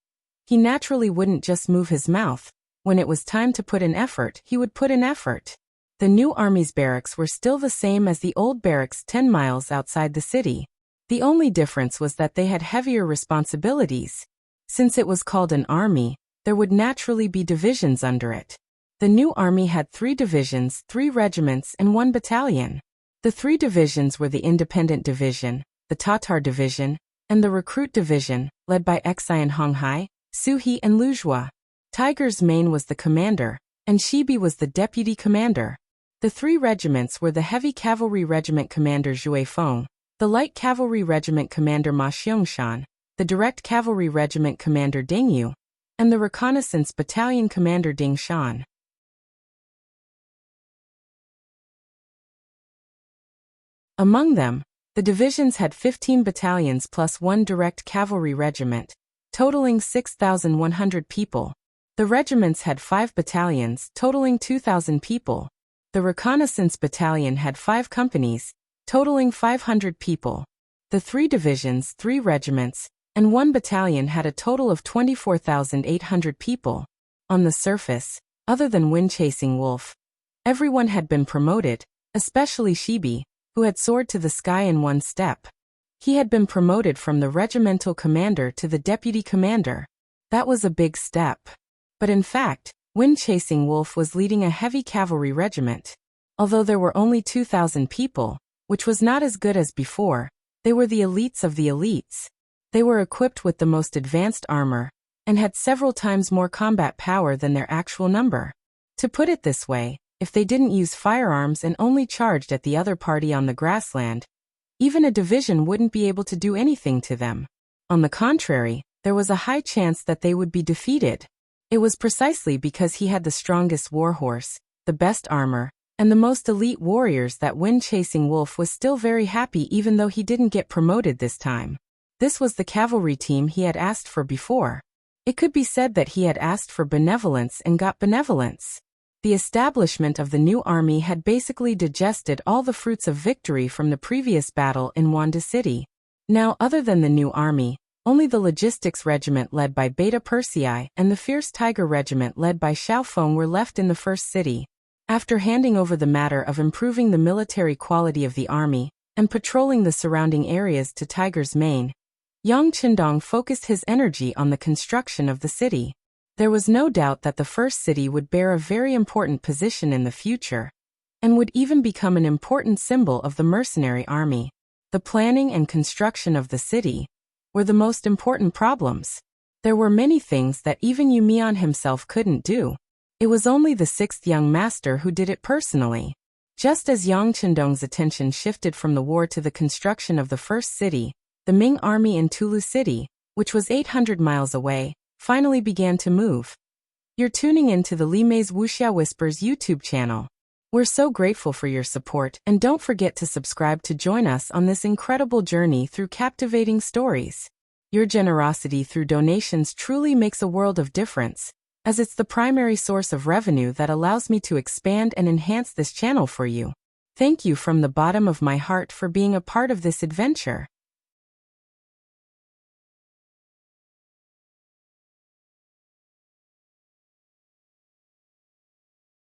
Speaker 1: he naturally wouldn't just move his mouth. When it was time to put in effort, he would put in effort. The new army's barracks were still the same as the old barracks 10 miles outside the city. The only difference was that they had heavier responsibilities. Since it was called an army, there would naturally be divisions under it. The new army had 3 divisions, 3 regiments, and 1 battalion. The 3 divisions were the Independent Division, the Tatar Division, and the Recruit Division, led by Xian Honghai, Suhi and Luzhua. Tiger's mane was the commander, and Shibi was the deputy commander. The 3 regiments were the Heavy Cavalry Regiment Commander Zhui Feng, the Light Cavalry Regiment Commander Ma Xiangshan, the Direct Cavalry Regiment Commander Ding Yu, and the Reconnaissance Battalion Commander Ding Shan. Among them, the divisions had 15 battalions plus 1 direct cavalry regiment, totaling 6,100 people. The regiments had 5 battalions, totaling 2,000 people. The reconnaissance battalion had 5 companies, totaling 500 people. The 3 divisions, 3 regiments, and 1 battalion had a total of 24,800 people. On the surface, other than wind-chasing Wolf, everyone had been promoted, especially Shibi, who had soared to the sky in one step. He had been promoted from the regimental commander to the deputy commander. That was a big step. But in fact, wind-chasing Wolf was leading a heavy cavalry regiment. Although there were only 2,000 people, which was not as good as before, they were the elites of the elites. They were equipped with the most advanced armor, and had several times more combat power than their actual number. To put it this way, if they didn't use firearms and only charged at the other party on the grassland, even a division wouldn't be able to do anything to them. On the contrary, there was a high chance that they would be defeated. It was precisely because he had the strongest warhorse, the best armor, and the most elite warriors that wind-chasing Wolf was still very happy even though he didn't get promoted this time. This was the cavalry team he had asked for before. It could be said that he had asked for benevolence and got benevolence. The establishment of the new army had basically digested all the fruits of victory from the previous battle in Wanda City. Now, other than the new army, only the logistics regiment led by Beta Persei and the fierce tiger regiment led by Xiaofeng were left in the first city. After handing over the matter of improving the military quality of the army and patrolling the surrounding areas to Tiger's Mane, Yang Qindong focused his energy on the construction of the city. There was no doubt that the first city would bear a very important position in the future, and would even become an important symbol of the mercenary army. The planning and construction of the city were the most important problems. There were many things that even Yu Mian himself couldn't do. It was only the 6th young master who did it personally. Just as Yang Qindong's attention shifted from the war to the construction of the first city, the Ming army in Tulu City, which was 800 miles away, finally began to move. You're tuning in to the Li Mei's Wuxia Whispers YouTube channel. We're so grateful for your support, and don't forget to subscribe to join us on this incredible journey through captivating stories. Your generosity through donations truly makes a world of difference, as it's the primary source of revenue that allows me to expand and enhance this channel for you. Thank you from the bottom of my heart for being a part of this adventure.